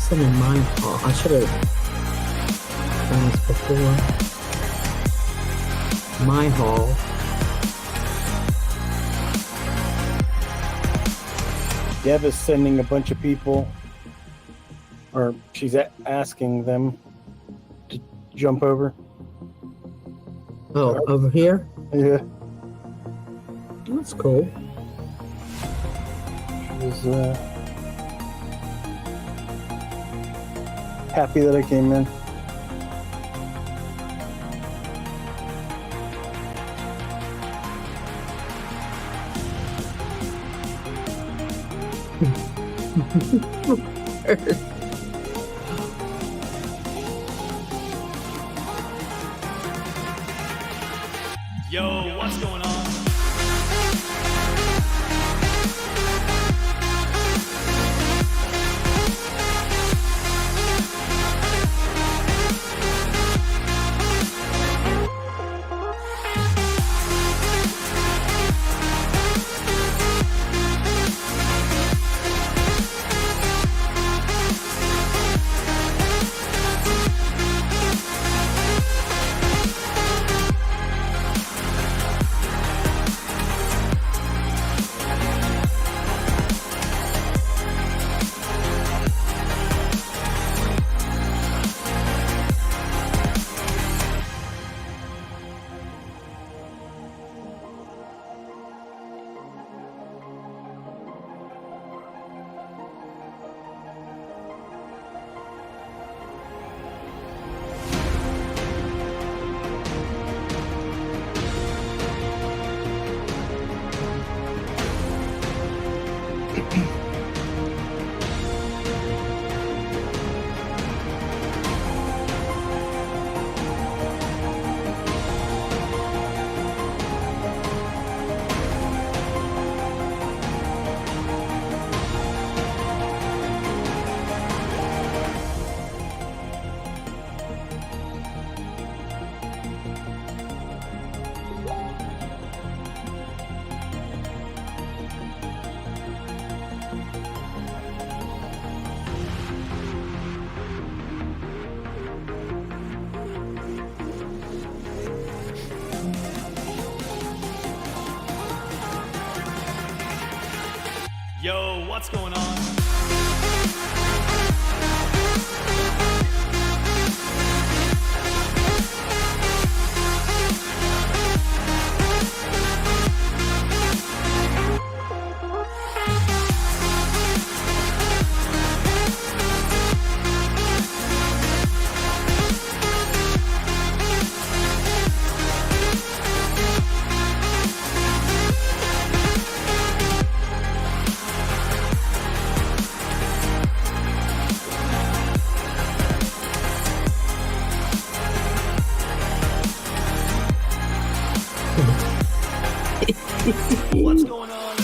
sending mine hall. I should have done this before. My hall. Deb is sending a bunch of people, or she's asking them to jump over. Oh, over here? Yeah. That's cool. She was happy that I came in. Yo, what's going on? Yo, what's going on? What's going on?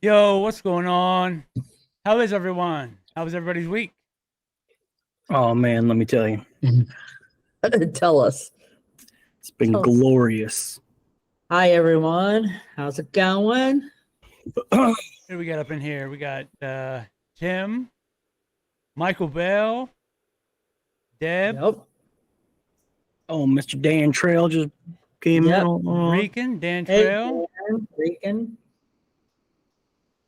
Yo, what's going on? How is everyone? How was everybody's week? Oh man, let me tell you, Tell us. it's been Tell us. glorious. Hi, everyone. How's it going? Who do we got up in here? We got Tim, Michael Bell, Deb, Yep. Oh, Mr. Dan Trail just came Yep. out. Reekin, Dan Hey, Trail. Dan, Regan.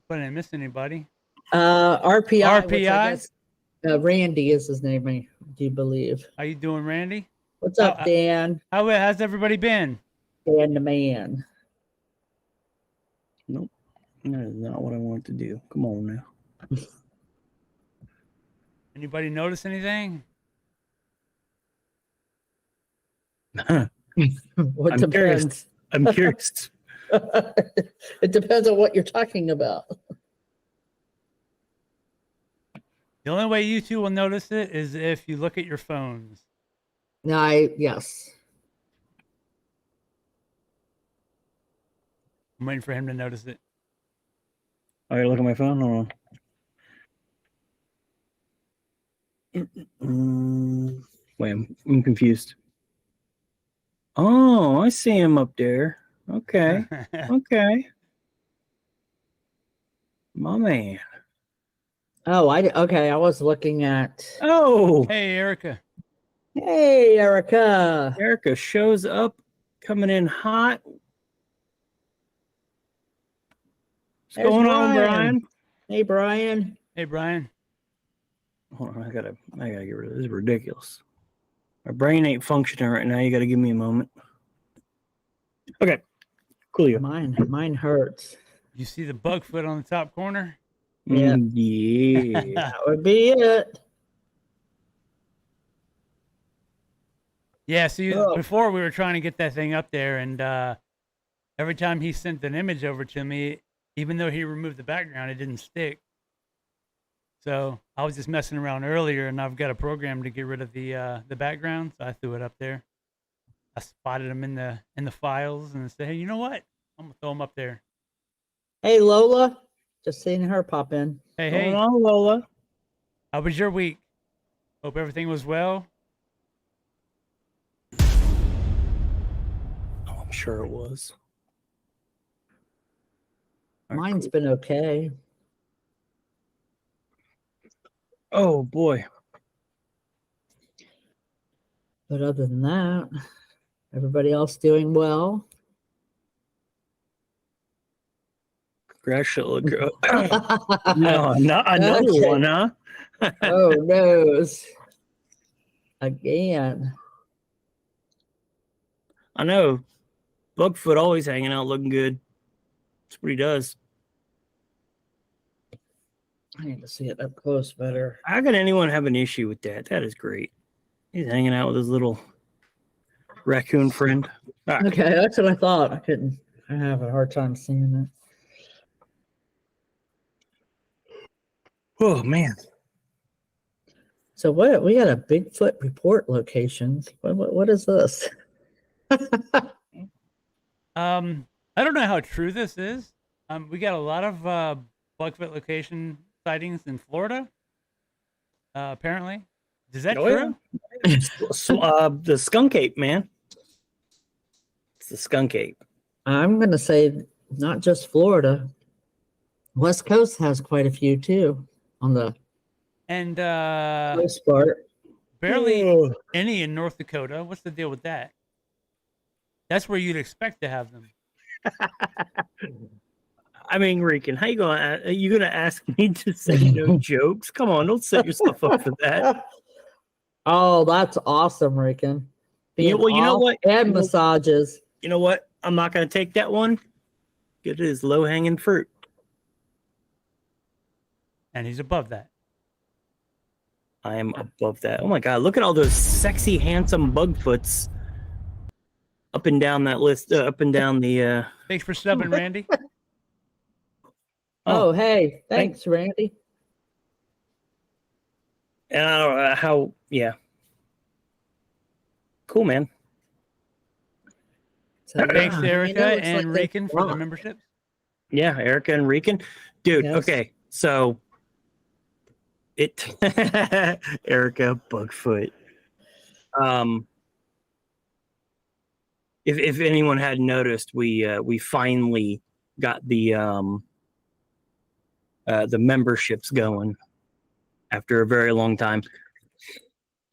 But I didn't miss anybody. RPI, which I RPI? guess Randy is his name, I do believe. How you doing, Randy? What's up, Dan? How's everybody been? Dan the man. Nope. That is not what I want to do. Come on now. Anybody notice anything? What I'm curious. depends? I'm curious. It depends on what you're talking about. The only way you two will notice it is if you look at your phones. Yes. I'm waiting for him to notice it. All right, look at my phone. Hold on. Wait, I'm confused. Oh, I see him up there. Okay. Okay. My man. Oh, okay. I was looking at. Oh, Hey, Erica. Hey, Erica. Erica shows up coming in hot. What's There's going on, Brian. Brian? Hey, Brian. Hey, Brian. Hold on, I gotta get rid of this. This is ridiculous. My brain ain't functioning right now. You gotta give me a moment. Okay. Cool. You. Mine hurts. You see the bug foot on the top corner? Yeah. Yeah. That would be it. Yeah, see, Oh. before we were trying to get that thing up there, and every time he sent an image over to me, even though he removed the background, it didn't stick. So I was just messing around earlier, and I've got a program to get rid of the background, so I threw it up there. I spotted him in the files and said, hey, you know what? I'm gonna throw him up there. Hey, Lola. Just seeing her pop in. Hey, Going hey, on, Lola? how was your week? Hope everything was well. Oh, I'm sure it was. All right, Mine's cool. been okay. Oh boy. But other than that, everybody else doing well. Congratulations. No, not another Okay. one, huh? Oh, noes. Again. I know. Bugfoot always hanging out looking good. That's what he does. I need to see it up close better. How could anyone have an issue with that? That is great. He's hanging out with his little raccoon friend. Ah, Okay, that's what I thought. I have a hard time seeing it. oh, man. So what? We got a Bigfoot report locations. What is this? I don't know how true this is. We got a lot of Bugfoot location sightings in Florida. Apparently, is that Oh, true? The skunk ape, man. It's the skunk ape. I'm gonna say not just Florida. West Coast has quite a few too on the And most part. barely Oh. any in North Dakota. What's the deal with that? That's where you'd expect to have them. I mean, Rican, how you gonna? Are you gonna ask me to say no jokes? Come on, don't set yourself up for that. Oh, that's awesome, Rican. Well, you know what? And You know- massages. You know what? I'm not gonna take that one. It is low hanging fruit. And he's above that. I am above that. Oh my god! Look at all those sexy, handsome Bugfoots up and down that list. Up and down the. Thanks for subbing, Randy. Oh, hey, thanks, Randy. And I don't know how. Yeah. Cool, man. So, Thanks, yeah, I mean, Erica it looks and like they Rican for the rock. memberships. Yeah, Erica and Rican. Dude, Yes. okay. So it Erica Bugfoot. If anyone hadn't noticed, we finally got the memberships going after a very long time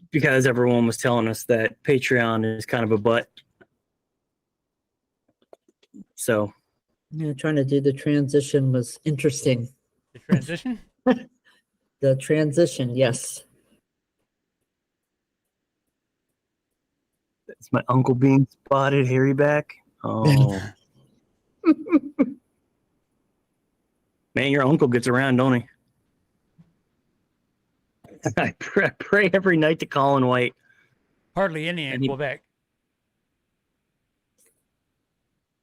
because everyone was telling us that Patreon is kind of a butt. So Yeah, trying to do the transition was interesting. The transition? The transition, yes. It's my uncle being spotted, hairy back. Oh. Man, your uncle gets around, don't he? I pray every night to Colin White. Hardly any in And he- Quebec.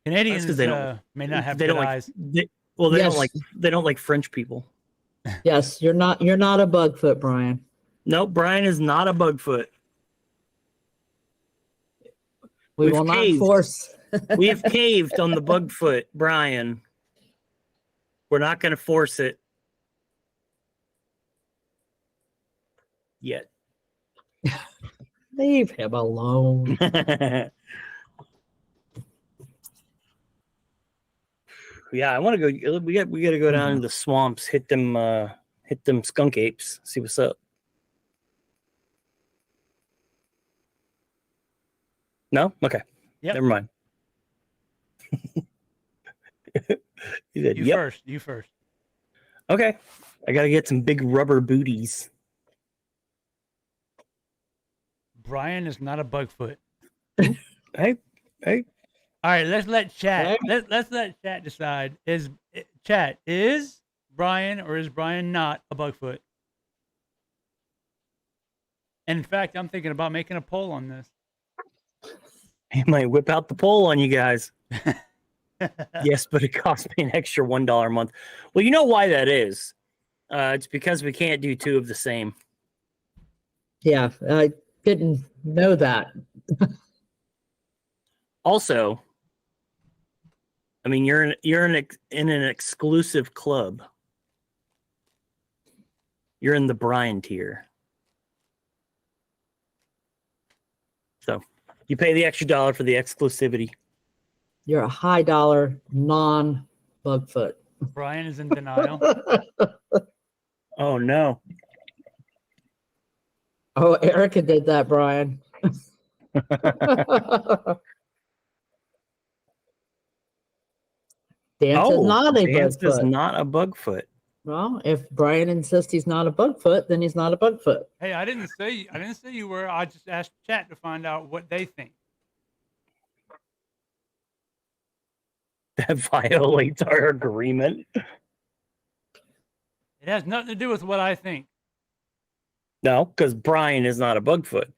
That's Canadians 'cause they don't- may not have they good don't like. eyes. They Yes. don't like French people. Yes, you're not a Bugfoot, Brian. Nope, Brian is not a Bugfoot. We We've will not caved. force. We have caved on the Bugfoot, Brian. We're not going to force it yet. Leave him alone. Yeah, I want to go. We got to go down to the swamps, hit them skunk apes, see what's up. No, okay, Yep. never mind. He said, You "Yep." first. You first. Okay, I got to get some big rubber booties. Brian is not a Bugfoot. Hey, All right, let's let chat. Okay. Let's let chat decide. Is Brian or is Brian not a Bugfoot? In fact, I'm thinking about making a poll on this. he might whip out the pole on you guys. Yes, but it costs me an extra $1 a month. Well, you know why that is. It's because we can't do two of the same. Yeah, I didn't know that. Also, I mean, you're in an exclusive club. You're in the Brian tier. So you pay the extra $1 for the exclusivity. You're a high dollar non-Bugfoot. Brian is in denial. Oh no. Oh, Erica did that, Brian. Dance is not a Dance is Bugfoot. not a Bugfoot. Well, if Brian insists he's not a Bugfoot, then he's not a Bugfoot. Hey, I didn't say you were. I just asked chat to find out what they think. That violates our agreement. It has nothing to do with what I think. No, because Brian is not a Bugfoot.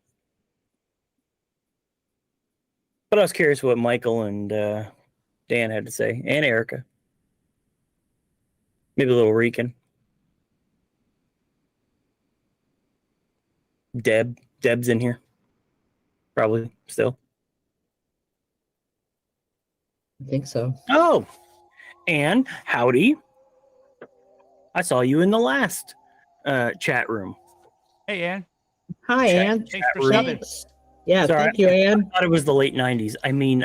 But I was curious what Michael and Dan had to say, and Erica. Maybe a little Rican. Deb's in here. Probably still. I think so. Oh, and howdy. I saw you in the last chat room. Hey, Ann. Hi, Chat- Ann. Thanks for room. subbing. Thanks. Yeah, Sorry. thank you, Ann. I thought it was the late 90s. I mean,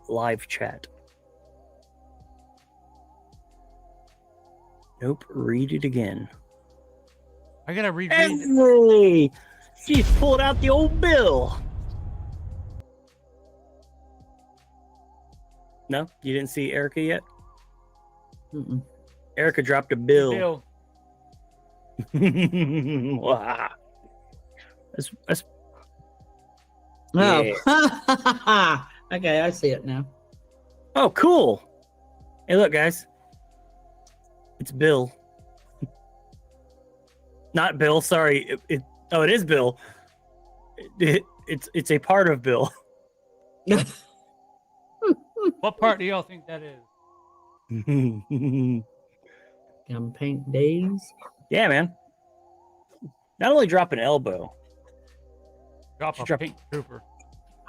live chat. Nope, read it again. I gotta reread it. Hey, she's pulled out the old bill. No, you didn't see Erica yet? Mm-mm. Erica dropped a bill. Bill. Wow. That's Oh, okay, I see it now. oh, cool. Hey, look, guys. It's Bill. Not Bill. Sorry. It is Bill. It's a part of Bill. What part do y'all think that is? Campaign days. Yeah, man. Not only drop an elbow. Drop a Drop- pink trooper.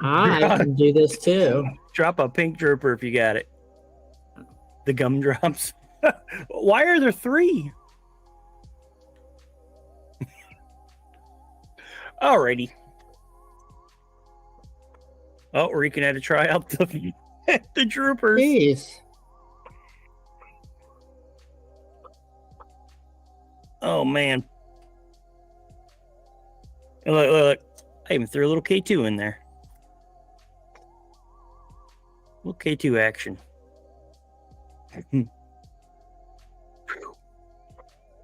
I can do this too. Drop a pink dripper if you got it. The gumdrops. Why are there 3? Alrighty. Oh, Rican had to try out the the troopers. Jeez. Oh man. Look. I even threw a little K2 in there. Little K2 action.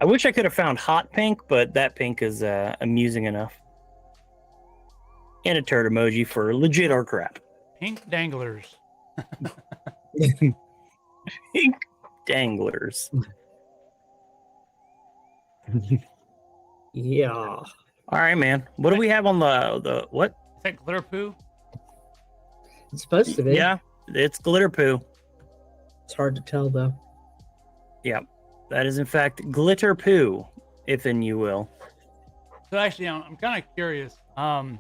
I wish I could have found hot pink, but that pink is amusing enough. And a turd emoji for legit or crap. Pink danglers. Pink danglers. Yeah. All right, man. What do we have on the what? Is that glitter poo? It's supposed to be. Yeah, it's glitter poo. It's hard to tell though. Yeah, that is in fact glitter poo, if in you will. So actually, I'm kind of curious. I'm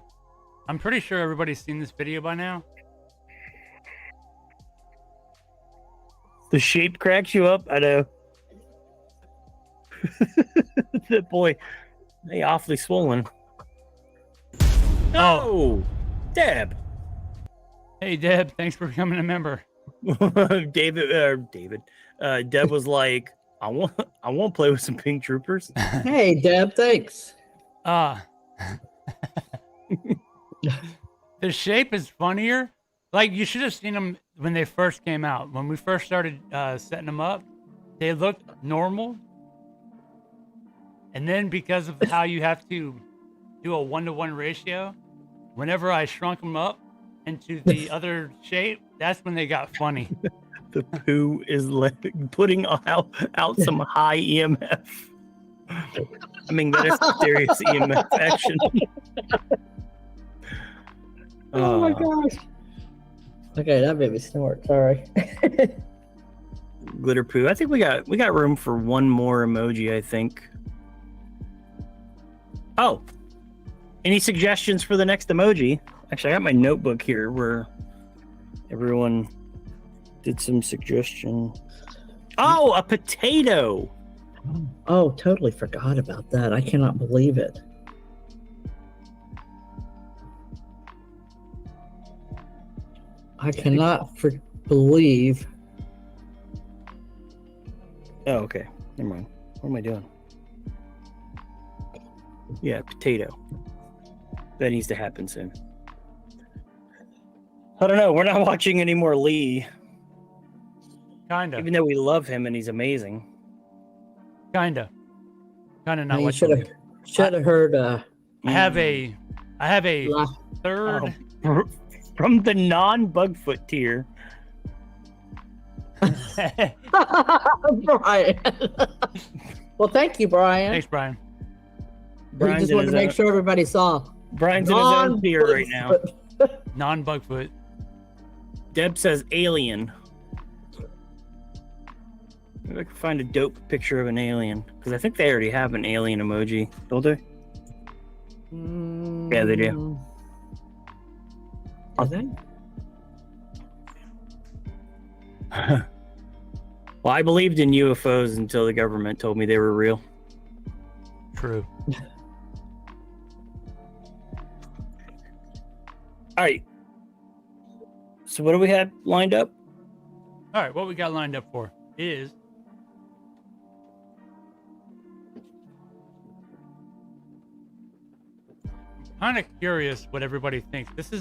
pretty sure everybody's seen this video by now. The shape cracks you up. I know. That boy, they awfully swollen. Oh, Deb. Hey, Deb, thanks for becoming a member. David. Deb was like, I want to play with some pink troopers. Hey, Deb, thanks. The shape is funnier. Like, you should have seen them when they first came out. When we first started setting them up, they looked normal. And then because of how you have to do a 1-to-1 ratio, whenever I shrunk them up into the other shape, that's when they got funny. The poo is putting out some high EMF. I mean, that is serious EMF action. Oh my gosh. Okay, that made me snort. Sorry. Glitter poo. I think we got room for one more emoji, I think. Oh. Any suggestions for the next emoji? Actually, I got my notebook here where everyone did some suggestion. Oh, a potato. Oh, totally forgot about that. I cannot believe it. I cannot believe. Oh, okay. Never mind. What am I doing? Yeah, potato. That needs to happen soon. I don't know. We're not watching any more Lee. Kinda. Even though we love him and he's amazing. Kinda not You what should have heard. I have a third. Oh, from the non-Bugfoot tier. Brian. Well, thank you, Brian. Thanks, Brian. We Brian's just in wanted to his make own- sure everybody saw. Brian's in his own tier right now. Non-Bugfoot. Deb says alien. Maybe I can find a dope picture of an alien. Because I think they already have an alien emoji, don't they? Yeah, they do. Are they? Well, I believed in UFOs until the government told me they were real. True. All right. So what do we have lined up? All right, what we got lined up for is kind of curious what everybody thinks.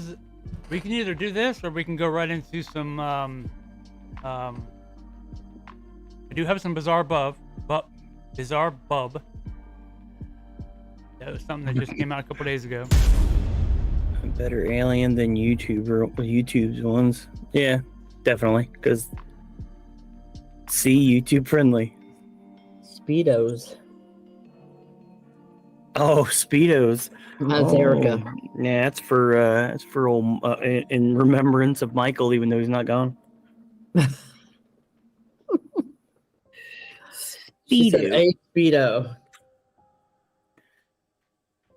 We can either do this or we can go right into some I do have some bizarre bub. That was something that just came out a couple days ago. A better alien than YouTube's ones. Yeah, definitely. Because YouTube friendly. Speedos. Oh, Speedos. That's Erica. Yeah, it's for old in remembrance of Michael, even though he's not gone. She said Speedo. a Speedo.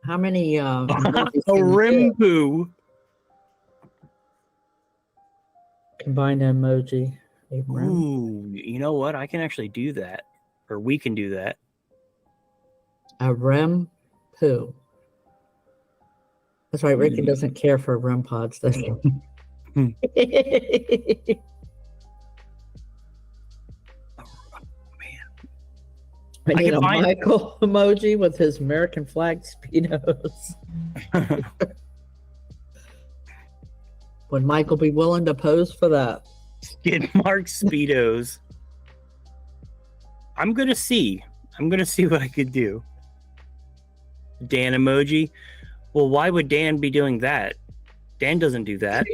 How many? A Rimbu. Combined emoji. A rim. Ooh, you know what? I can actually do that, or we can do that. A REM poo. That's right. Ricky doesn't care for REM pods, does he? I need can a find- Michael emoji with his American flag Speedos. Would Michael be willing to pose for that? Skid mark Speedos. I'm gonna see. I'm gonna see what I could do. Dan emoji. Well, why would Dan be doing that? Dan doesn't do that.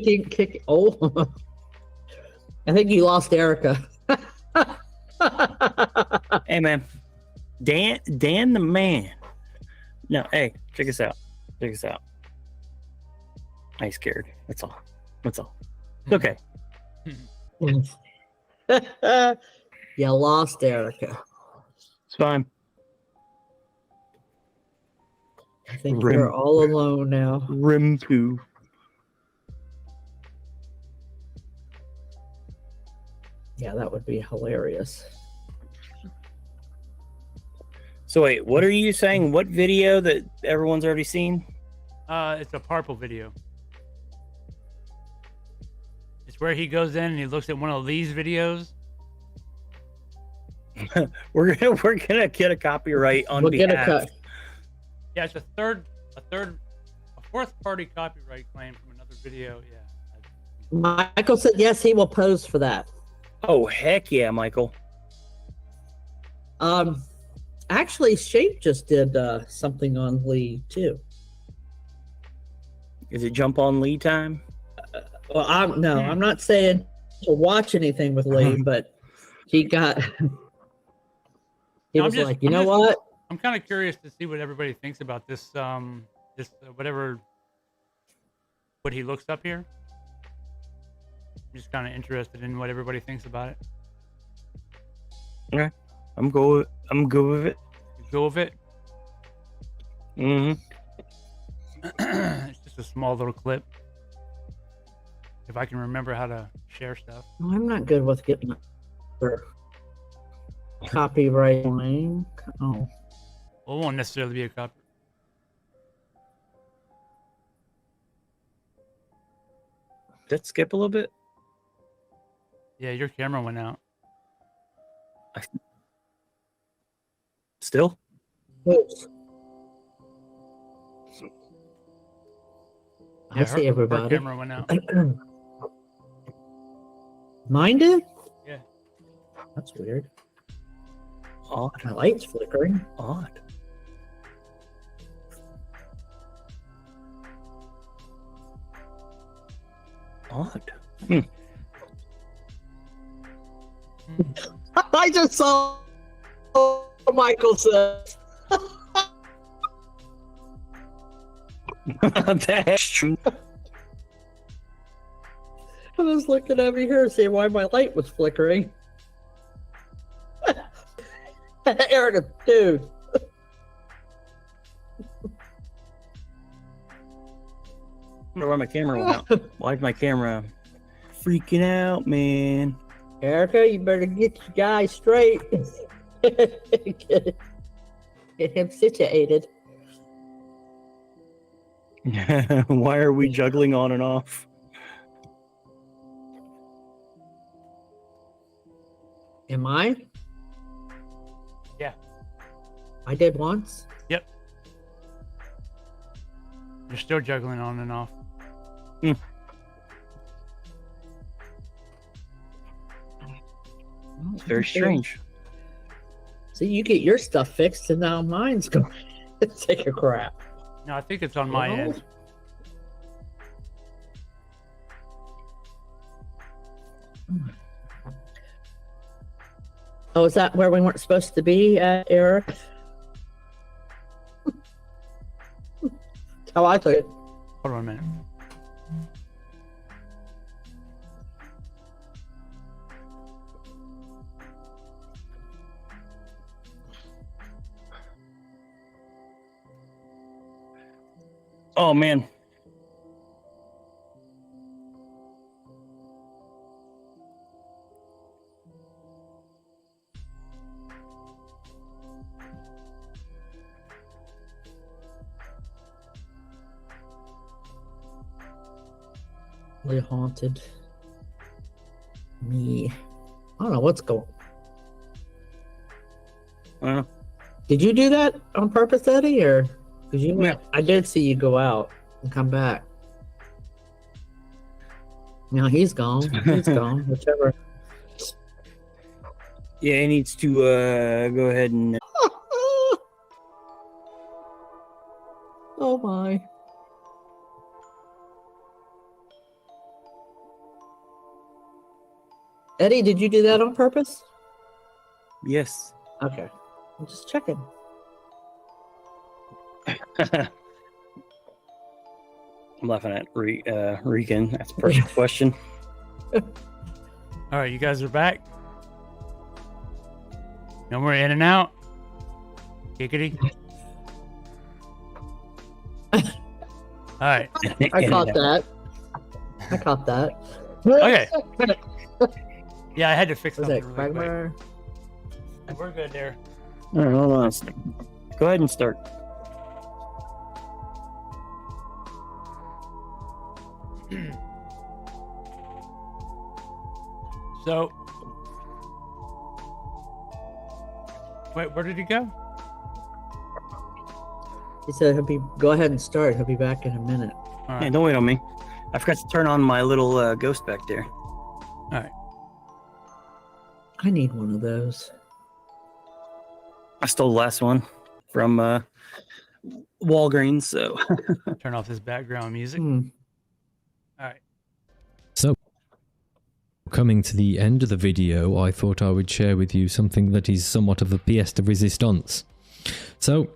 Oh, I think you lost Erica. Hey man, Dan the man. No, hey, check us out. Check us out. I ain't scared. That's all. That's all. It's okay. You lost Erica. It's fine. I think Rim- you're all alone now. Rim poo. Yeah, that would be hilarious. So wait, what are you saying? What video that everyone's already seen? It's a purple video. It's where he goes in and he looks at one of Lee's videos. We're gonna get a copyright on We'll behalf. get a cut. Yeah, it's a fourth party copyright claim from another video. Yeah. Michael said yes, he will pose for that. Oh heck yeah, Michael! Actually, Shape just did something on Lee too. Is it jump on Lee time? Well, I'm not saying to watch anything with Lee, but he got. He No, was like, you know what? I'm kind of curious to see what everybody thinks about this. What he looks up here. I'm just kind of interested in what everybody thinks about it. Okay, I'm good with it. You go with it. Mm-hmm. It's just a small little clip. If I can remember how to share stuff. No, I'm not good with getting for copyright claim. Oh, Well, it won't necessarily be a copy. Did that skip a little bit? Yeah, your camera went out. Still? oops. Yeah, I see her everybody. camera went out. Mine did? Yeah. That's weird. Odd. My light's flickering. Odd. Odd. I just saw Michael said. That's true. I was looking over here seeing why my light was flickering. Erica, dude. Why my camera went out? Why is my camera freaking out, man? Erica, you better get your guy straight. Get him situated. Why are we juggling on and off? Am I? Yeah. I did once. Yep. You're still juggling on and off. It's very strange. So you get your stuff fixed, and now mine's going to take a crap. No, I think it's on my Well, end. Oh, is that where we weren't supposed to be, Eric? How I took it. Hold on a minute. Oh man. Really haunted me. I don't know what's going on. Did you do that on purpose, Eddie, or because you went? I did see you go out and come back. Now he's gone. He's gone. Whichever. Yeah, he needs to go ahead and my. Eddie, did you do that on purpose? Yes. Okay. I'm just checking. I'm laughing at Regan. That's a personal question. All right, you guys are back. No more in and out. Giggity. All right. I caught that. I caught that. Okay. Yeah, I had to fix Was something it really quick. Quagmire? We're good there. All right, hold on a second. Go ahead and start. So, wait, where did he go? He said he'll be. Go ahead and start. He'll be back in a minute. All Yeah, right. don't wait on me. I forgot to turn on my little ghost back there. All right. I need one of those. I stole the last one from Walgreens, so Turn off this background music. Hmm. All right. So, coming to the end of the video, I thought I would share with you something that is somewhat of a pièce de résistance. So,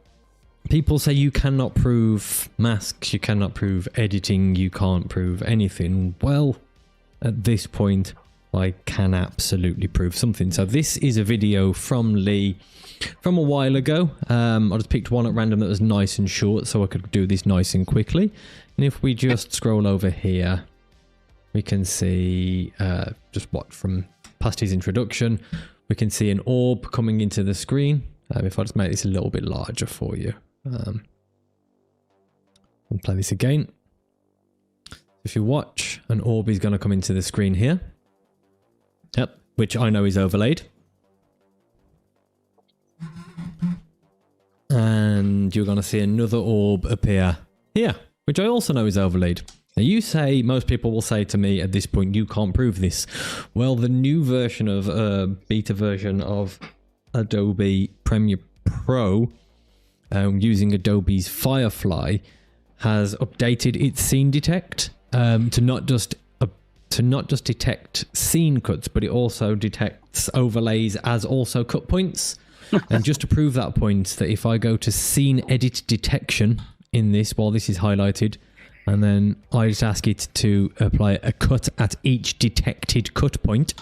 people say you cannot prove masks, you cannot prove editing, you can't prove anything. Well, at this point, I can absolutely prove something. So this is a video from Lee from a while ago. I just picked one at random that was nice and short so I could do this nice and quickly. And if we just scroll over here, we can see just what from past his introduction, we can see an orb coming into the screen. If I just make this a little bit larger for you. And play this again. If you watch, an orb is going to come into the screen here. Yep, which I know is overlaid. And you're going to see another orb appear here, which I also know is overlaid. Now you say, most people will say to me at this point, you can't prove this. Well, the new version of, beta version of Adobe Premiere Pro, using Adobe's Firefly, has updated its scene detect to not just detect scene cuts, but it also detects overlays as also cut points. And just to prove that point, that if I go to scene edit detection in this, while this is highlighted, and then I just ask it to apply a cut at each detected cut point,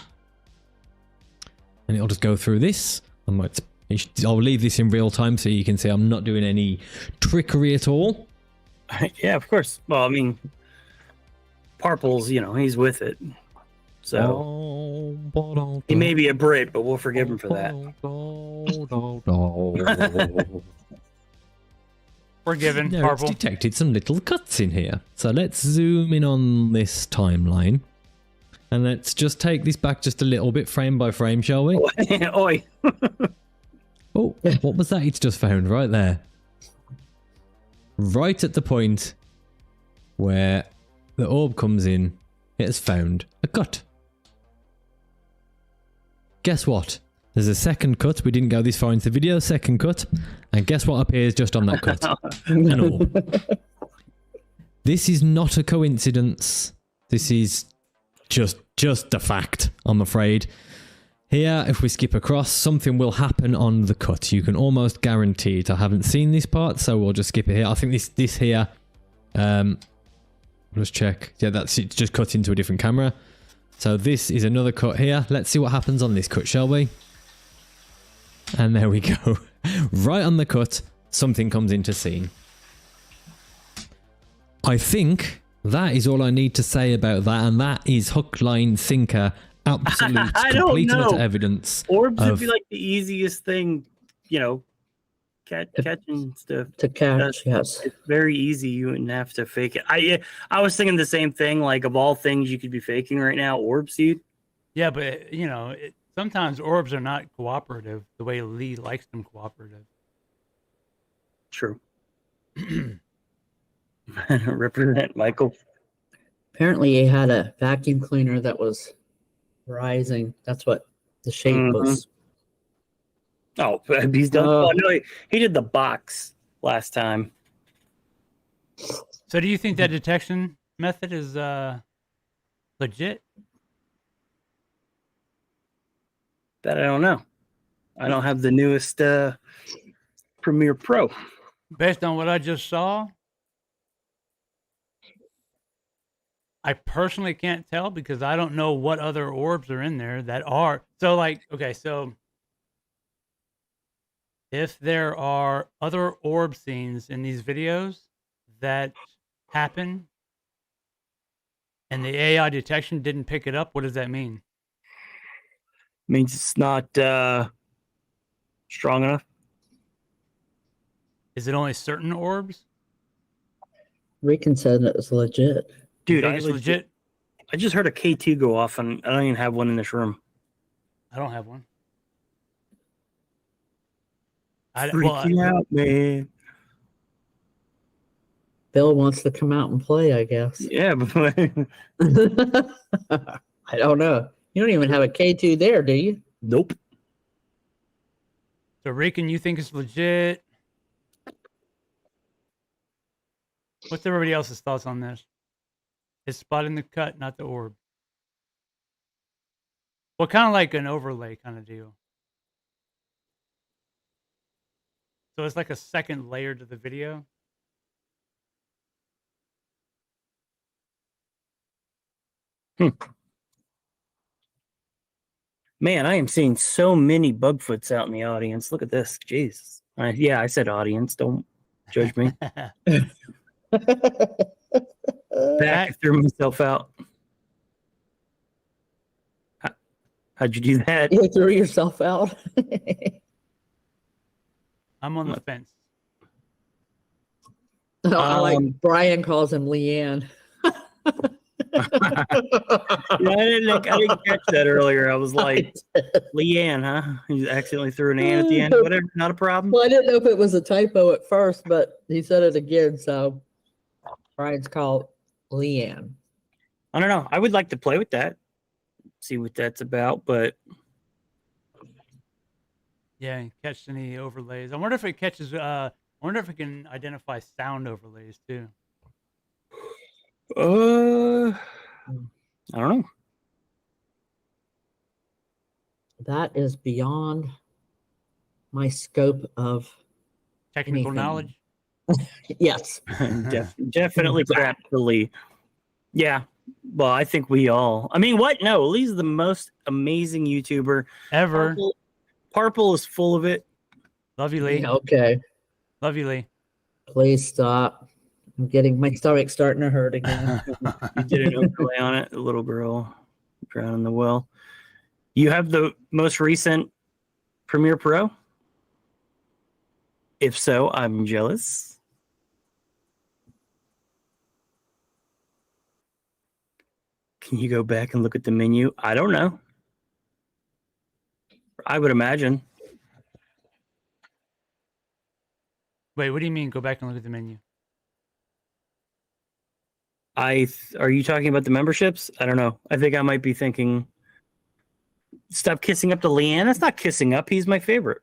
and it'll just go through this. I'll leave this in real time so you can see I'm not doing any trickery at all. yeah, of course. Well, I mean, Parple's, he's with it. So he may be a Brit, but we'll forgive him for that. Forgiven, Yeah, it's Marvel. detected some little cuts in here. So let's zoom in on this timeline. And let's just take this back just a little bit, frame by frame, shall we? Oi. Oh, what was that? It's just found right there. Right at the point where the orb comes in, it has found a cut. Guess what? There's a second cut. We didn't go this far into the video. Second cut. And guess what appears just on that cut? An orb. This is not a coincidence. This is just a fact, I'm afraid. Here, if we skip across, something will happen on the cut. You can almost guarantee it. I haven't seen this part, so we'll just skip it here. I think this here, let's check. Yeah, it's just cut into a different camera. So this is another cut here. Let's see what happens on this cut, shall we? And there we go. Right on the cut, something comes into scene. I think that is all I need to say about that, and that is hook, line, sinker. Absolute, I don't complete and utter know. evidence. Orbs would of- be like the easiest thing, catching stuff. To catch, yes. It's very easy. You wouldn't have to fake it. I was thinking the same thing. Like, of all things you could be faking right now, orbs, dude. Yeah, but sometimes orbs are not cooperative the way Lee likes them cooperative. True. Represent Michael. Apparently, he had a vacuum cleaner that was rising. That's what the shape was. Oh, he's done. Oh. Oh, no, he did the box last time. So do you think that detection method is legit? That I don't know. I don't have the newest Premiere Pro. Based on what I just saw, I personally can't tell because I don't know what other orbs are in there that are. So like, okay, so if there are other orb scenes in these videos that happen and the AI detection didn't pick it up, what does that mean? Means it's not strong enough. Is it only certain orbs? Rican said it was legit. Do you Dude, think it's legit? I just heard a K2 go off, and I don't even have one in this room. I don't have one. Freaking out, man. Bill wants to come out and play, I guess. Yeah, but I don't know. You don't even have a K2 there, do you? nope. So Rican, you think it's legit? What's everybody else's thoughts on this? It's spotting the cut, not the orb. Well, kind of like an overlay kind of deal. So it's like a second layer to the video. Man, I am seeing so many Bugfoots out in the audience. Look at this. Jesus. Yeah, I said audience. Don't judge me. Back, I threw myself out. How'd you do that? You threw yourself out. I'm on the fence. No, I like Brian calls him Leanne. Yeah, I didn't catch that earlier. I was like, Leanne, huh? You accidentally threw an Ann at the end. Whatever, not a problem. Well, I didn't know if it was a typo at first, but he said it again, so Brian's called Leanne. I don't know. I would like to play with that, see what that's about, but Yeah, catch any overlays. I wonder if it catches. I wonder if it can identify sound overlays too. I don't know. That is beyond my scope of Technical anything. knowledge. Yes. Definitely practically. Yeah. Well, I think we all. I mean, what? No, Lee's the most amazing YouTuber Ever. Purple is full of it. Love you, Lee. Yeah, okay. Love you, Lee. Please stop. I'm getting my stomach starting to hurt again. You did an overlay on it, a little girl drowned in the well. You have the most recent Premiere Pro? If so, I'm jealous. Can you go back and look at the menu? I don't know. I would imagine. Wait, what do you mean? Go back and look at the menu. Are you talking about the memberships? I don't know. I think I might be thinking, stop kissing up to Leanne. That's not kissing up. He's my favorite.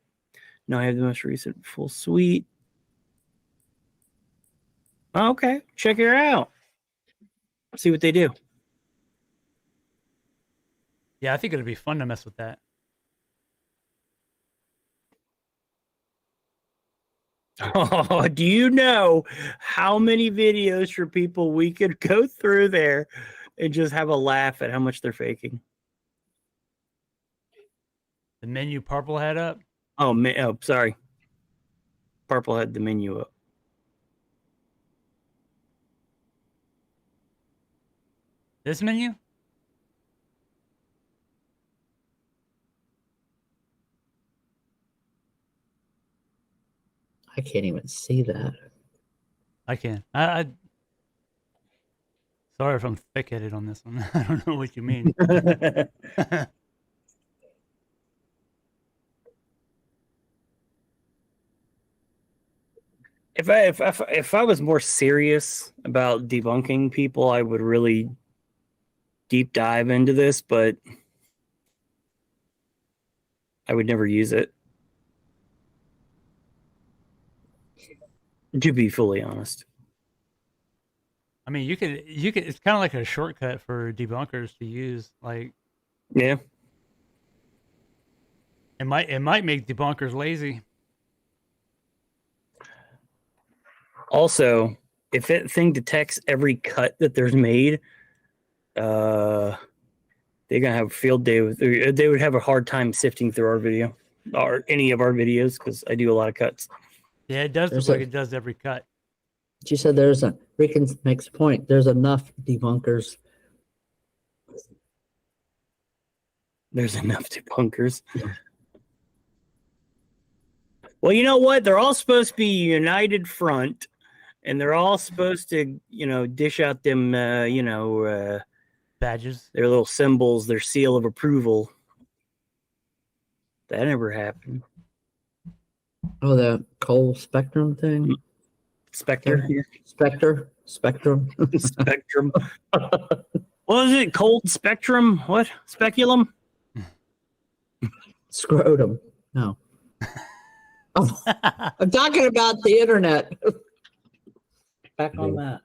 No, I have the most recent full suite. Okay, check her out. See what they do. Yeah, I think it'd be fun to mess with that. Oh, do you know how many videos for people we could go through there and just have a laugh at how much they're faking? The menu purple had up. Oh, sorry. Purple had the menu up. This menu? I can't even see that. I can. I sorry if I'm thick-headed on this one. I don't know what you mean. If I was more serious about debunking people, I would really deep dive into this, but I would never use it. To be fully honest. I mean, you could. It's kind of like a shortcut for debunkers to use. Like, Yeah. it might make debunkers lazy. Also, if that thing detects every cut that there's made, they're gonna have a field day with. They would have a hard time sifting through our video or any of our videos because I do a lot of cuts. Yeah, it does There's look like a- it does every cut. She said Rickon makes a point. There's enough debunkers. There's enough debunkers. Well, you know what? They're all supposed to be united front, and they're all supposed to, dish out them, Badges. their little symbols, their seal of approval. That never happened. Oh, the Cole Spectrum thing. Spectre. Spectrum. Spectrum. What was it? Cold spectrum? What? Speculum? Scrotum. No. Oh, I'm talking about the internet. Back on that.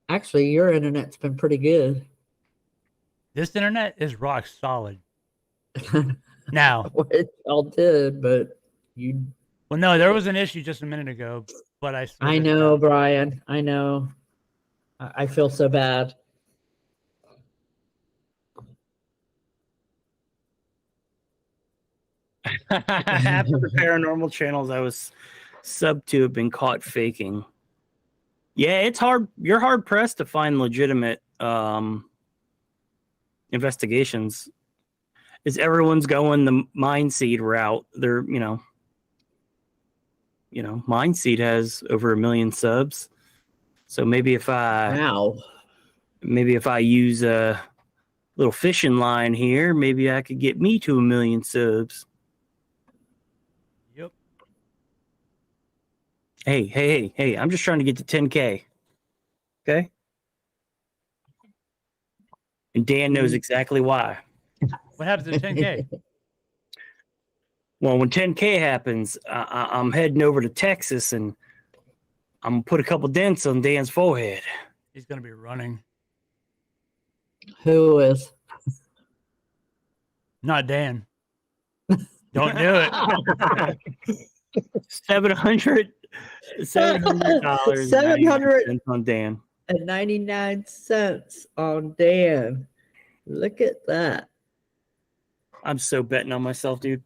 Actually, your internet's been pretty good. This internet is rock solid. Now, Well, it all did, but you. well, no, there was an issue just a minute ago, but I. I know, Brian. I know. I feel so bad. Half of the paranormal channels I was sub to have been caught faking. Yeah, it's hard. You're hard pressed to find legitimate investigations. Is everyone's going the Mind Seed route? They're Mind Seed has over 1 million subs. So maybe if I use a little fishing line here, maybe I could get me to 1 million subs. Yep. Hey, I'm just trying to get to 10K. Okay? And Dan knows exactly why. What happens at 10K? Well, when 10K happens, I'm heading over to Texas and I'm going to put a couple dents on Dan's forehead. He's gonna be running. Who is? Not Dan. Don't do it. $700 $700 on Dan. and 99 cents on Dan. Look at that. I'm so betting on myself, dude.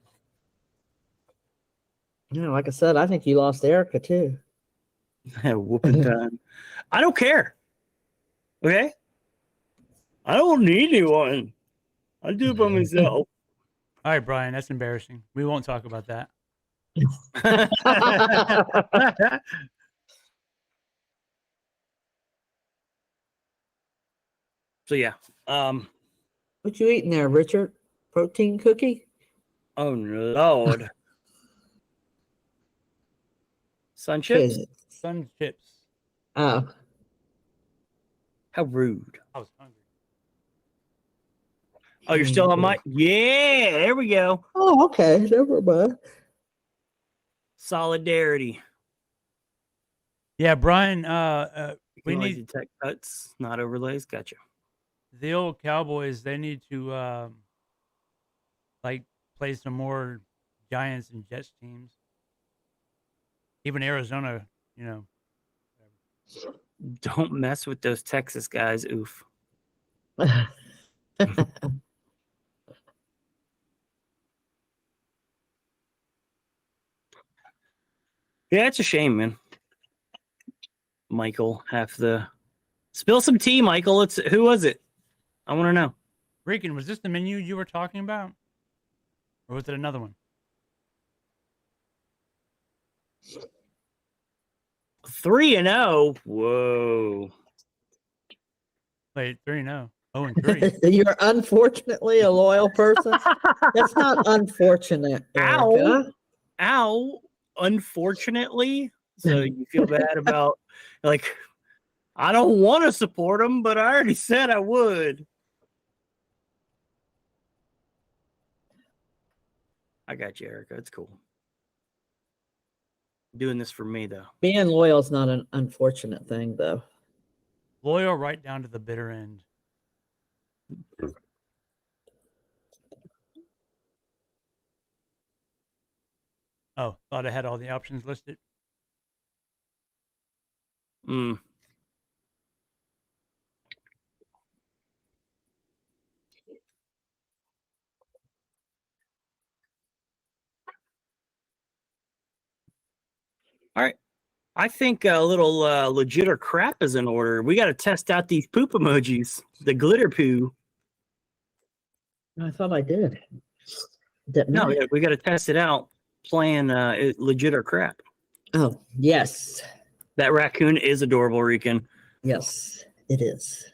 Like I said, I think you lost Erica too. Whooping time. I don't care. Okay? I don't need anyone. I do it by myself. All right, Brian, that's embarrassing. We won't talk about that. So yeah. What you eating there, Richard? Protein cookie? Oh Lord. Sun chips? Sun chips. Oh, How rude. I was hungry. Oh, you're still on my. Yeah, there we go. oh, okay. Never mind. Solidarity. Yeah, Brian. We We only need detect cuts, not overlays. Gotcha. the old Cowboys. They need to play some more Giants and Jets teams. Even Arizona, Don't mess with those Texas guys. Oof. Yeah, it's a shame, man. Michael, spill some tea, Michael. Who was it? I want to know. Regan, was this the menu you were talking about, or was it another one? 3-0. Whoa. Wait, 3-0. 0-3. You're unfortunately a loyal person. That's not unfortunate, Erica. Ow. Unfortunately. So you feel bad about, I don't want to support them, but I already said I would. I got you, Erica. It's cool. doing this for me, though. Being loyal is not an unfortunate thing, though. Loyal right down to the bitter end. Oh, thought I had all the options listed. Mm. All right. I think a little legit or crap is in order. We got to test out these poop emojis, the glitter poo. I thought I did. Didn't No, I? we got to test it out playing legit or crap. Oh, yes. That raccoon is adorable, Rican. Yes, it is.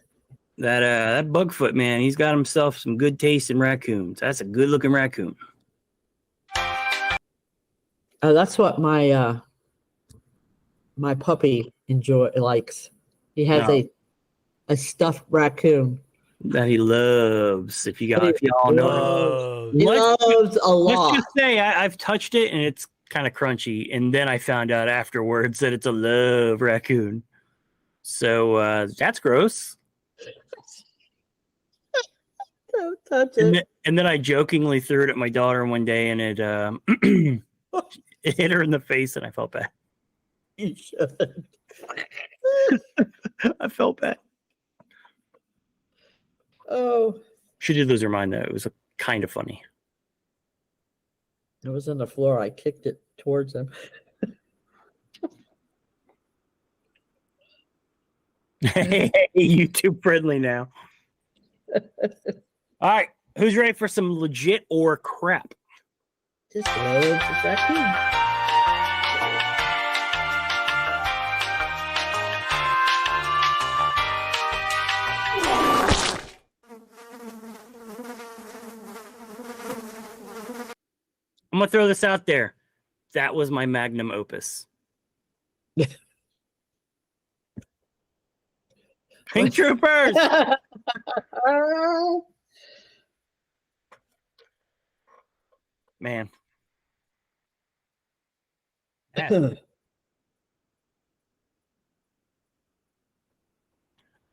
That Bugfoot man, he's got himself some good taste in raccoons. That's a good looking raccoon. Oh, that's what my my puppy likes. He has a stuffed raccoon. That he loves. If y'all know, He loves a lot. Let's just say I've touched it and it's kind of crunchy, and then I found out afterwards that it's a love raccoon. So that's gross. Don't touch it. And then I jokingly threw it at my daughter one day, and it it hit her in the face, and I felt bad. You should. I felt bad. Oh, She did lose her mind, though. It was kind of funny. it was on the floor. I kicked it towards him. Hey, you too friendly now. All right, who's ready for some legit or crap? Just loves the raccoon. I'm gonna throw this out there. That was my magnum opus. Pink Troopers. Man,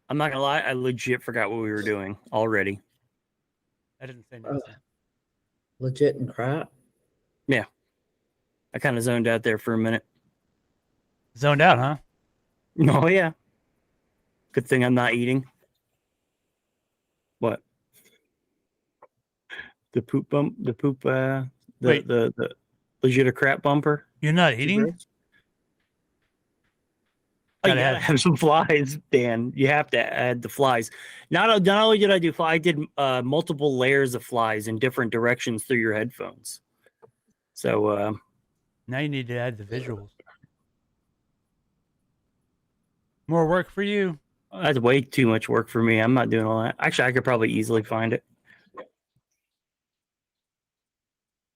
I'm not gonna lie. I legit forgot what we were doing already. I didn't say nothing. Legit and crap. Yeah, I kind of zoned out there for a minute. Zoned out, huh? Oh yeah. Good thing I'm not eating. What? The poop bump. The poop. Wait. The legit or crap bumper. You're not eating? Oh, Gotta you gotta have some flies, Dan. You have to add the flies. Not only did I do fly, I did multiple layers of flies in different directions through your headphones. So Now you need to add the visuals. More work for you. that's way too much work for me. I'm not doing all that. Actually, I could probably easily find it.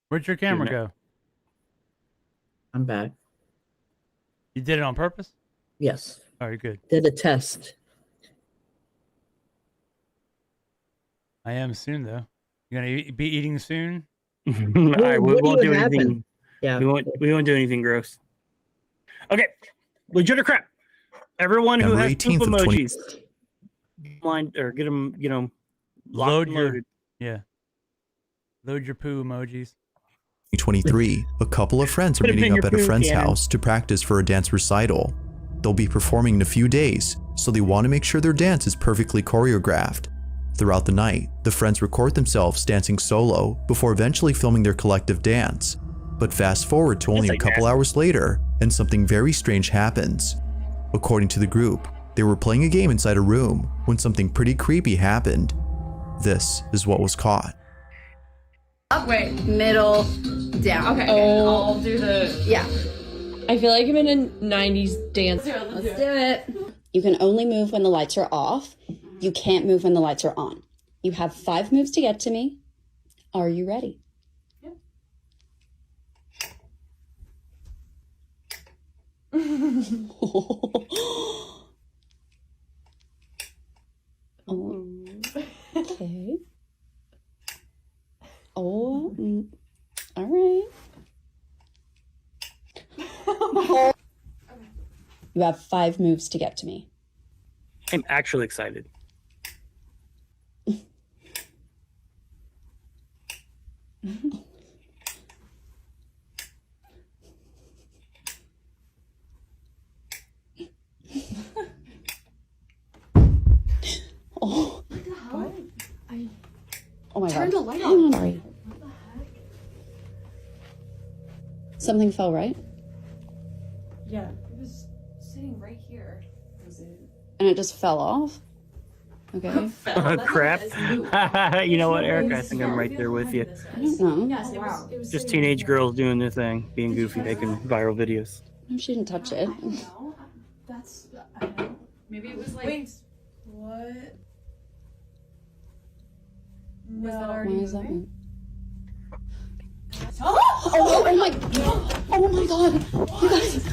Where'd your camera go? I'm back. You did it on purpose? Yes. All right, good. Did a test. I am soon, though. You're going to be eating soon? All right, we what won't do do you happen? anything. Yeah. We won't do anything gross. Okay, legit or crap. Everyone who Number has 18th poop of 20 emojis, blind or get them, locked Load and your loaded. Load your poo emojis. 2023, a couple of friends are Put 'em meeting in up your at a poo friend's cannon. house to practice for a dance recital. They'll be performing in a few days, so they want to make sure their dance is perfectly choreographed. Throughout the night, the friends record themselves dancing solo before eventually filming their collective dance. But fast forward to only That's a like couple nasty. hours later, and something very strange happens. According to the group, they were playing a game inside a room when something pretty creepy happened. This is what was caught. Up, wait, middle, down. Okay, I'll do the, yeah. I feel like I'm in a 90s dance. Let's do it. You can only move when the lights are off. You can't move when the lights are on. You have 5 moves to get to me. Are you ready? Yep. Oh, okay. Oh, all right. You have 5 moves to get to me. I'm actually excited. Oh. What the hell? Oh my Turn god. the light Hang on, on. Ari. What the heck? Something fell, right? Yeah, it was sitting right here. Was it? And it just fell off? Okay. Crap. You know what, Eric? I think I'm right there with you. I don't know. Yes, it was Just sitting teenage right there. girls doing their thing, being goofy, making viral videos. No, she didn't touch it. No, that's. I don't know. Maybe it was like. Wait. What? Was that Why already is that moving? one? Oh my god! Oh my god! You guys!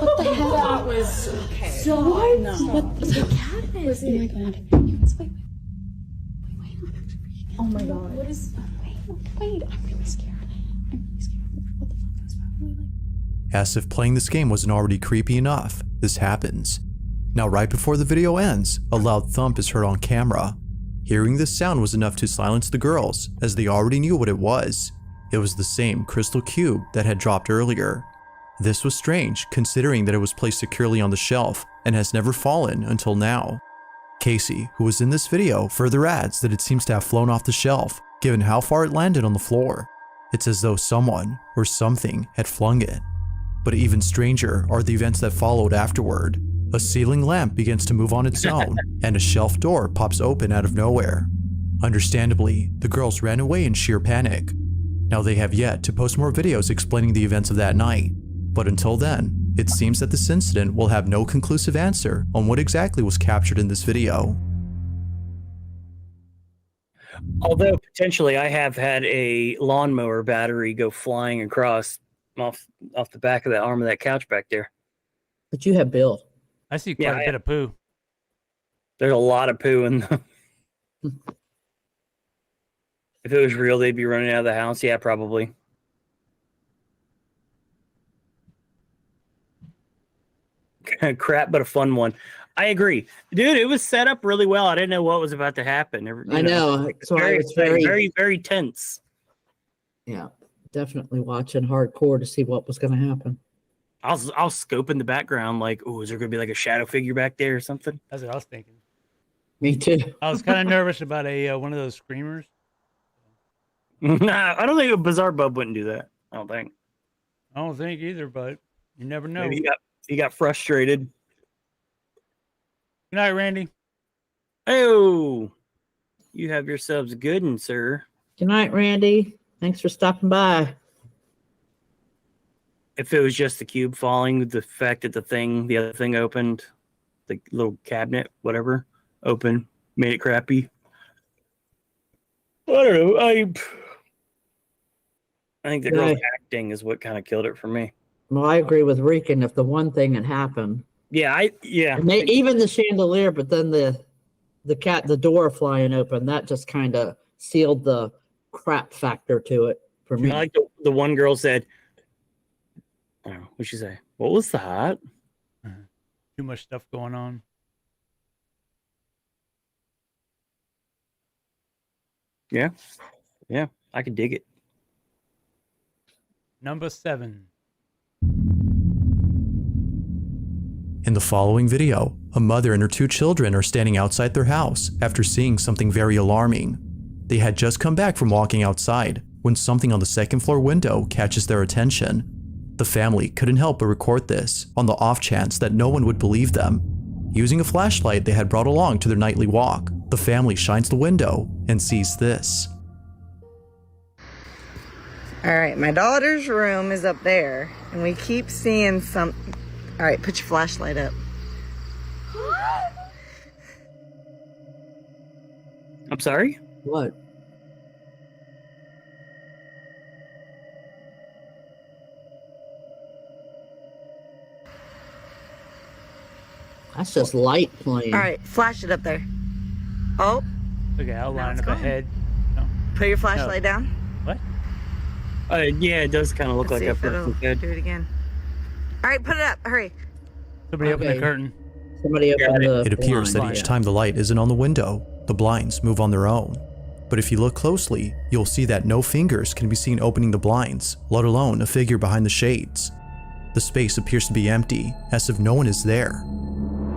What the hell? That was okay. So what? No. What the cat is? Oh my god! You guys, wait. Oh my god. What is? Wait! I'm really scared. I'm really scared. What the fuck? That's probably like. As if playing this game wasn't already creepy enough, this happens. Now, right before the video ends, a loud thump is heard on camera. Hearing this sound was enough to silence the girls, as they already knew what it was. It was the same crystal cube that had dropped earlier. This was strange, considering that it was placed securely on the shelf and has never fallen until now. Casey, who was in this video, further adds that it seems to have flown off the shelf, given how far it landed on the floor. It's as though someone or something had flung it. But even stranger are the events that followed afterward. A ceiling lamp begins to move on its own, and a shelf door pops open out of nowhere. Understandably, the girls ran away in sheer panic. Now, they have yet to post more videos explaining the events of that night, but until then, it seems that this incident will have no conclusive answer on what exactly was captured in this video. Although potentially I have had a lawnmower battery go flying across off the back of the arm of that couch back there. But you have Bill. I see quite a bit of poo. There's a lot of poo in them. If it was real, they'd be running out of the house. Yeah, probably. Crap, but a fun one. I agree. Dude, it was set up really well. I didn't know what was about to happen. I know. It's So I very, was very, very, very tense. yeah, definitely watching hardcore to see what was going to happen. I'll scope in the background like, oh, is there going to be like a shadow figure back there or something? That's what I was thinking. Me too. I was kind of nervous about a one of those screamers. Nah, I don't think a Bizarre Bub wouldn't do that. I don't think. I don't think either, but you never know. Maybe he got frustrated. Good night, Randy. Oh, you have yourselves a good one, sir. Good night, Randy. Thanks for stopping by. If it was just the cube falling, the fact that the other thing opened, the little cabinet, whatever, open, made it crappy. I don't know. I think the girl's acting is what kind of killed it for me. Well, I agree with Reekin. If the one thing had happened, even the chandelier, but then the door flying open, that just kind of sealed the crap factor to it for me. I like the one girl said, what'd she say? What was that? Too much stuff going on. Yeah, I can dig it. Number 7. In the following video, a mother and her 2 children are standing outside their house after seeing something very alarming. They had just come back from walking outside when something on the second floor window catches their attention. The family couldn't help but record this on the off chance that no one would believe them. Using a flashlight they had brought along to their nightly walk, the family shines the window and sees this. All right, my daughter's room is up there, and we keep seeing some. All right, put your flashlight up. I'm sorry? What? That's just light playing. All right, flash it up there. Oh. Look at outline of a head. No. Put your flashlight down. What? Yeah, it does kind of look Let's like see a if it'll person's head. do it again. All right, put it up. Hurry. Somebody open the Okay. curtain. Somebody open the It appears that blind. each time the light isn't on the window, the blinds move on their own. But if you look closely, you'll see that no fingers can be seen opening the blinds, let alone a figure behind the shades. The space appears to be empty, as if no one is there.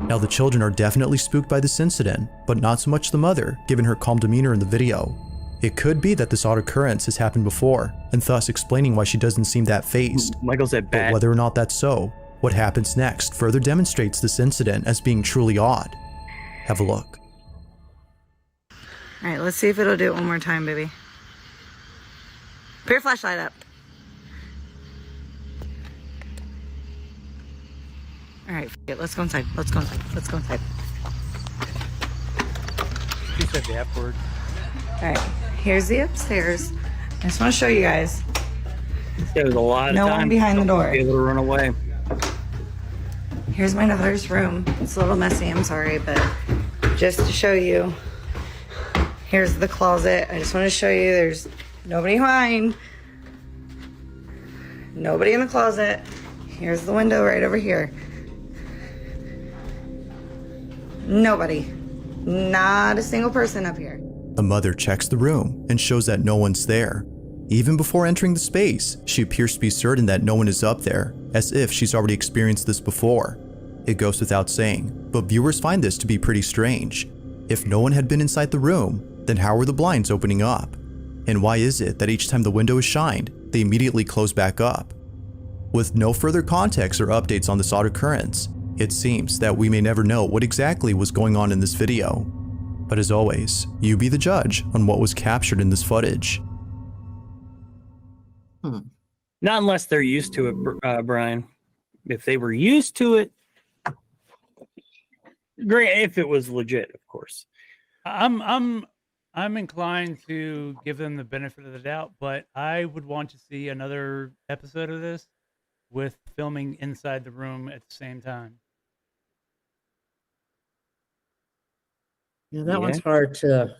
Now the children are definitely spooked by this incident, but not so much the mother, given her calm demeanor in the video. It could be that this odd occurrence has happened before, and thus explaining why she doesn't seem that fazed. Michael said But bad. whether or not that's so, what happens next further demonstrates this incident as being truly odd. Have a look. All right, let's see if it'll do it one more time, baby. Put your flashlight up. All right, let's go inside. Let's go inside. Let's go inside. She said the F word. All right, here's the upstairs. I just want to show you guys. There was a lot of No time one behind the to door. be able to run away. Here's my daughter's room. It's a little messy, I'm sorry, but just to show you, here's the closet. I just want to show you there's nobody behind. Nobody in the closet. Here's the window right over here. Nobody. Not a single person up here. The mother checks the room and shows that no one's there. Even before entering the space, she appears to be certain that no one is up there, as if she's already experienced this before. It goes without saying, but viewers find this to be pretty strange. If no one had been inside the room, then how were the blinds opening up? And why is it that each time the window is shined, they immediately close back up? With no further context or updates on this odd occurrence, it seems that we may never know what exactly was going on in this video. But as always, you be the judge on what was captured in this footage. Not unless they're used to it, Brian. If they were used to it, great. If it was legit, of course. I'm inclined to give them the benefit of the doubt, but I would want to see another episode of this with filming inside the room at the same time. Yeah, that one's hard to.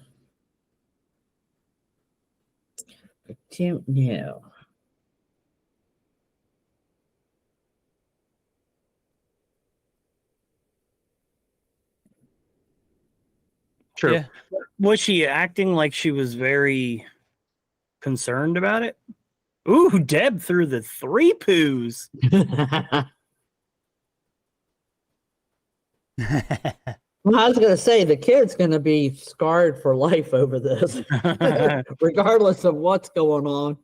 No. True. Yeah. Was she acting like she was very concerned about it? Ooh, Deb threw the 3 poos. Well, I was going to say the kid's going to be scarred for life over this, regardless of what's going on.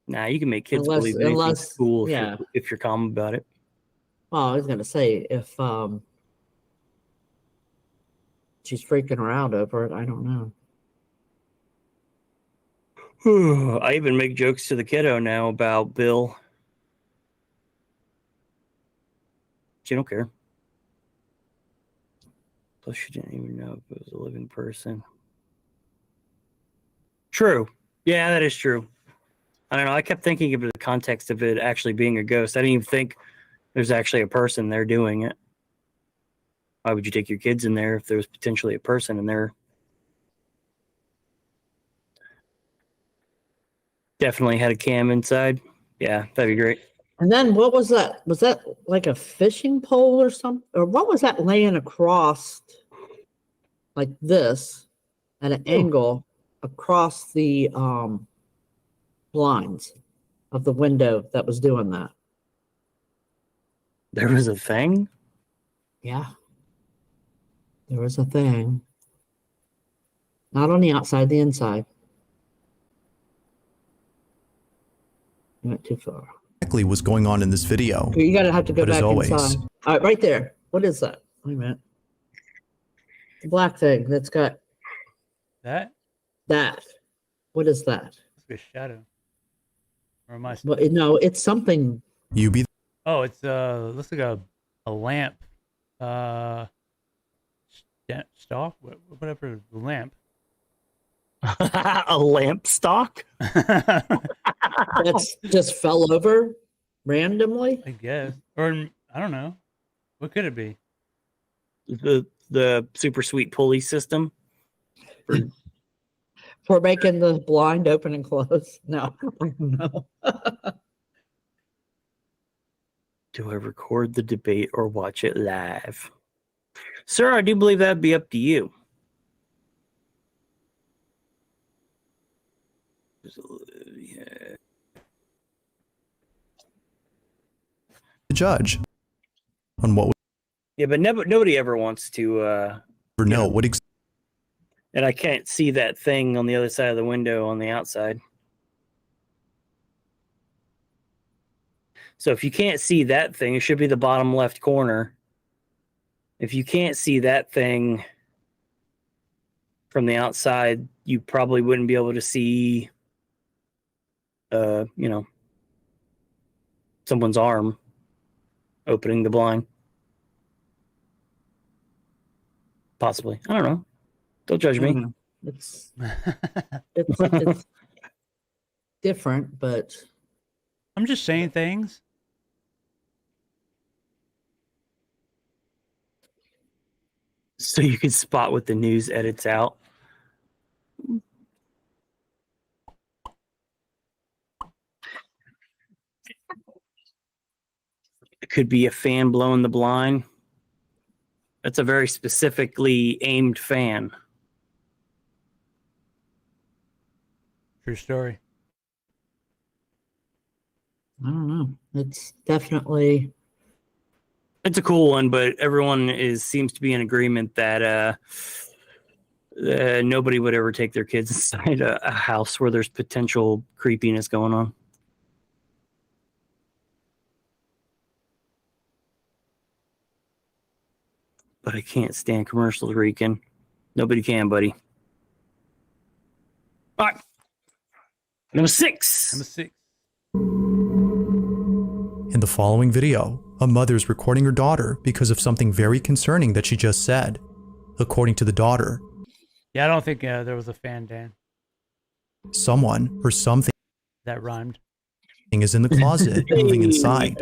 Nah, you can make kids Unless- believe anything unless- at school yeah. if you're calm about it. Well, I was going to say if she's freaking her out over it, I don't know. I even make jokes to the kiddo now about Bill. She don't care. Plus, she didn't even know if it was a living person. True. Yeah, that is true. I don't know. I kept thinking of the context of it actually being a ghost. I didn't even think there's actually a person there doing it. Why would you take your kids in there if there was potentially a person in there? Definitely had a cam inside. Yeah, that'd be great. And then what was that? Was that like a fishing pole or something? Or what was that laying across like this at an angle across the blinds of the window that was doing that? There was a thing? Yeah. There was a thing. Not on the outside, the inside. You went too far. Exactly what's going on in this video. You gotta have to go But as back always- inside. All right, right there. What is that? Wait a minute. The black thing that's got That? that. What is that? It's like a shadow. Or am I? Well, no, it's something. You be Oh, it's looks like a lamp. Stalk? Whatever, the lamp. A lamp stock? That's just fell over randomly. I guess. Or I don't know. What could it be? The super sweet pulley system. For making the blind open and close. No, I don't know. Do I record the debate or watch it live? Sir, I do believe that'd be up to you. Yeah. The judge on what Yeah, but nobody ever wants to would know what and I can't see that thing on the other side of the window on the outside. So if you can't see that thing, it should be the bottom left corner. If you can't see that thing from the outside, you probably wouldn't be able to see, someone's arm opening the blind. Possibly. I don't know. Don't judge me. It's it's different, but I'm just saying things. So you can spot what the news edits out. It could be a fan blowing the blind. That's a very specifically aimed fan. True story. I don't know. It's definitely. It's a cool one, but everyone seems to be in agreement that nobody would ever take their kids inside a house where there's potential creepiness going on. But I can't stand commercials, Rican. Nobody can, buddy. All right. Number 6. Number 6. In the following video, a mother is recording her daughter because of something very concerning that she just said. According to the daughter, Yeah, I don't think there was a fan, Dan. someone or something That rhymed. is in the closet moving inside.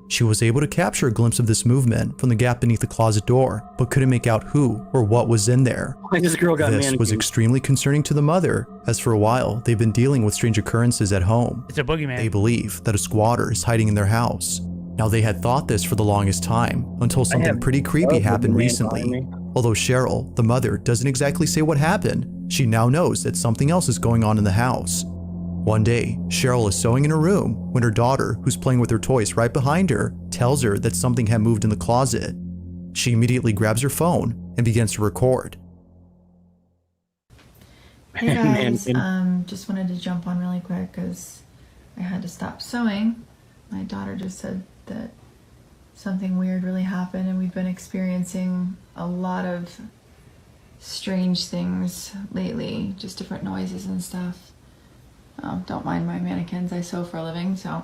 She was able to capture a glimpse of this movement from the gap beneath the closet door, but couldn't make out who or what was in there. This girl got This was mannequins. extremely concerning to the mother, as for a while they've been dealing with strange occurrences at home. It's a boogeyman. They believe that a squatter is hiding in their house. Now, they had thought this for the longest time until something pretty creepy happened recently. Although Cheryl, the mother, doesn't exactly say what happened, she now knows that something else is going on in the house. One day, Cheryl is sewing in her room when her daughter, who's playing with her toys right behind her, tells her that something had moved in the closet. She immediately grabs her phone and begins to record. Hey guys, just wanted to jump on really quick because I had to stop sewing. My daughter just said that something weird really happened, and we've been experiencing a lot of strange things lately, just different noises and stuff. Don't mind my mannequins, I sew for a living, so.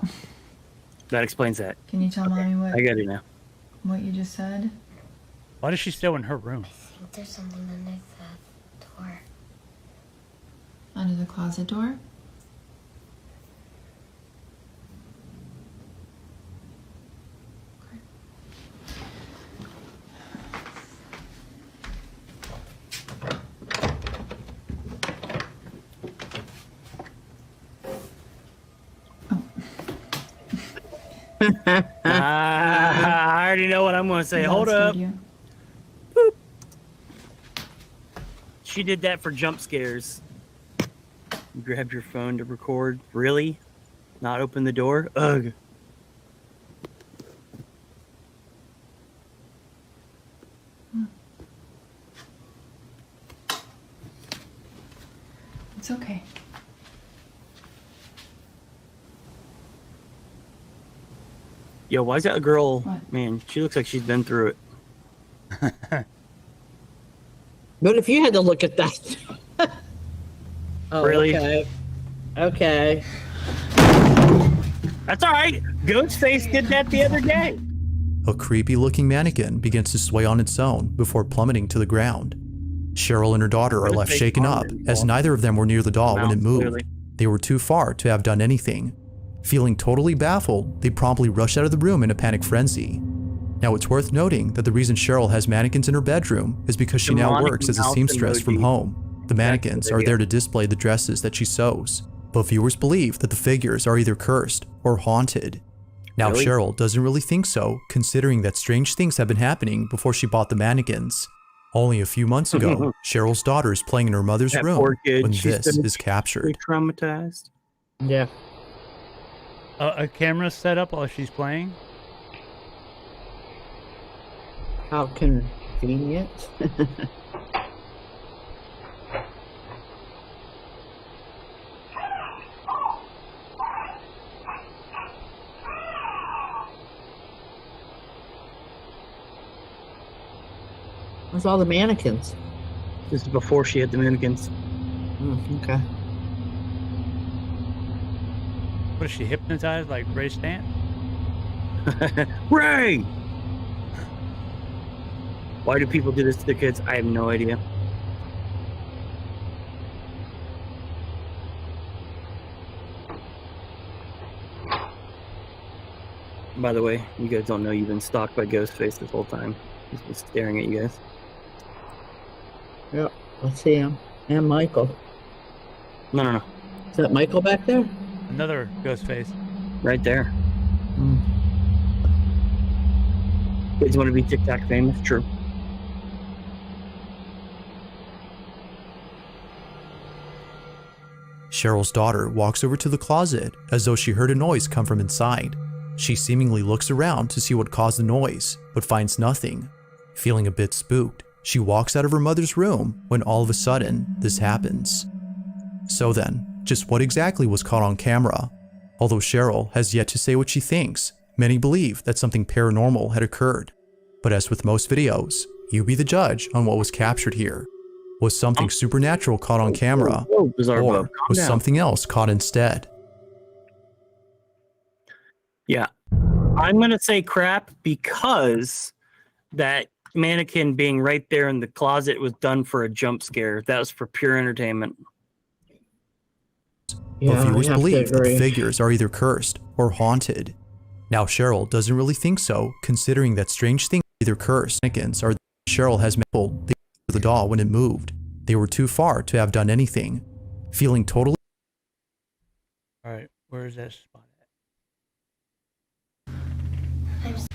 That explains that. Can you tell Mommy I got it now. what you just said? Why does she still in her room? I think there's something underneath that door. Under the closet door? I already know what I'm going to say. Yeah, Hold that up. scared you. Boop. She did that for jump scares. You grabbed your phone to record. Really? Not open the door? Ugh. It's okay. Yo, why is that girl? What? Man, she looks like she's been through it. But if you had to look at that. Oh, Really? Okay. That's all right. Ghostface did that the other day. A creepy looking mannequin begins to sway on its own before plummeting to the ground. Cheryl and her daughter are left shaken up, as neither of them were near the doll when it moved. Clearly. They were too far to have done anything. Feeling totally baffled, they promptly rush out of the room in a panic frenzy. Now, it's worth noting that the reason Cheryl has mannequins in her bedroom is because she now Demonic works as a mouse seamstress from emoji. home. The mannequins are there to display the dresses that she sews, but viewers believe that the figures are either cursed or haunted. Now, Really? Cheryl doesn't really think so, considering that strange things have been happening before she bought the mannequins. Only a few months ago, Cheryl's daughter is playing in her mother's That room poor kid. when She's this been is captured. traumatized. Yeah. A camera set up while she's playing. How convenient. Where's all the mannequins? This is before she had the mannequins. Okay. What is she hypnotized like Ray Stant? Ray! Why do people do this to their kids? I have no idea. By the way, you guys don't know you've been stalked by Ghostface this whole time. He's been staring at you guys. Yep. I see him. And Michael. No. Is that Michael back there? Another ghost face. Right there. Kids want to be TikTok famous? True. Cheryl's daughter walks over to the closet as though she heard a noise come from inside. She seemingly looks around to see what caused the noise, but finds nothing. Feeling a bit spooked, she walks out of her mother's room when all of a sudden, this happens. So then, just what exactly was caught on camera? Although Cheryl has yet to say what she thinks, many believe that something paranormal had occurred. But as with most videos, you be the judge on what was captured here. Was something supernatural caught on camera, or was something else caught instead? Yeah. I'm going to say crap because that mannequin being right there in the closet was done for a jump scare. That was for pure entertainment. But viewers believe that the figures are either cursed or haunted. Now, Cheryl doesn't really think so, considering that strange things are either cursed. Mannequins are Cheryl has pulled the doll when it moved. They were too far to have done anything. Feeling totally. All right, where is that spot at?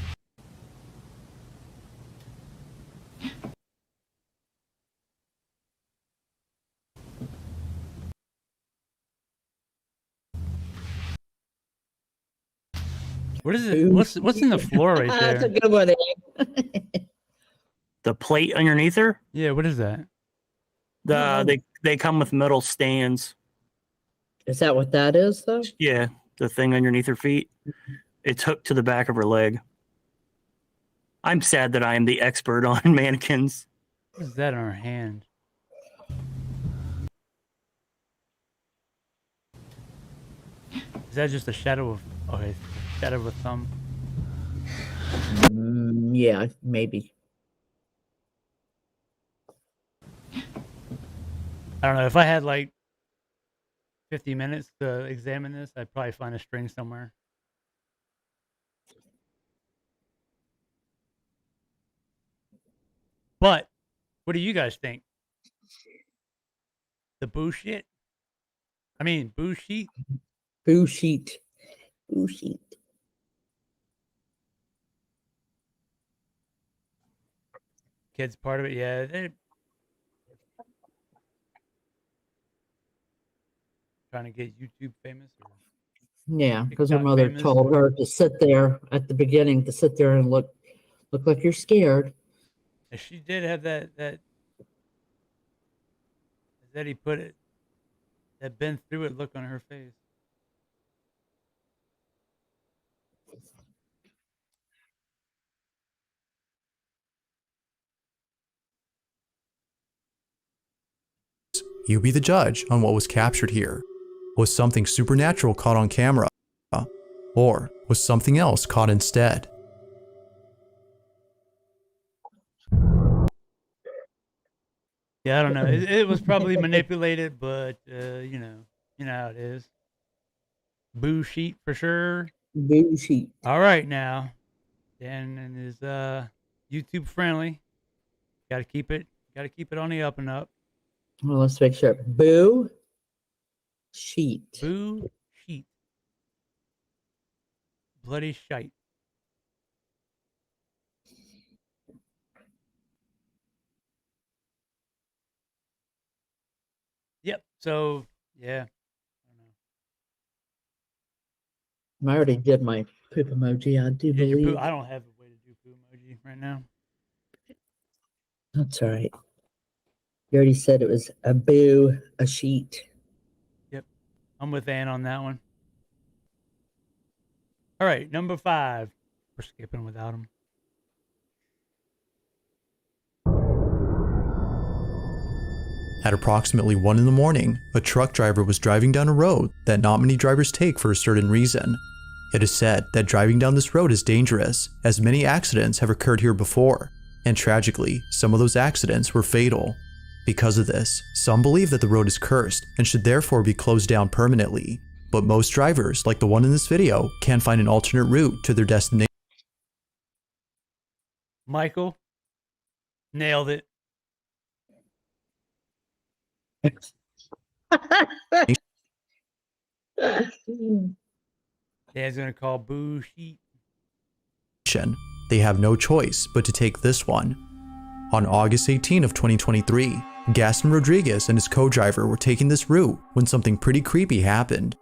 What is it? What's in the floor right there? That's a good one. The plate underneath her? Yeah, what is that? They come with metal stands. Is that what that is, though? Yeah, the thing underneath her feet. It's hooked to the back of her leg. I'm sad that I am the expert on mannequins. What is that on her hand? Is that just a shadow of shadow of a thumb? Yeah, maybe. I don't know. If I had like 50 minutes to examine this, I'd probably find a string somewhere. But what do you guys think? The boo shit? I mean, boo sheet? Boo sheet. Boo sheet. Kids part of it, yeah. They're trying to get YouTube famous. Yeah, because her TikTok mother famous. told her to sit there at the beginning, to sit there and look like you're scared. And she did have that as Eddie put it, that been through it look on her face. You be the judge on what was captured here. Was something supernatural caught on camera? Or was something else caught instead? Yeah, I don't know. It was probably manipulated, but you know how it is. Boo sheet for sure. Boo sheet. All right, now, Dan is YouTube friendly. Got to keep it on the up and up. Well, let's make sure. Boo sheet. Boo sheet. bloody shite. Yep. So yeah. I already did my poop emoji. I do Did you believe. poo? I don't have a way to do poo emoji right now. That's all right. You already said it was a boo, a sheet. Yep. I'm with Ann on that one. All right, number 5. We're skipping without him. At approximately 1 in the morning, a truck driver was driving down a road that not many drivers take for a certain reason. It is said that driving down this road is dangerous, as many accidents have occurred here before, and tragically, some of those accidents were fatal. Because of this, some believe that the road is cursed and should therefore be closed down permanently, but most drivers, like the one in this video, can find an alternate route to their destination. Michael nailed it. Dad's gonna call boo sheet. They have no choice but to take this one. On August 18 of 2023, Gaston Rodriguez and his co-driver were taking this route when something pretty creepy happened.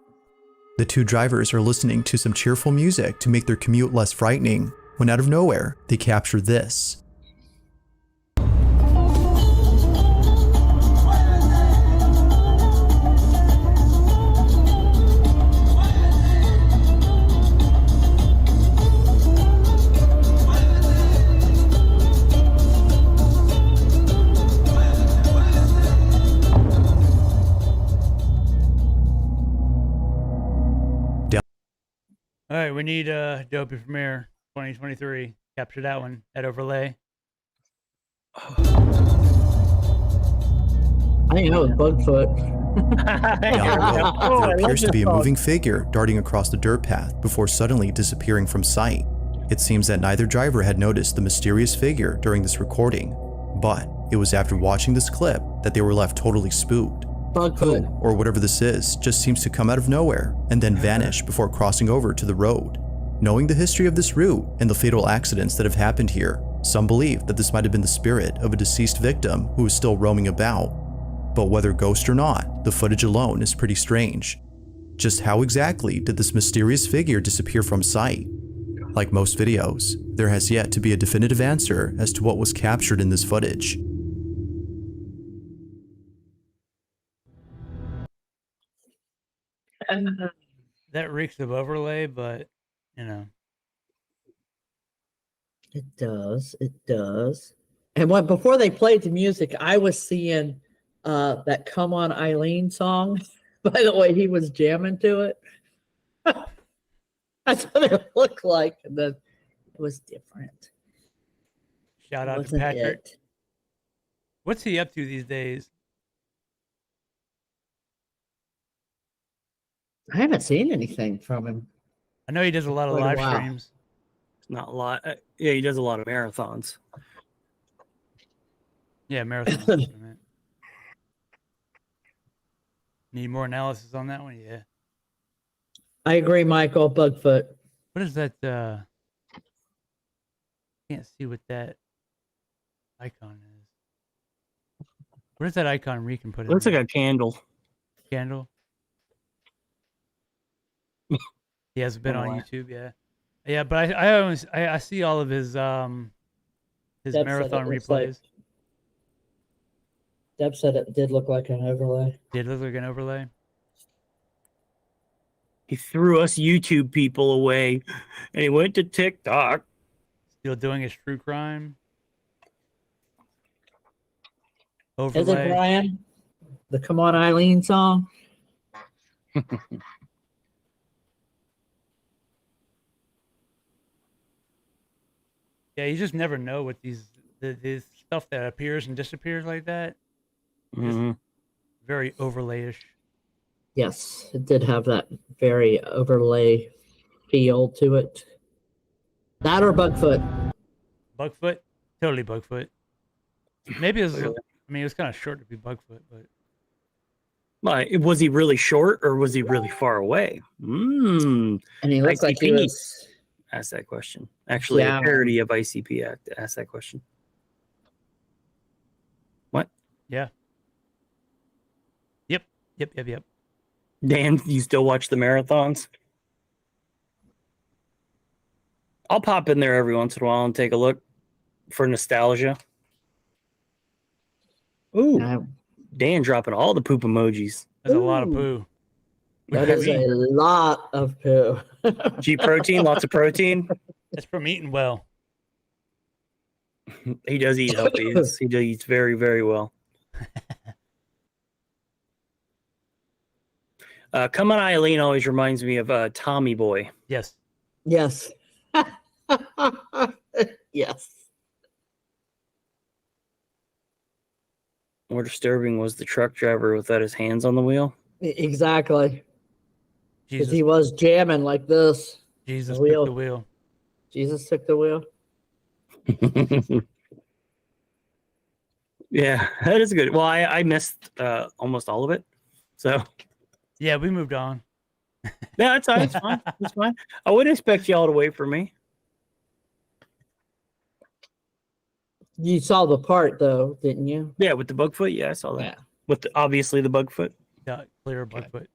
The two drivers are listening to some cheerful music to make their commute less frightening, when out of nowhere, they capture this. All right, we need Dopey Premiere 2023. Capture that one at overlay. I know, Bugfoot. There appears to be a moving figure darting across the dirt path before suddenly disappearing from sight. It seems that neither driver had noticed the mysterious figure during this recording, but it was after watching this clip that they were left totally spooked. Bugfoot, or whatever this is, just seems to come out of nowhere and then vanish before crossing over to the road. Knowing the history of this route and the fatal accidents that have happened here, some believe that this might have been the spirit of a deceased victim who is still roaming about. But whether ghost or not, the footage alone is pretty strange. Just how exactly did this mysterious figure disappear from sight? Like most videos, there has yet to be a definitive answer as to what was captured in this footage. That reeks of overlay, but you know. It does. It does. And when before they played the music, I was seeing that "Come On Eileen" song. By the way, he was jamming to it. That's what it looked like, and then it was different. Shout out to Patrick. What's he up to these days? I haven't seen anything from him. I know he does a lot of live streams. Not a lot. Yeah, he does a lot of marathons. Yeah, marathons. Need more analysis on that one? Yeah. I agree, Michael. Bugfoot. What is that? Can't see what that icon is. What is that icon Reek can put in? Looks like a candle. Candle? He has been on YouTube, yeah. Yeah, but I see all of his marathon replays. Deb said it did look like an overlay. Did look like an overlay? He threw us YouTube people away, and he went to TikTok. Still doing his true crime. Is it Brian? The "Come On Eileen" song? Yeah, you just never know what this stuff that appears and disappears like that. Mm-hmm. Very overlayish. Yes, it did have that very overlay feel to it. That or Bugfoot? Bugfoot? Totally Bugfoot. Maybe it was, it was kind of short to be Bugfoot, but. Was he really short or was he really far away? And he looked like he was asked that question. Actually, Yeah. a parody of ICP asked that question. What? Yeah. Yep. Dan, you still watch the marathons? I'll pop in there every once in a while and take a look for nostalgia. Ooh, Dan dropping all the poop emojis. That's a lot of poo. That is a lot of poo. G protein, lots of protein. That's from eating well. He does eat healthy. He eats very, very well. Come on, Eileen always reminds me of Tommy Boy. Yes. Yes. Yes. More disturbing was the truck driver without his hands on the wheel. Exactly. Because Jesus. he was jamming like this. Jesus The wheel. took the wheel. Jesus took the wheel. Yeah, that is good. Well, I missed almost all of it. So Yeah, we moved on. yeah, it's fine. It's fine. It's fine. I wouldn't expect y'all to wait for me. You saw the part though, didn't you? Yeah, with the Bugfoot. Yeah, I saw that. Yeah. With obviously the Bugfoot. Got clear Bugfoot.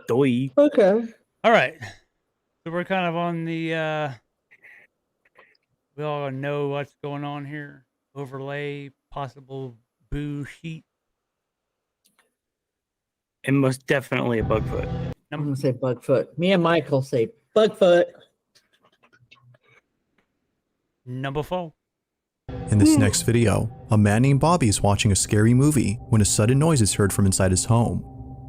Doi. Okay. All right. So we're kind of on the we all know what's going on here. Overlay, possible boo sheet. And most definitely a Bugfoot. I'm gonna say Bugfoot. Me and Michael say Bugfoot. Number 4. In this next video, a man named Bobby is watching a scary movie when a sudden noise is heard from inside his home.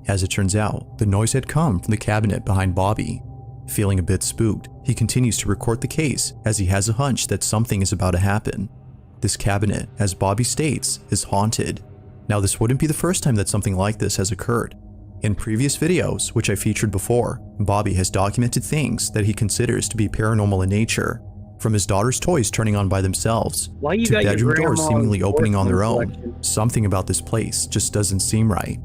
As it turns out, the noise had come from the cabinet behind Bobby. Feeling a bit spooked, he continues to record the case as he has a hunch that something is about to happen. This cabinet, as Bobby states, is haunted. Now, this wouldn't be the first time that something like this has occurred. In previous videos, which I featured before, Bobby has documented things that he considers to be paranormal in nature. From his daughter's toys turning on by themselves, Why you to got your bedroom doors grandma's seemingly opening on their porcelain own. collection? Something about this place just doesn't seem right.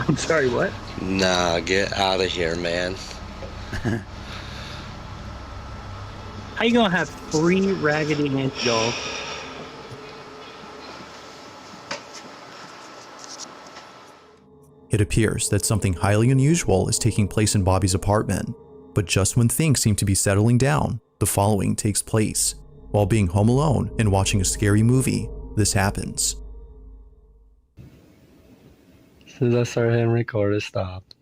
I'm sorry, what? Nah, get out of here, man. How you gonna have 3 Raggedy Ann dolls? It appears that something highly unusual is taking place in Bobby's apartment, but just when things seem to be settling down, the following takes place. While being home alone and watching a scary movie, this happens. As soon as I started hitting record, it stopped.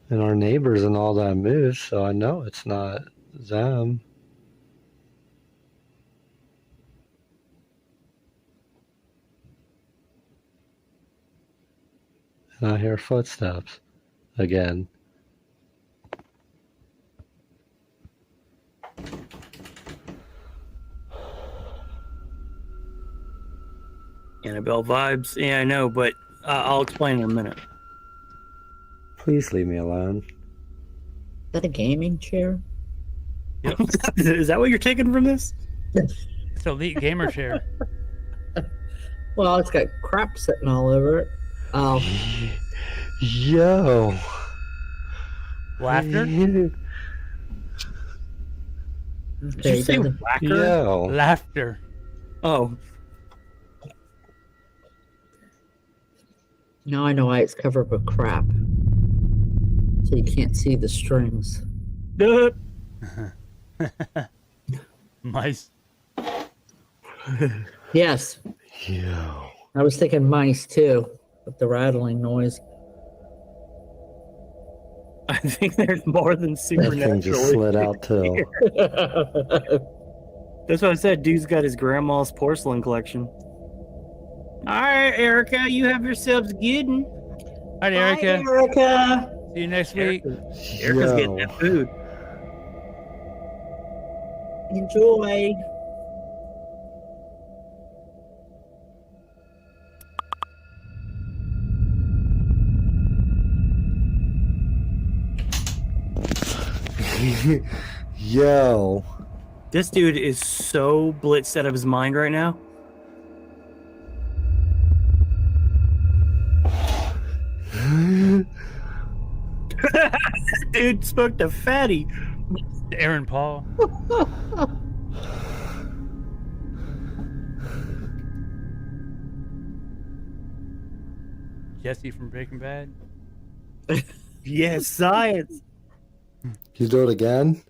And our neighbors and all that moved, so I know it's not them. And I hear footsteps again. Annabelle vibes. Yeah, I know, but I'll explain in a minute. Please leave me alone. Is that a gaming chair? Yep. Is that what you're taking from this? It's elite gamer chair. Well, it's got crap sitting all over it. Oh. Yo. Laughter? Did you say whacker? Yo. Laughter. Oh. Now I know why it's covered with crap. So you can't see the strings. Mice. Yes. Yo. I was thinking mice too, with the rattling noise. I think there's more than That supernatural. thing just slid out too. That's what I said. Dude's got his grandma's porcelain collection. All right, Erica, you have yourselves good. All right, Erica. Hi, Erica. See you next week. Erica's getting that food. Enjoy. Yo. This dude is so blitzed out of his mind right now. Dude smoked a fatty. Aaron Paul. Jesse from Breaking Bad. Yes, science. You do it again?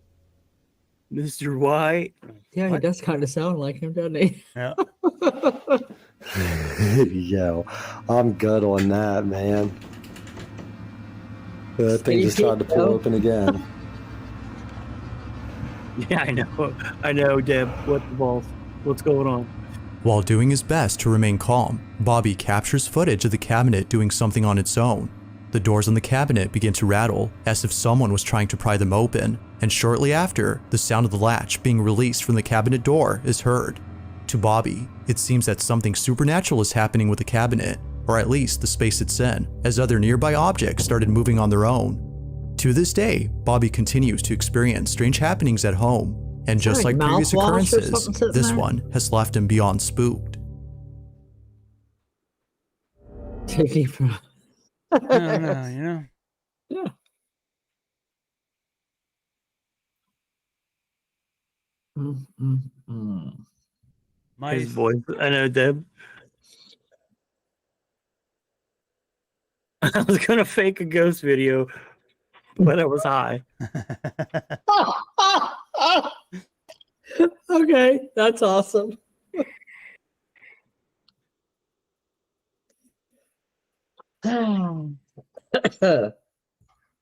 Mr. White. Yeah, he does kind of sound like him, doesn't he? Yeah. Yo, I'm good on that, man. That thing just tried to pull open again. Yeah, I know, Deb. What the balls? What's going on? While doing his best to remain calm, Bobby captures footage of the cabinet doing something on its own. The doors on the cabinet begin to rattle as if someone was trying to pry them open, and shortly after, the sound of the latch being released from the cabinet door is heard. To Bobby, it seems that something supernatural is happening with the cabinet, or at least the space it's in, as other nearby objects started moving on their own. To this day, Bobby continues to experience strange happenings at home, and just like previous occurrences, this one has left him beyond spooked. Taking from. No, you know. Yeah. His voice. I know, Deb. I was gonna fake a ghost video, but I was high. Okay, that's awesome. So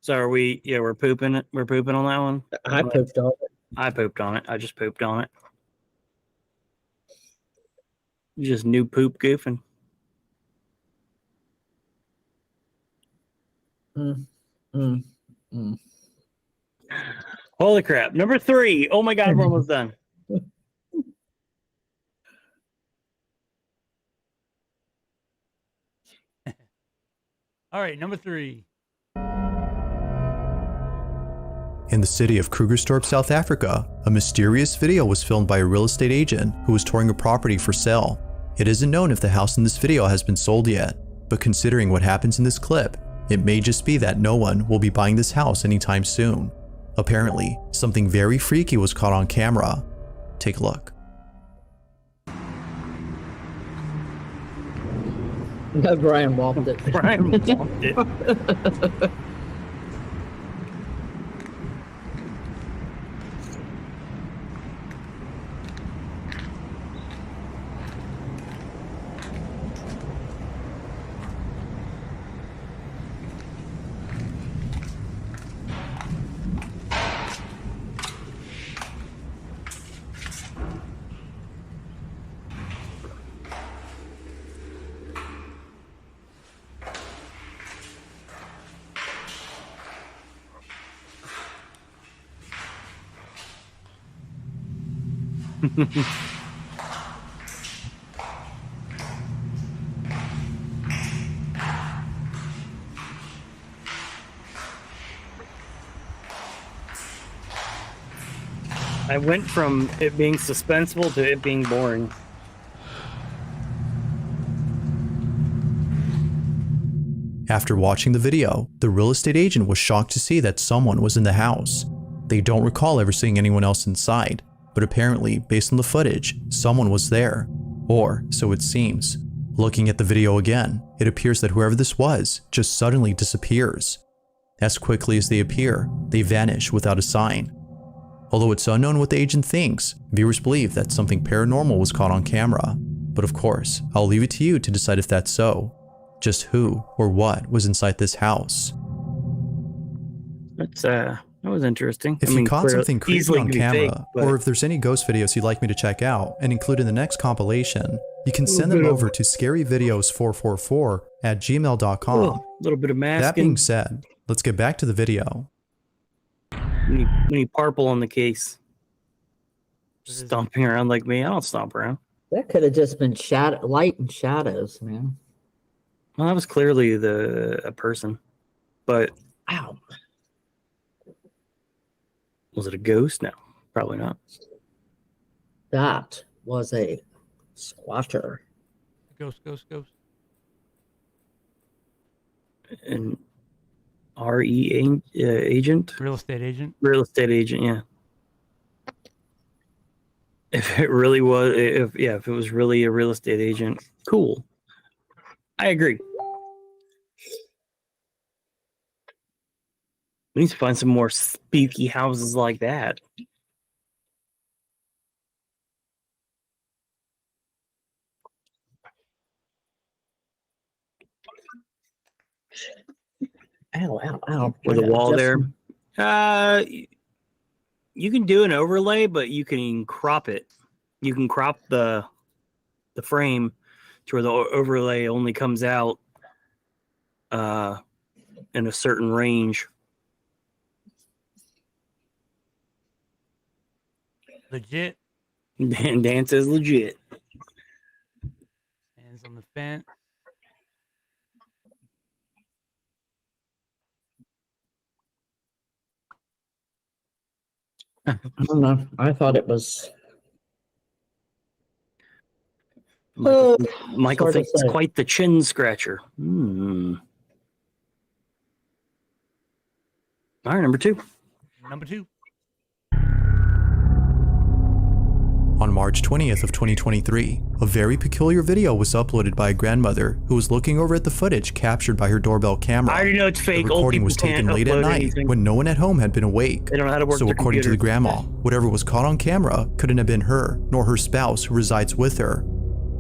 are we? Yeah, we're pooping it. We're pooping on that one. I pooped on it. I pooped on it. I just pooped on it. You just new poop goofing. Holy crap! Number 3. Oh my God, we're almost done. All right, number 3. In the city of Krugerstorp, South Africa, a mysterious video was filmed by a real estate agent who was touring a property for sale. It isn't known if the house in this video has been sold yet, but considering what happens in this clip, it may just be that no one will be buying this house anytime soon. Apparently, something very freaky was caught on camera. Take a look. No, Brian walked it. Brian walked it. I went from it being suspenseful to it being boring. After watching the video, the real estate agent was shocked to see that someone was in the house. They don't recall ever seeing anyone else inside, but apparently, based on the footage, someone was there. Or so it seems. Looking at the video again, it appears that whoever this was just suddenly disappears. As quickly as they appear, they vanish without a sign. Although it's unknown what the agent thinks, viewers believe that something paranormal was caught on camera. But of course, I'll leave it to you to decide if that's so. Just who or what was inside this house. That was interesting. If you caught something creepy on camera, fake, but... or if there's any ghost videos you'd like me to check out and include in the next compilation, you can send them over to scaryvideos444@gmail.com. A little bit of masking. That being said, let's get back to the video. We need purple on the case. Just stomping around like me. I don't stomp around. That could have just been light and shadows, man. Well, that was clearly a person. But ow. Was it a ghost? No, probably not. That was a squatter. Ghost. An RE agent? Real estate agent. Real estate agent, yeah. If it really was, if it was really a real estate agent, cool. I agree. We need to find some more spooky houses like that. Ow. With a wall there. You can do an overlay, but you can crop it. You can crop the frame to where the overlay only comes out in a certain range. Legit. Dance is legit. Hands on the fence. I don't know. I thought it was. Michael thinks it's quite the chin scratcher. All right, number two. On March 20th of 2023, a very peculiar video was uploaded by a grandmother who was looking over at the footage captured by her doorbell camera. I already know it's fake. The recording was taken late at night when no one at home had been awake. They don't know how to work so their according to the computer. grandma, whatever was caught on camera couldn't have been her, nor her spouse who resides with her.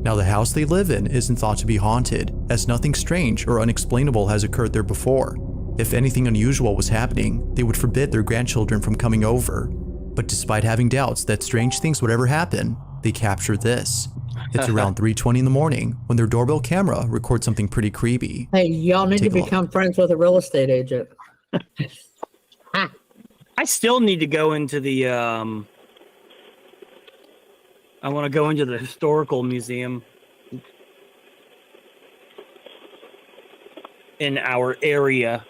Now the house they live in isn't thought to be haunted, as nothing strange or unexplainable has occurred there before. If anything unusual was happening, they would forbid their grandchildren from coming over. But despite having doubts that strange things would ever happen, they capture this. It's around 3:20 in the morning when their doorbell camera records something pretty creepy. Hey, y'all need Take to a look. become friends with a real estate agent. I still need to go into the I want to go into the historical museum in our area.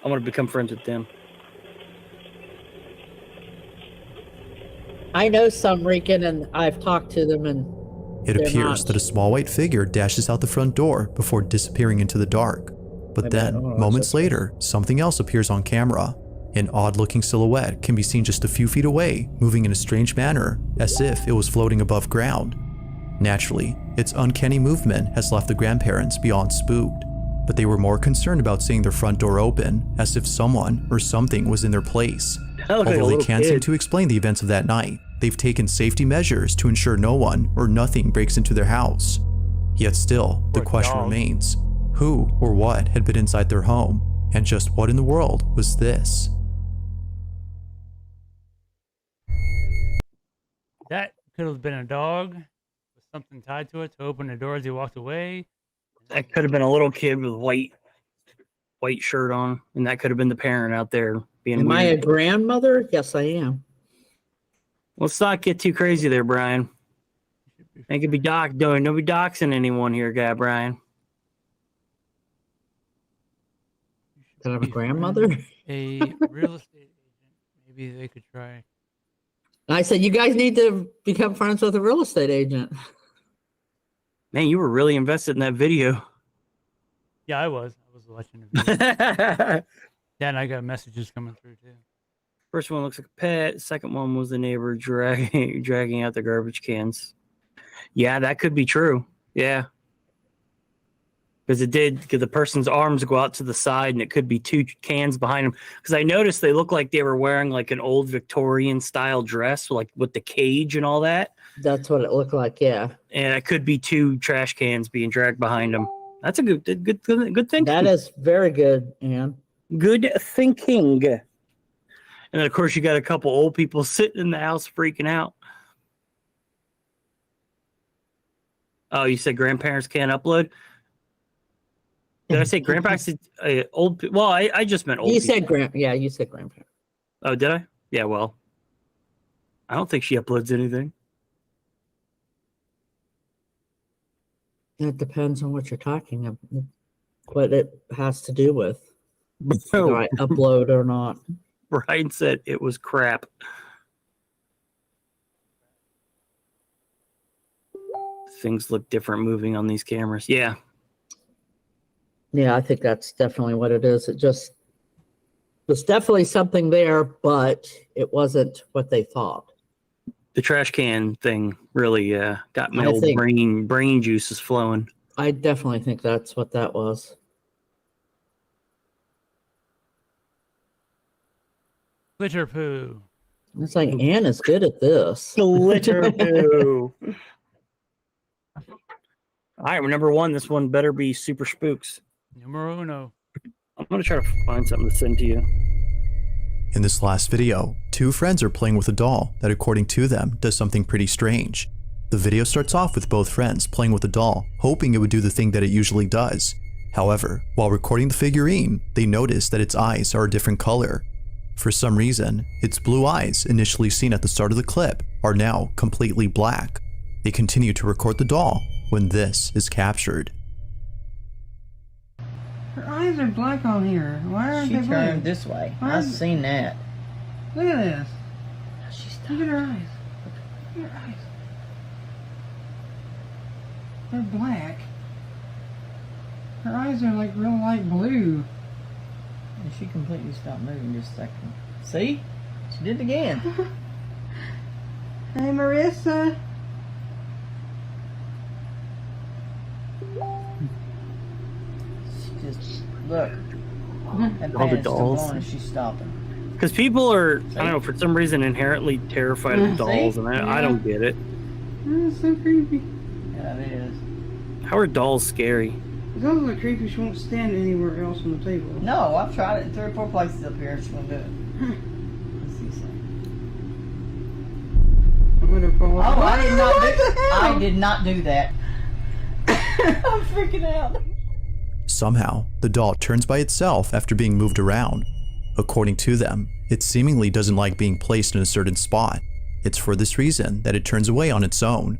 I want to become friends with them. I know some Rican, and I've talked to them, and It they're appears not. that a small white figure dashes out the front door before disappearing into the dark. But then, moments later, something else appears on camera. An odd-looking silhouette can be seen just a few feet away, moving in a strange manner, as if it was floating above ground. Naturally, its uncanny movement has left the grandparents beyond spooked, but they were more concerned about seeing their front door open, as if someone or something was in their place. Oh, like a Although they little can't seem kid. to explain the events of that night, they've taken safety measures to ensure no one or nothing breaks into their house. Yet still, the question remains, who or what had been inside their home, and just what in the world was this? That could have been a dog with something tied to it to open the door as he walked away. That could have been a little kid with white shirt on, and that could have been the parent out there being Am I a weird. grandmother? Yes, I am. Let's not get too crazy there, Brian. They could be nobody doxing anyone here, guy Brian. That I'm a grandmother? A real estate agent. Maybe they could try. And I said, you guys need to become friends with a real estate agent. Man, you were really invested in that video. Yeah, I was watching the video. Yeah, and I got messages coming through too. First one looks like a pet. Second one was the neighbor dragging out the garbage cans. Yeah, that could be true. Yeah. Because the person's arms go out to the side and it could be two cans behind them. Because I noticed they look like they were wearing like an old Victorian style dress, like with the cage and all that. That's what it looked like, yeah. And it could be two trash cans being dragged behind them. That's a good thinking. That is very good, Ann. Good thinking. And then, of course, you got a couple old people sitting in the house freaking out. Oh, you said grandparents can't upload? Did I say grandparents? Old people? Well, I just meant old You people. said you said grandparent. Oh, did I? Yeah, well, I don't think she uploads anything. It depends on what you're talking about, what it has to do with. whether I upload or not. Brian said it was crap. Things look different moving on these cameras. Yeah. Yeah, I think that's definitely what it is. It just there's definitely something there, but it wasn't what they thought. The trash can thing really got my I old think- brain juices flowing. I definitely think that's what that was. Glitter poo. It's like Ann is good at this. Glitter poo. All right, number one. This one better be super spooks. Numero uno. I'm gonna try to find something to send to you. In this last video, two friends are playing with a doll that, according to them, does something pretty strange. The video starts off with both friends playing with the doll, hoping it would do the thing that it usually does. However, while recording the figurine, they notice that its eyes are a different color. For some reason, its blue eyes, initially seen at the start of the clip, are now completely black. They continue to record the doll when this is captured. Her eyes are black on here. Why aren't they She black? turned this way. Why I've is- seen that. Look at this. Look at her eyes. Look at her eyes. They're black. Her eyes are like real light blue. And she completely stopped moving just a second. See? She did it again. Hey, Marissa. She just, look. That All the fan is still dolls. going and she's stopping. Because people are, I don't know, for some reason inherently terrified of dolls, and I don't get it. That's so creepy. Yeah, it is. How are dolls scary? Those are creepy. She won't stand anywhere else on the table. No, I've tried it in 3 or 4 places up here and she won't do it. Let's see something. Oh, I did not do that. I'm freaking out. Somehow, the doll turns by itself after being moved around. According to them, it seemingly doesn't like being placed in a certain spot. It's for this reason that it turns away on its own.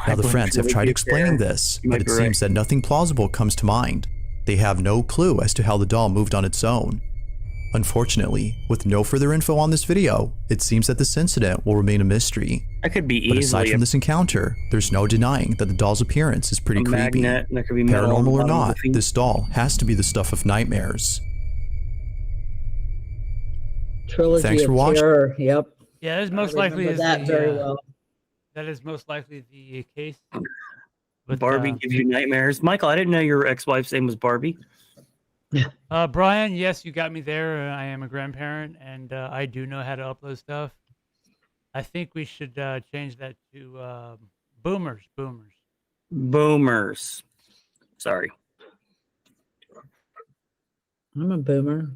Now the friends have tried explaining this, but it seems that nothing plausible comes to mind. They have no clue as to how the doll moved on its own. Unfortunately, with no further info on this video, it seems that this incident will remain a mystery. That could be But aside easily from this encounter, there's no denying that the doll's appearance is pretty a creepy. magnet, and there could be metal on the Paranormal or bottom of the not, feet. this doll has to be the stuff of nightmares. Trilogy Thanks for of watching. Terror. Yep. Yeah, that is I most likely remember that very well. That is most likely the case. Barbie gives you nightmares. Michael, I didn't know your ex-wife's name was Barbie. Brian, yes, you got me there. I am a grandparent, and I do know how to upload stuff. I think we should change that to boomers. Boomers. Sorry. I'm a boomer.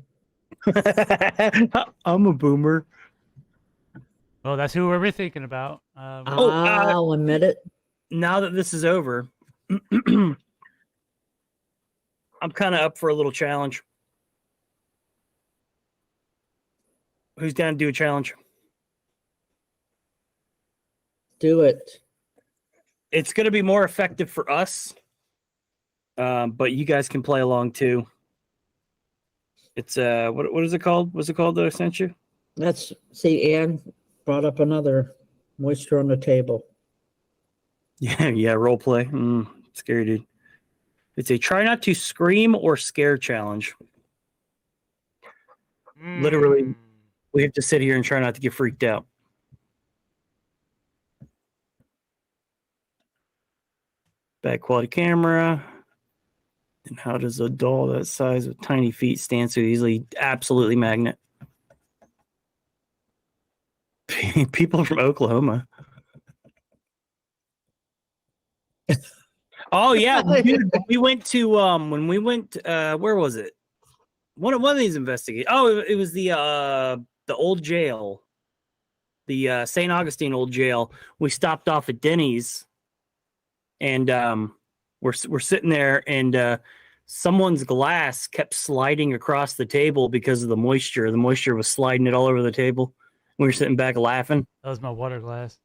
I'm a boomer. Well, that's who we're thinking about. I'll admit it. Now that this is over, I'm kind of up for a little challenge. Who's down to do a challenge? Do it. It's going to be more effective for us, but you guys can play along too. It's what is it called? What's it called that I sent you? That's Ann brought up another moisture on the table. Yeah, role play. Scary, dude. It's a try not to scream or scare challenge. Literally, we have to sit here and try not to get freaked out. Bad quality camera. And how does a doll that size with tiny feet stand so easily? Absolutely magnet. People from Oklahoma. Oh yeah, dude, we went to where was it? One of these investigations. Oh, it was the old jail, the St. Augustine old jail. We stopped off at Denny's, and we're sitting there, and someone's glass kept sliding across the table because of the moisture. The moisture was sliding it all over the table. We were sitting back laughing. That was my water glass.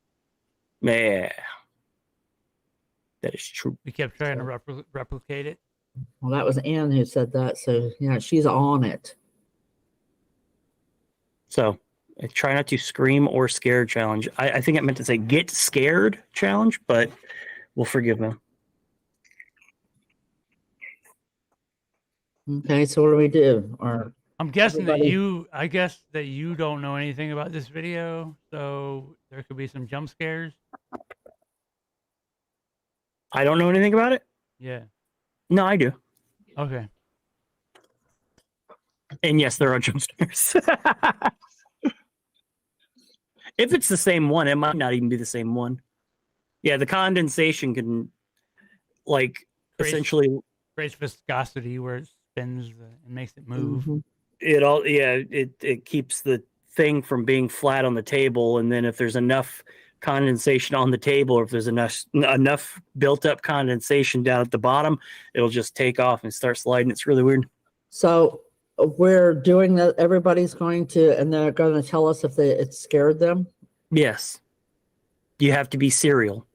Yeah. That is true. We kept trying to replicate it. Well, that was Ann who said that. So, yeah, she's on it. So try not to scream or scare challenge. I think it meant to say get scared challenge, but we'll forgive them. Okay, so what do we do? Or I'm guessing everybody- I guess that you don't know anything about this video, so there could be some jump scares. I don't know anything about it. Yeah. No, I do. Okay. And yes, there are jump scares. If it's the same one, it might not even be the same one. Yeah, the condensation can, like, essentially creates viscosity where it spins and makes it move. it keeps the thing from being flat on the table, and then if there's enough condensation on the table, or if there's enough built up condensation down at the bottom, it'll just take off and start sliding. It's really weird. So we're doing that. Everybody's going to, and they're going to tell us if it scared them. Yes, you have to be serial.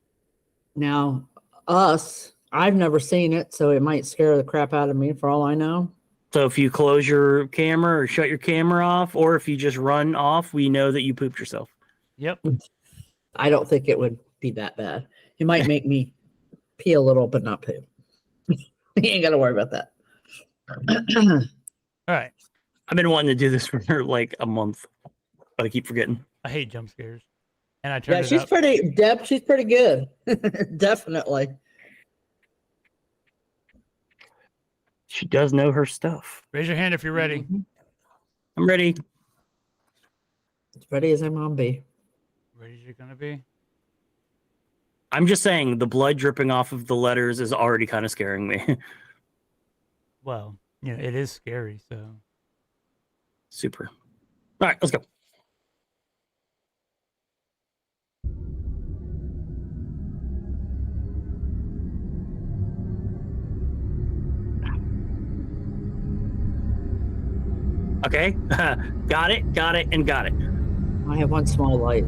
Now, I've never seen it, so it might scare the crap out of me for all I know. So if you close your camera or shut your camera off, or if you just run off, we know that you pooped yourself. Yep. I don't think it would be that bad. It might make me pee a little, but not poo. You ain't got to worry about that. All right. I've been wanting to do this for like a month, but I keep forgetting. I hate jump scares. And I turned Yeah, it she's up. pretty, Deb, she's pretty good. Definitely. She does know her stuff. Raise your hand if you're ready. I'm ready. As ready as I'm gonna be. Ready as you're gonna be? I'm just saying the blood dripping off of the letters is already kind of scaring me. Well, yeah, it is scary, so. Super. All right, let's go. Okay, got it, and got it. I have one small light.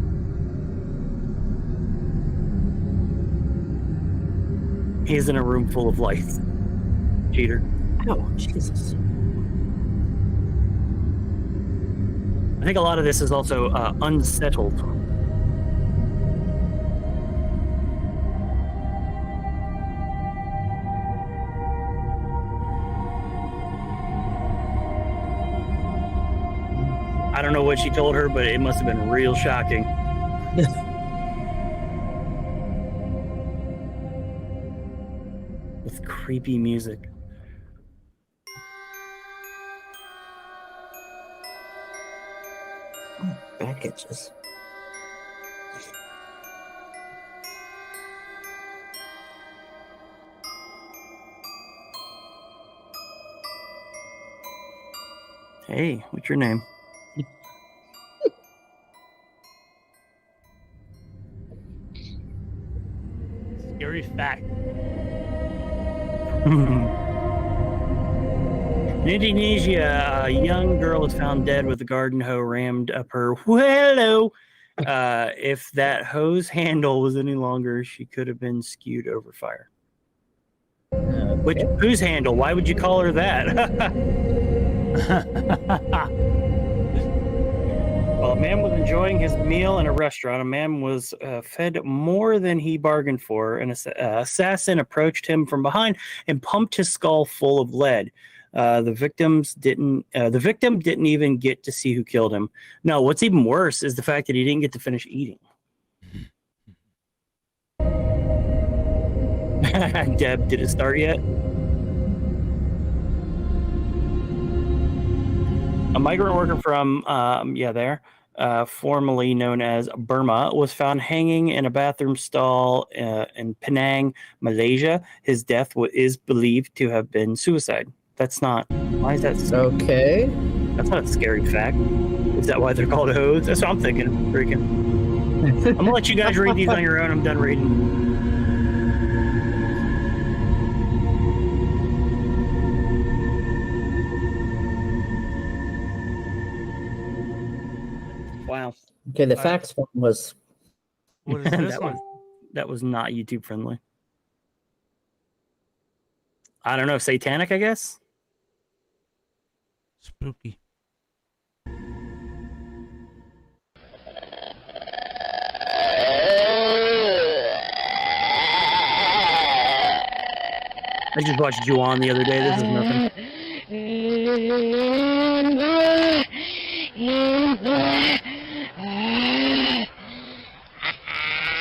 He's in a room full of lights. Cheater. Oh, Jesus. I think a lot of this is also unsettled. I don't know what she told her, but it must have been real shocking. With creepy music. Back itches. Hey, what's your name? Scary fact. In Indonesia, a young girl was found dead with a garden hoe rammed up her willow. If that hose handle was any longer, she could have been skewed over fire. Whose handle? Why would you call her that? While a man was enjoying his meal in a restaurant, a man was fed more than he bargained for. An assassin approached him from behind and pumped his skull full of lead. The victim didn't even get to see who killed him. No, what's even worse is the fact that he didn't get to finish eating. Deb, did it start yet? A migrant worker from, formerly known as Burma, was found hanging in a bathroom stall in Penang, Malaysia. His death is believed to have been suicide. That's not. Why is that so? Okay. That's not a scary fact. Is that why they're called hoes? That's what I'm thinking. Freaking. I'm gonna let you guys read these on your own. I'm done reading. Wow. Okay, the facts one was. What is this one? That was not YouTube friendly. I don't know. Satanic, I guess. Spooky. I just watched Ju-On the other day. This is nothing.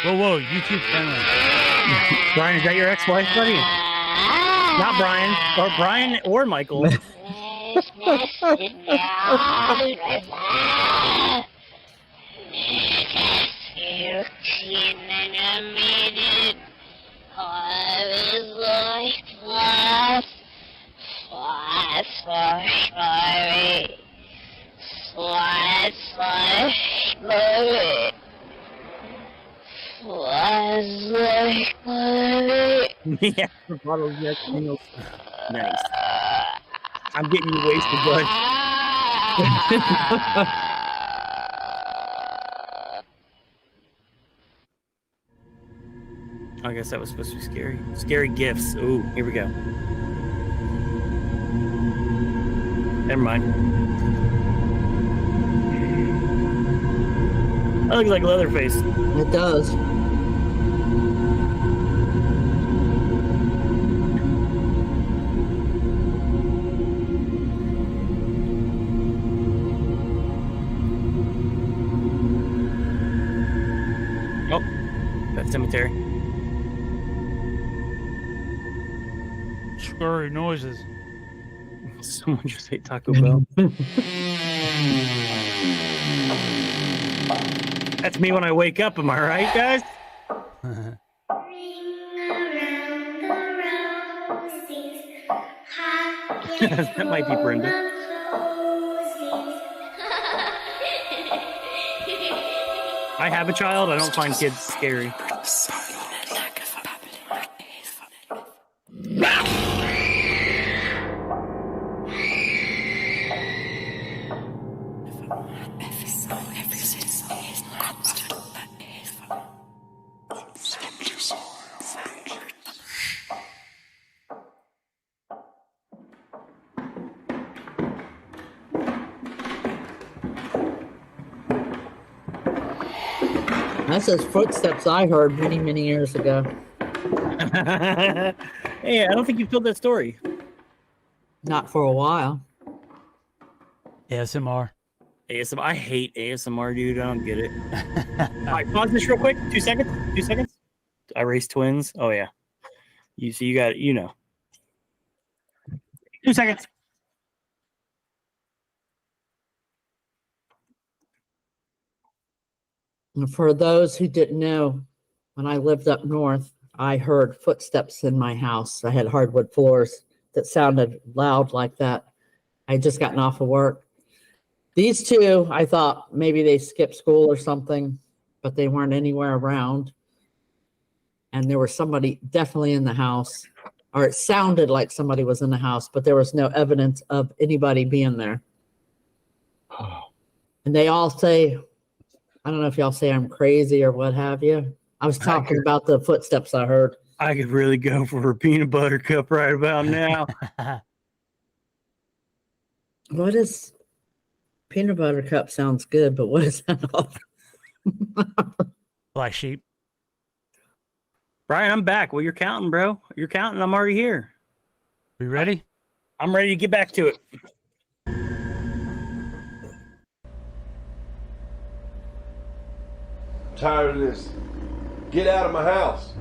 Whoa, YouTube friendly. Brian, is that your ex-wife, buddy? Not Brian, or Brian or Michael. Yeah, the bottle of Jack Daniels. Nice. I'm getting you wasted, bud. I guess that was supposed to be scary. Scary gifts. Ooh, here we go. Never mind. That looks like Leatherface. It does. Oh, that cemetery. Scary noises. Someone just ate Taco Bell. That's me when I wake up, am I right, guys? That might be Brenda. I have a child. I don't find kids scary. That's his footsteps I heard many, many years ago. Hey, I don't think you told that story. Not for a while. ASMR. ASMR. I hate ASMR, dude. I don't get it. All right, pause this real quick. 2 seconds. 2 seconds. I raised twins. Oh yeah. You see, you got it. You know. 2 seconds. And for those who didn't know, when I lived up north, I heard footsteps in my house. I had hardwood floors that sounded loud like that. I had just gotten off of work. These two, I thought maybe they skipped school or something, but they weren't anywhere around. And there was somebody definitely in the house, or it sounded like somebody was in the house, but there was no evidence of anybody being there. And they all say, I don't know if y'all say I'm crazy or what have you. I was talking about the footsteps I heard. I could really go for a peanut butter cup right about now. What is peanut butter cup? Sounds good, but what is that all? Black sheep. Brian, I'm back. Well, you're counting, bro. You're counting. I'm already here. We ready? I'm ready to get back to it. Tired of this. Get out of my house.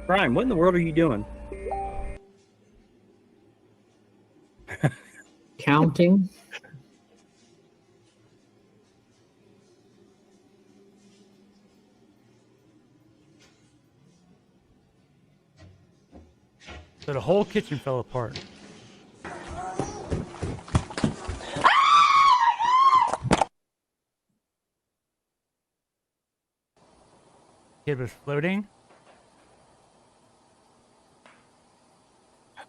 Brian, what in the world are you doing? Counting. So the whole kitchen fell apart. Kid was floating.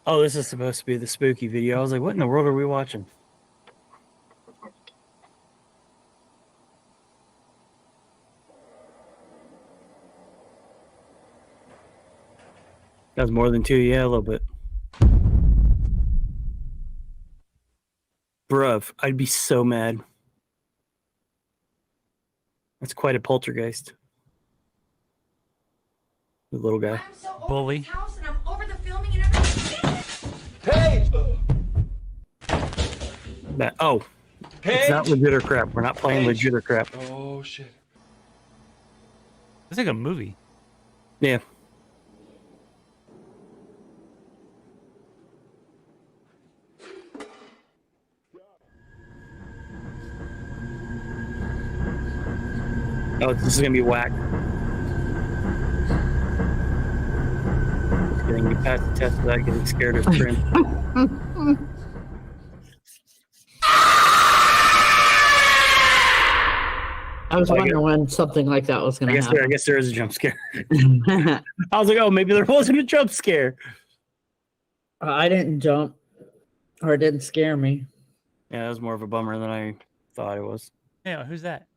Oh, this is supposed to be the spooky video. I was like, what in the world are we watching? That was more than two. Yeah, a little bit. Bruv, I'd be so mad. That's quite a poltergeist. The little guy. Bully. Hey! Oh. It's not legit or crap. We're not playing legit or crap. Oh, shit. It's like a movie. Yeah. Oh, this is gonna be whack. Just kidding. You passed the test without getting scared of print. I was wondering when something like that was going to happen. I guess there is a jump scare. I was like, oh, maybe there wasn't a jump scare. I didn't jump, or it didn't scare me. Yeah, that was more of a bummer than I thought it was. Yeah, who's that?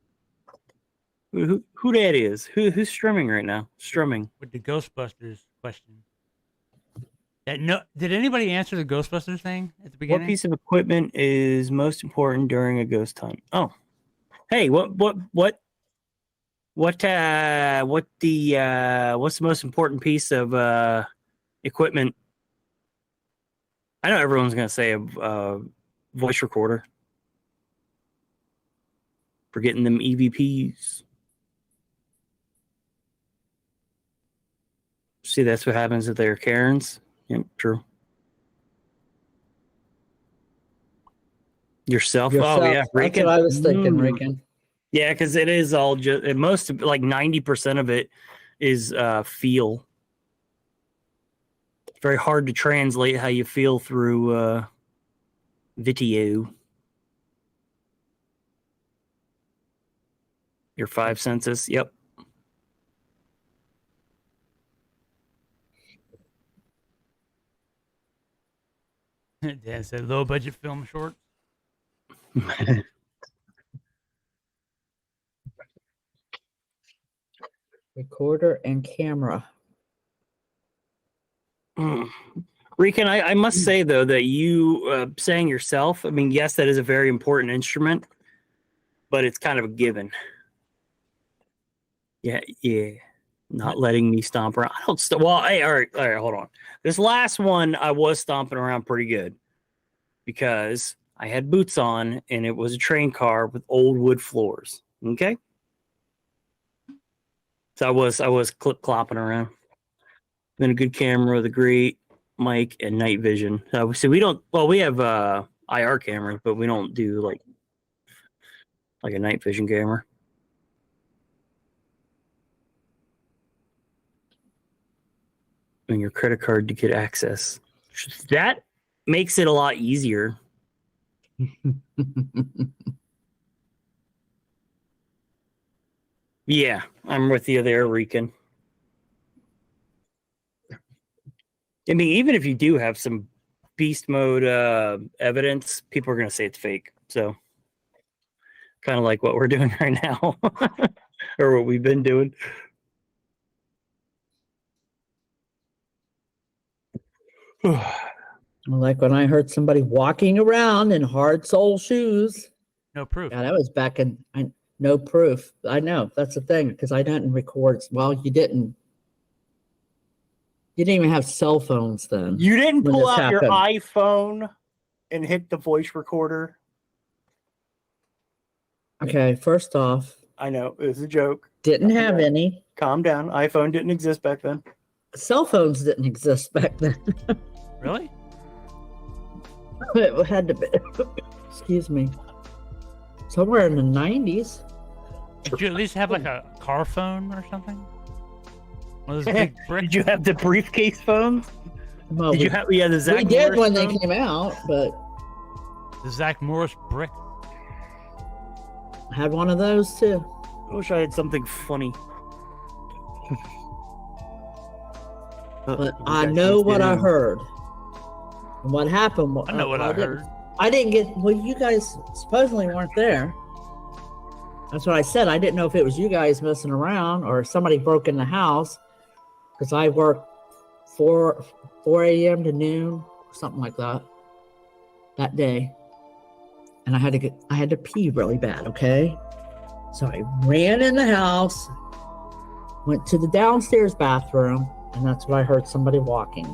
Who that is? Who's strumming right now? Strumming. With the Ghostbusters question. Did anybody answer the Ghostbusters thing at the beginning? What piece of equipment is most important during a ghost hunt? Oh. Hey, what's the most important piece of equipment? I know everyone's gonna say a voice recorder for getting them EVPs. See, that's what happens if they're Karens. Yep, true. Yourself? Oh yeah, That's what I was thinking, Regan. Yeah, because it is all just most like 90% of it is feel. Very hard to translate how you feel through video. Your five senses. Yep. Dan said low budget film short. Recorder and camera. Rican, I must say though that you sang yourself. I mean, yes, that is a very important instrument, but it's kind of a given. Yeah. Not letting me stomp around. I don't. Well, hey, all right, hold on. This last one, I was stomping around pretty good because I had boots on and it was a train car with old wood floors. Okay. So I was clip-clopping around. Then a good camera with a great mic and night vision. So we don't. Well, we have IR cameras, but we don't do like a night vision camera. And your credit card to get access. That makes it a lot easier. Yeah, I'm with you there, Rican. I mean, even if you do have some beast mode evidence, people are going to say it's fake. So, kind of like what we're doing right now, or what we've been doing. Like when I heard somebody walking around in hard sole shoes. No proof. Yeah, that was back in. No proof. I know that's the thing because I didn't record. Well, you didn't. You didn't even have cell phones then. You didn't pull out your iPhone and hit the voice recorder. Okay, first off, I know it was a joke. Didn't have any. Calm down. iPhone didn't exist back then. Cell phones didn't exist back then. Really? It had to be. Excuse me. Somewhere in the 90s. Did you at least have like a car phone or something? One of those big bricks? Did you have the briefcase phones? Well, did you have? Yeah, the Zach. We did Morris when phone? they came out, but The Zach Morris brick. I had one of those too. I wish I had something funny. But I know what I heard. And what happened. I know what I heard. I didn't get. Well, you guys supposedly weren't there. That's what I said. I didn't know if it was you guys messing around or somebody broke in the house because I worked 4 a.m. to noon, something like that day, and I had to pee really bad. Okay, So I ran in the house, went to the downstairs bathroom, and that's when I heard somebody walking.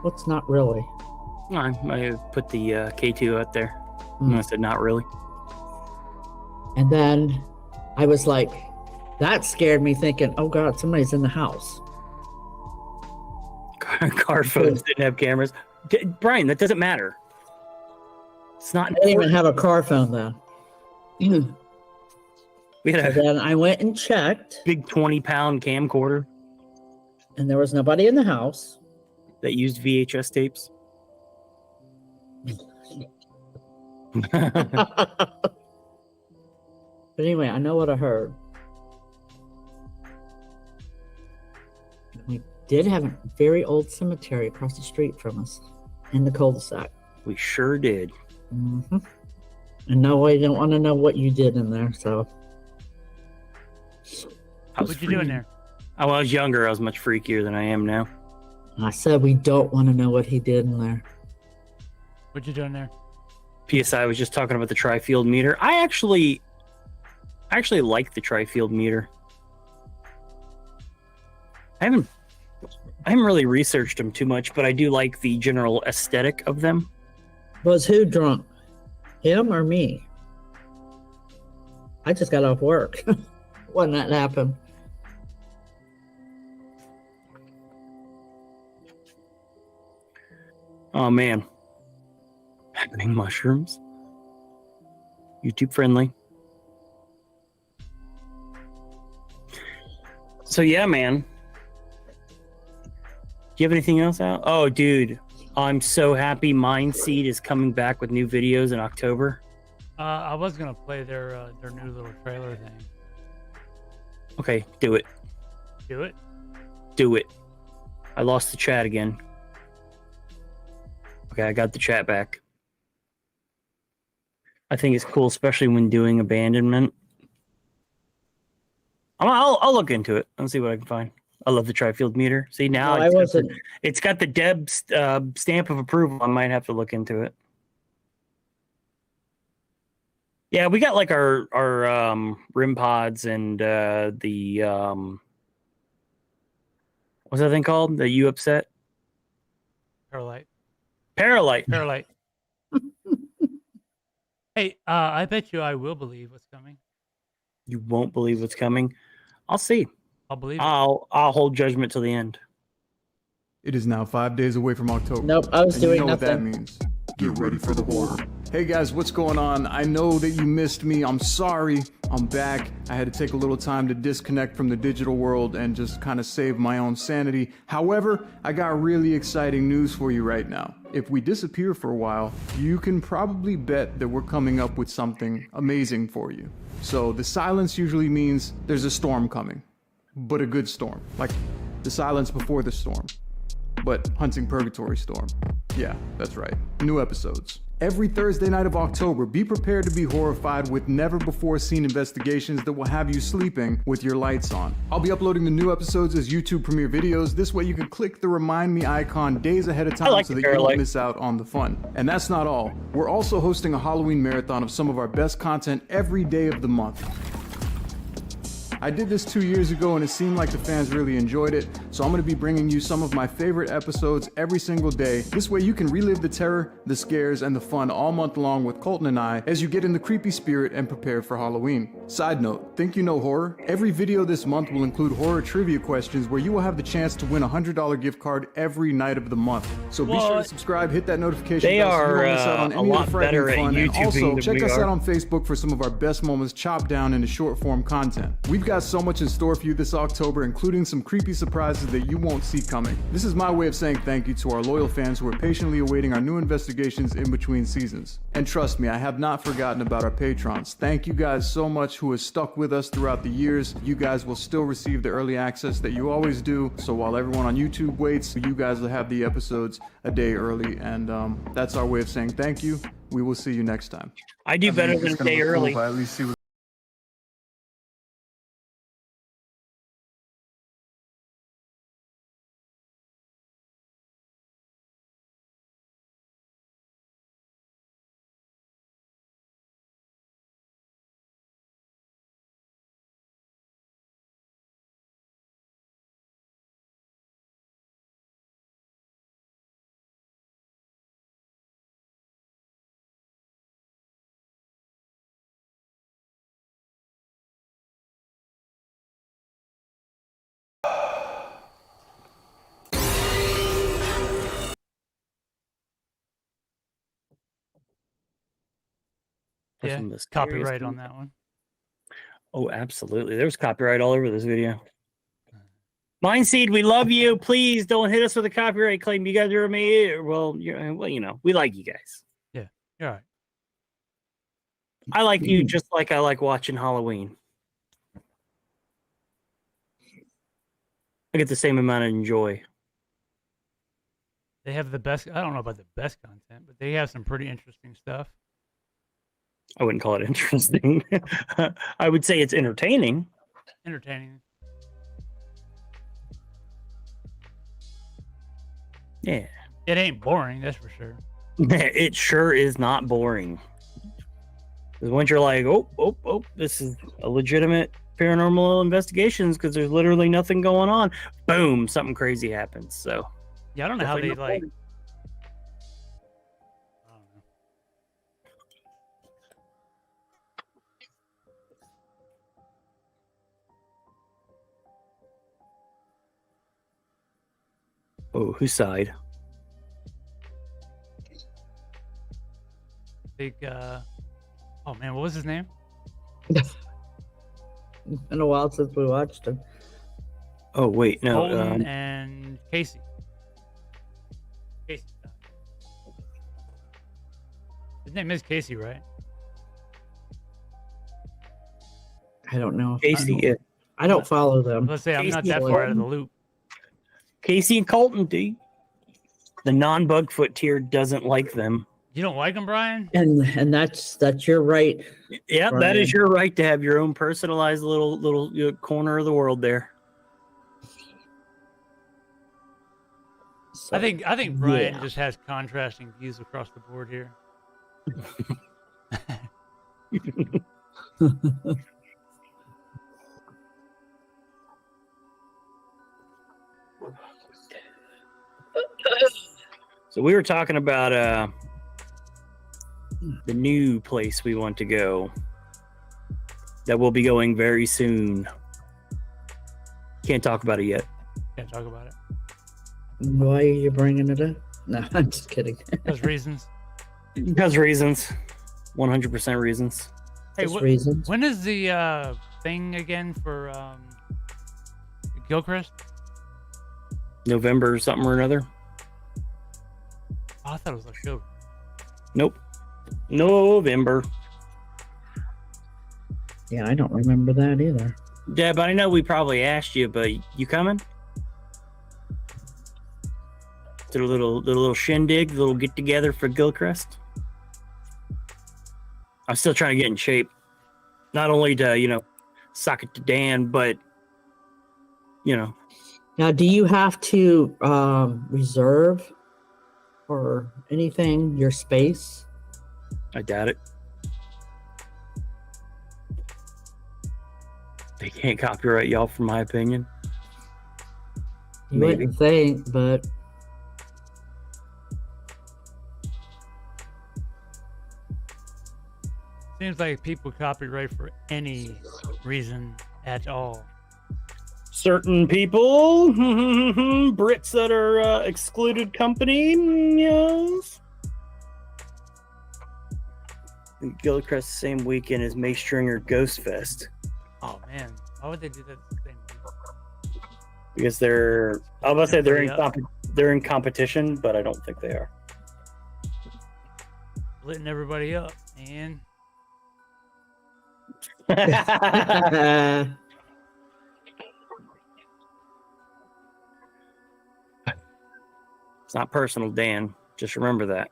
What's not really? I put the K2 out there. And I said, not really. And then I was like, that scared me, thinking, oh God, somebody's in the house. Car phones didn't have cameras. Brian, that doesn't matter. It's not. I didn't even have a car phone then. We had then I went and checked. Big 20-pound camcorder. And there was nobody in the house. That used VHS tapes. But anyway, I know what I heard. We did have a very old cemetery across the street from us in the cul-de-sac. We sure did. Mm-hmm. And no, I don't want to know what you did in there, so. What'd you do in there? When I was younger, I was much freakier than I am now. I said we don't want to know what he did in there. What'd you do in there? PSI was just talking about the tri-field meter. I actually like the tri-field meter. I haven't really researched them too much, but I do like the general aesthetic of them. Was who drunk? Him or me? I just got off work when that happened. Oh man. Happening mushrooms. YouTube friendly. So yeah, man. Do you have anything else out? Oh, dude. I'm so happy Mindseed is coming back with new videos in October. I was gonna play their new little trailer thing. Okay, do it. Do it? Do it. I lost the chat again. Okay, I got the chat back. I think it's cool, especially when doing abandonment. I'll look into it. I'll see what I can find. I love the tri-field meter. See, now it's got the Deb stamp of approval. I might have to look into it. Yeah, we got like our rim pods and the what's that thing called that you upset? Paralyte. Paralyte. Hey, I bet you I will believe what's coming. You won't believe what's coming. I'll see. I'll believe it. I'll hold judgment till the end. It is now 5 days away from October. Nope, I was doing you know nothing. What that means. Get ready for the horror. Hey guys, what's going on? I know that you missed me. I'm sorry. I'm back. I had to take a little time to disconnect from the digital world and just kind of save my own sanity. However, I got really exciting news for you right now. If we disappear for a while, you can probably bet that we're coming up with something amazing for you. So the silence usually means there's a storm coming, but a good storm, like the silence before the storm, but hunting purgatory storm. Yeah, that's right. New episodes. Every Thursday night of October, be prepared to be horrified with never-before-seen investigations that will have you sleeping with your lights on. I'll be uploading the new episodes as YouTube premiere videos. This way you can click the remind me icon days ahead of time so that you don't miss out on the fun. And that's not all. We're also hosting a Halloween marathon of some of our best content every day of the month. I did this 2 years ago and it seemed like the fans really enjoyed it, so I'm going to be bringing you some of my favorite episodes every single day. This way you can relive the terror, the scares, and the fun all month long with Colton and I as you get in the creepy spirit and prepare for Halloween. Side note, think you know horror? Every video this month will include horror trivia questions where you will have the chance to win a $100 gift card every night of the month. So be sure to subscribe, hit that notification bell so you won't miss out on any of the frightening fun, and also check us out on Facebook for some of our best moments chopped down into short form content. We've got so much in store for you this October, including some creepy surprises that you won't see coming. This is my way of saying thank you to our loyal fans who are patiently awaiting our new investigations in between seasons. And trust me, I have not forgotten about our patrons. Thank you guys so much who has stuck with us throughout the years. You guys will still receive the early access that you always do. So while everyone on YouTube waits, you guys will have the episodes a day early. And that's our way of saying thank you. We will see you next time. I do better than a day early. Cool, at least see what Yeah, some mysterious copyright things. on that one. Oh, absolutely. There's copyright all over this video. Mindseed, we love you. Please don't hit us with a copyright claim. You guys are me. Well, you know, we like you guys. Yeah, you're right. I like you just like I like watching Halloween. I get the same amount of joy. They have the best. I don't know about the best content, but they have some pretty interesting stuff. I wouldn't call it interesting. I would say it's entertaining. Entertaining. Yeah. It ain't boring, that's for sure. It sure is not boring. Because once you're like, oh, this is a legitimate paranormal investigations because there's literally nothing going on. Boom, something crazy happens. So yeah, I don't know how they like. Oh, whose side? Big. Oh man, what was his name? Been a while since we watched him. Oh wait, no. Colton and Casey. Casey. His name is Casey, right? I don't know. Casey. I don't follow them. Let's say I'm not Casey that far out of the loop. Casey and Colton, dude. The non-Bugfoot tier doesn't like them. You don't like them, Brian? And that's your right. Yeah, Brian. that is your right to have your own personalized little corner of the world there. I think Brian just has contrasting views across the board here. So we were talking about the new place we want to go that we'll be going very soon. Can't talk about it yet. Can't talk about it. Why are you bringing it up? No, I'm just kidding. There's reasons. Because reasons. 100% reasons. Hey, reasons. When is the thing again for Gilchrist? November or something or another. Oh, I thought it was October. Nope. November. Yeah, I don't remember that either. Yeah, but I know we probably asked you, but you coming? To the little shindig, the little get together for Gilchrist. I'm still trying to get in shape. Not only to, sock it to Dan, but Now, do you have to reserve or anything your space? I doubt it. They can't copyright y'all, for my opinion. You Maybe. wouldn't think, but Seems like people copyright for any reason at all. Certain people, Brits that are excluded company, yes. Gilchrist same weekend as May Stringer Ghost Fest. Oh man, why would they do that the same week? Because they're, I was about to say they're in competition, but I don't think they are. Splitting everybody up, man. It's not personal, Dan. Just remember that.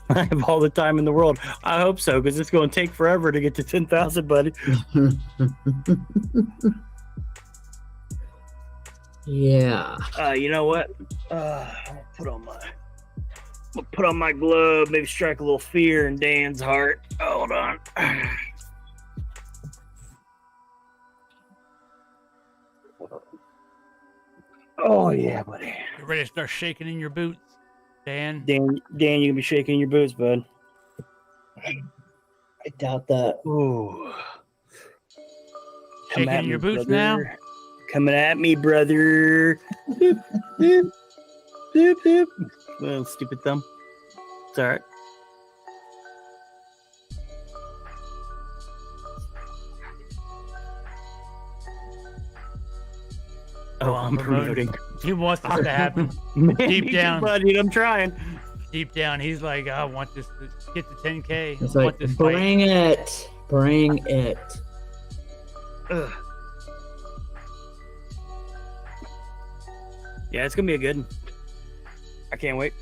I have all the time in the world. I hope so, because it's going to take forever to get to 10,000, buddy. yeah. You know what? I'll put on my glove, maybe strike a little fear in Dan's heart. Hold on. Oh yeah, buddy. Get ready to start shaking in your boots, Dan. Dan, you gonna be shaking your boots, bud. I doubt that. Ooh. Shaking in your boots now? Coming at me, brother. Boop, boop, boop. Well, stupid thumb. It's all right. Oh, I'm promoting. He wants this to happen. Man, Deep down. buddy, I'm trying. Deep down, he's like, I want this to get to 10K. It's I like, want this fight. bring it. Bring it. Ugh. Yeah, it's gonna be a good one. I can't wait.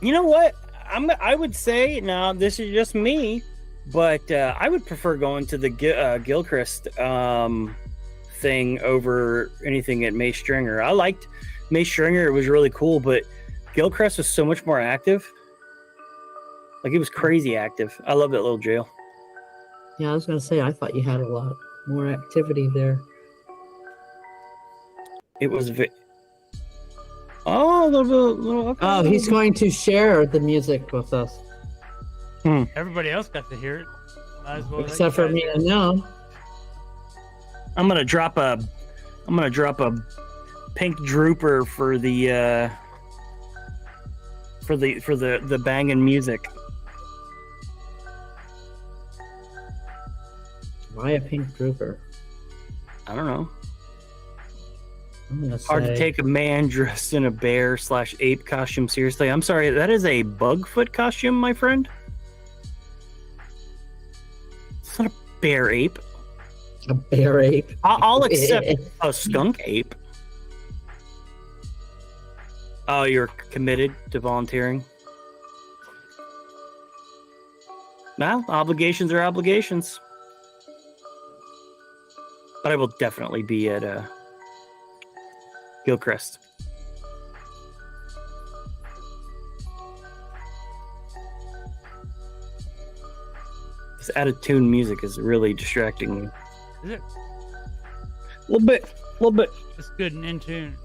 You know what? I would say, now this is just me, but I would prefer going to the Gilchrist thing over anything at May Stringer. I liked May Stringer. It was really cool, but Gilchrist was so much more active. Like, it was crazy active. I love that little jail. Yeah, I was going to say, I thought you had a lot more activity there. It was oh, a little okay. Oh, he's going to share the music with us. Everybody else got to hear it. Might as well let Except you for guys me hear and it. no. I'm gonna drop a pink drooper for the banging music. Why a pink drooper? I don't know. I'm gonna Hard to say- take a man dressed in a bear/ape costume seriously. I'm sorry, that is a Bugfoot costume, my friend. It's not a bear ape. A bear ape. I'll accept a skunk ape. Oh, you're committed to volunteering? Well, obligations are obligations. But I will definitely be at Gilchrist. This out-of-tune music is really distracting me. Is it? A little bit. It's good and in tune.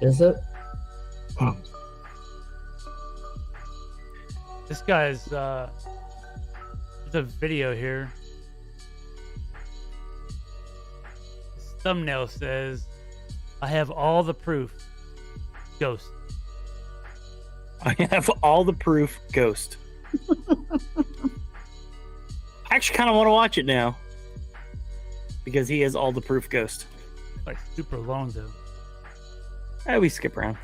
Is it? This guy's there's a video here. His thumbnail says, I have all the proof. Ghost. I have all the proof. Ghost. I actually kind of want to watch it now. Because he has all the proof. Ghost. Like super long though. We skip around.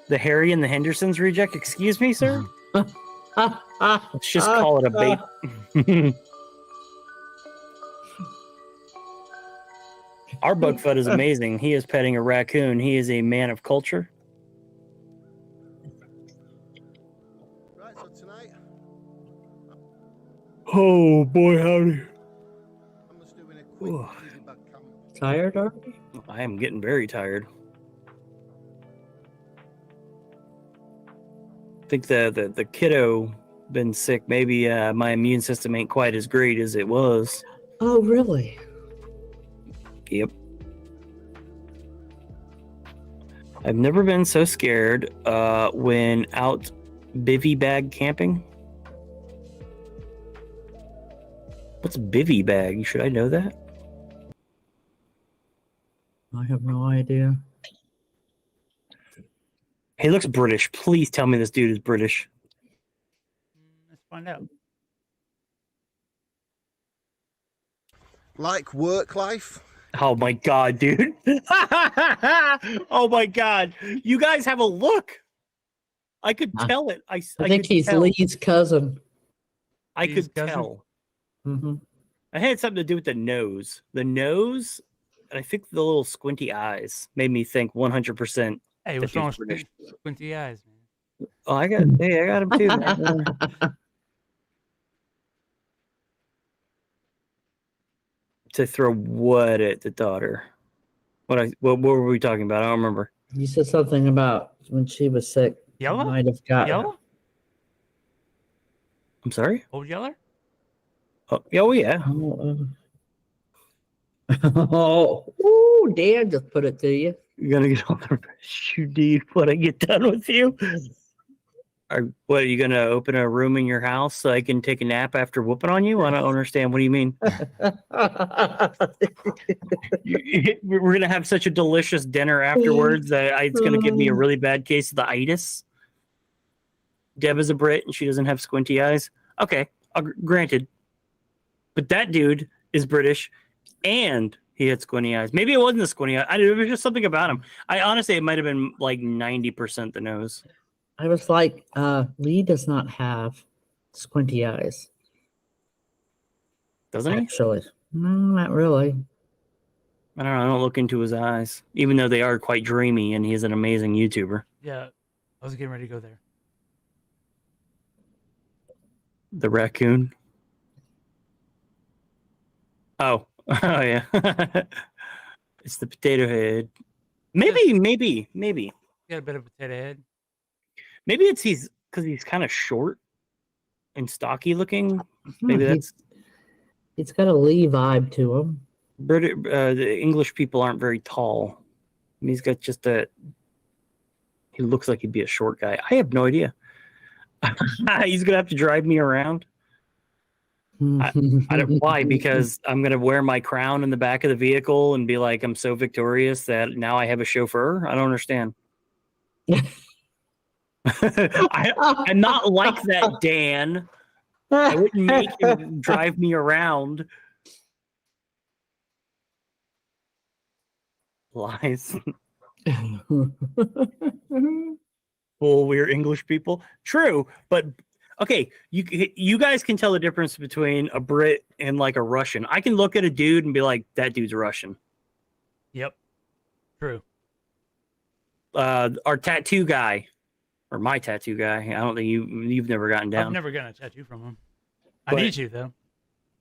The Harry and the Hendersons reject. Excuse me, sir? Let's just call it a bait. Our Bugfoot is amazing. He is petting a raccoon. He is a man of culture. Right, so tonight Oh boy, howdy. I'm just doing a quick easy back count. Tired already? I am getting very tired. I think the kiddo been sick. Maybe my immune system ain't quite as great as it was. Oh, really? Yep. I've never been so scared when out bivy bag camping. What's bivy bag? Should I know that? I have no idea. He looks British. Please tell me this dude is British. Let's find out. Like work life. Oh my god, dude. Oh my god. You guys have a look. I could tell it. I think could he's tell. Lee's cousin. I Lee's could cousin? tell. Mm-hmm. I had something to do with the nose. The nose, and I think the little squinty eyes made me think 100%. Hey, that what's he's wrong with British. squinty eyes, man? Oh, I got him too. Man. To throw what at the daughter? What were we talking about? I don't remember. You said something about when she was sick. Yellow? Might have got Yellow? I'm sorry? Old Yeller? Oh yeah. Oh, ooh, Dan just put it to you. You're gonna get on the shoot, dude, when I get done with you. What, are you gonna open a room in your house so I can take a nap after whooping on you? I don't understand. What do you mean? We're gonna have such a delicious dinner afterwards that it's gonna give me a really bad case of the itis. Deb is a Brit and she doesn't have squinty eyes. Okay, granted. But that dude is British and he had squinty eyes. Maybe it wasn't the squinty eye. It was just something about him. I honestly, it might have been like 90% the nose. I was like, Lee does not have squinty eyes. Doesn't he? Actually, no, not really. I don't know. I don't look into his eyes, even though they are quite dreamy, and he's an amazing YouTuber. Yeah, I was getting ready to go there. The raccoon. Oh, yeah. It's the potato head. Maybe. Got a bit of potato head. Maybe it's because he's kind of short and stocky looking. Maybe that's. He's got a Lee vibe to him. The English people aren't very tall. And he's got just a. He looks like he'd be a short guy. I have no idea. He's gonna have to drive me around. I don't why, because I'm gonna wear my crown in the back of the vehicle and be like, I'm so victorious that now I have a chauffeur. I don't understand. I'm not like that, Dan. I wouldn't make him drive me around. Lies. Well, we're English people. True, but okay, you guys can tell the difference between a Brit and like a Russian. I can look at a dude and be like, that dude's Russian. Yep. True. Our tattoo guy, or my tattoo guy. I don't think you've never gotten down. I've never gotten a tattoo from him. But I need you though.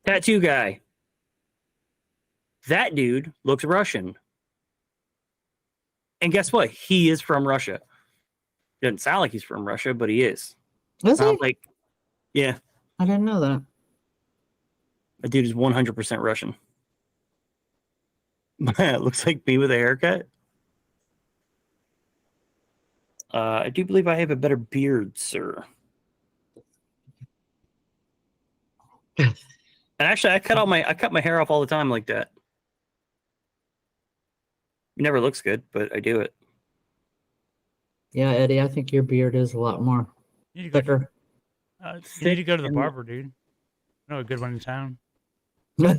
Tattoo guy. That dude looks Russian. And guess what? He is from Russia. Doesn't sound like he's from Russia, but he is. Is he? Like, yeah. I didn't know that. That dude is 100% Russian. Looks like me with a haircut. I do believe I have a better beard, sir. And actually, I cut my hair off all the time like that. It never looks good, but I do it. Yeah, Eddie, I think your beard is a lot more thicker. You need to go to the barber, dude. I know a good one in town. Oh,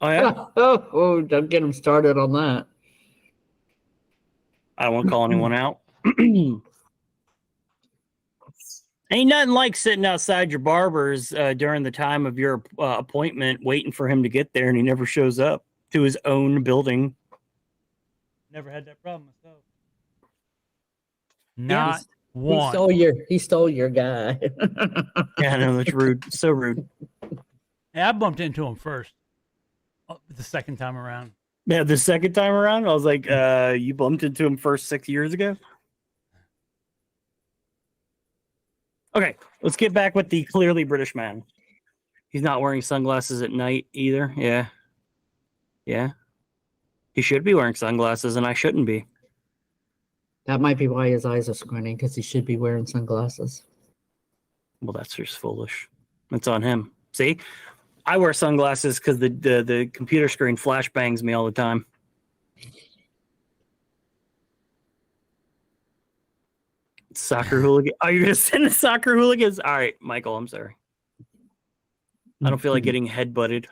yeah? Oh, don't get him started on that. I don't want to call anyone out. Ain't nothing like sitting outside your barber's during the time of your appointment, waiting for him to get there, and he never shows up to his own building. Never had that problem myself. Not Yes. one. He stole your guy. Yeah, I know, that's rude. So rude. Yeah, I bumped into him first. The second time around. Yeah, the second time around, I was like, you bumped into him first 6 years ago? Okay, let's get back with the clearly British man. He's not wearing sunglasses at night either. Yeah. Yeah. He should be wearing sunglasses, and I shouldn't be. That might be why his eyes are squinting, because he should be wearing sunglasses. Well, that's just foolish. That's on him. See? I wear sunglasses because the computer screen flashbangs me all the time. Soccer hooligan. Oh, you're going to send the soccer hooligans? All right, Michael, I'm sorry. I don't feel like getting headbutted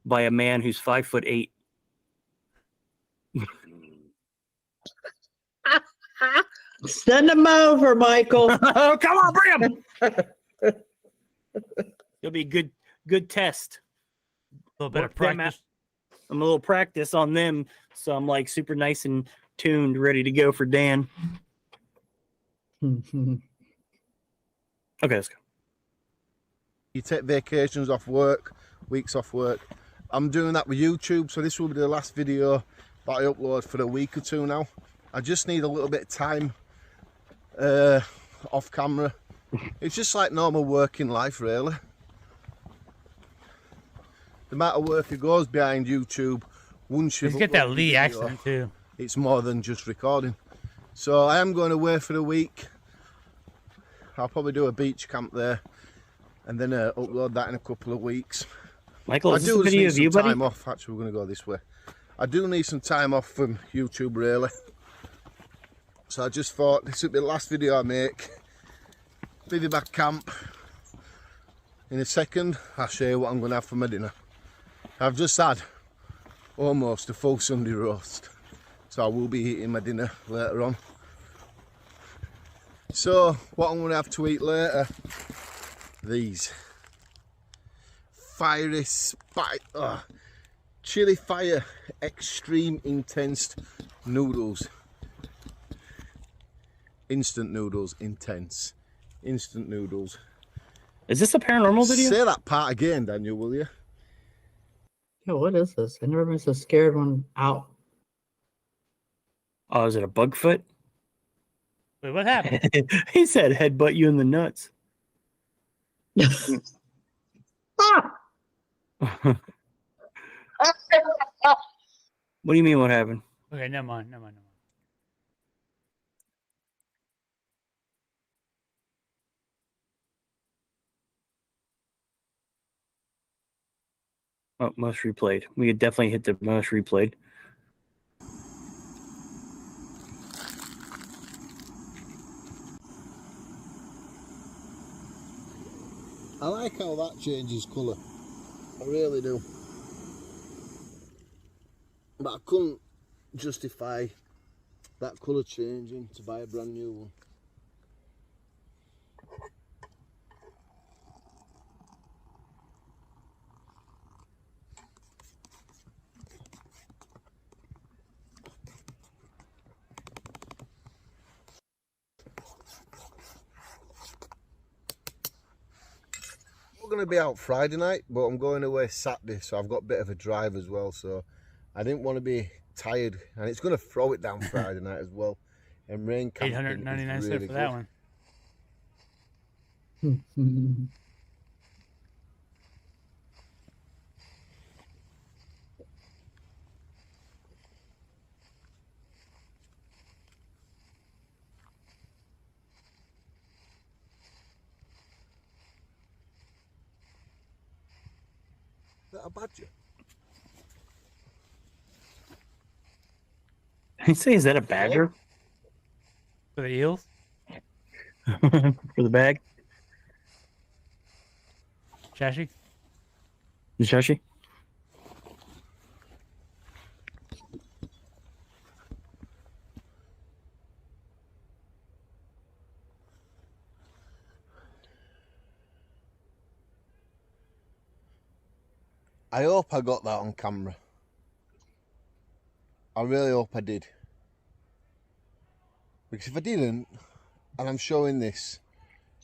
by a man who's 5'8". Send him over, Michael. Oh, come on, bring him. It'll be a good test. A little bit of practice. I'm a little practice on them, so I'm like super nice and tuned, ready to go for Dan. Okay, let's go. You take vacations off work, weeks off work. I'm doing that with YouTube, so this will be the last video that I upload for a week or two now. I just need a little bit of time off camera. It's just like normal working life, really. The amount of work that goes behind YouTube, once you get that Lee accent too. It's more than just recording. So I am going away for a week. I'll probably do a beach camp there and then upload that in a couple of weeks. Michael, is this a video of you, buddy? Time off. Actually, we're going to go this way. I do need some time off from YouTube, really. So I just thought this would be the last video I make. Maybe back camp. In a second, I'll show you what I'm going to have for my dinner. I've just had almost a full Sunday roast, so I will be eating my dinner later on. So what I'm going to have to eat later, these fiery chili fire extreme intense noodles. Instant noodles, intense. Instant noodles. Is this a paranormal video? Say that part again, Daniel, will you? Yeah, what is this? I've never been so scared when out. Oh, is it a bug foot? Wait, what happened? He said headbutt you in the nuts. What do you mean what happened? Okay, never mind. Oh, most replayed. We could definitely hit the most replayed. I like how that changes colour. I really do. But I couldn't justify that colour changing to buy a brand new one. I'm going to be out Friday night, but I'm going away Saturday, so I've got a bit of a drive as well, so I didn't want to be tired, and it's going to throw it down Friday night as well. And rain camping 899 is cents really for good. that one. Is that a badger? I say, is that a badger? For the eels? For the bag? Shashi? The Shashi? I hope I got that on camera. I really hope I did. Because if I didn't, and I'm showing this,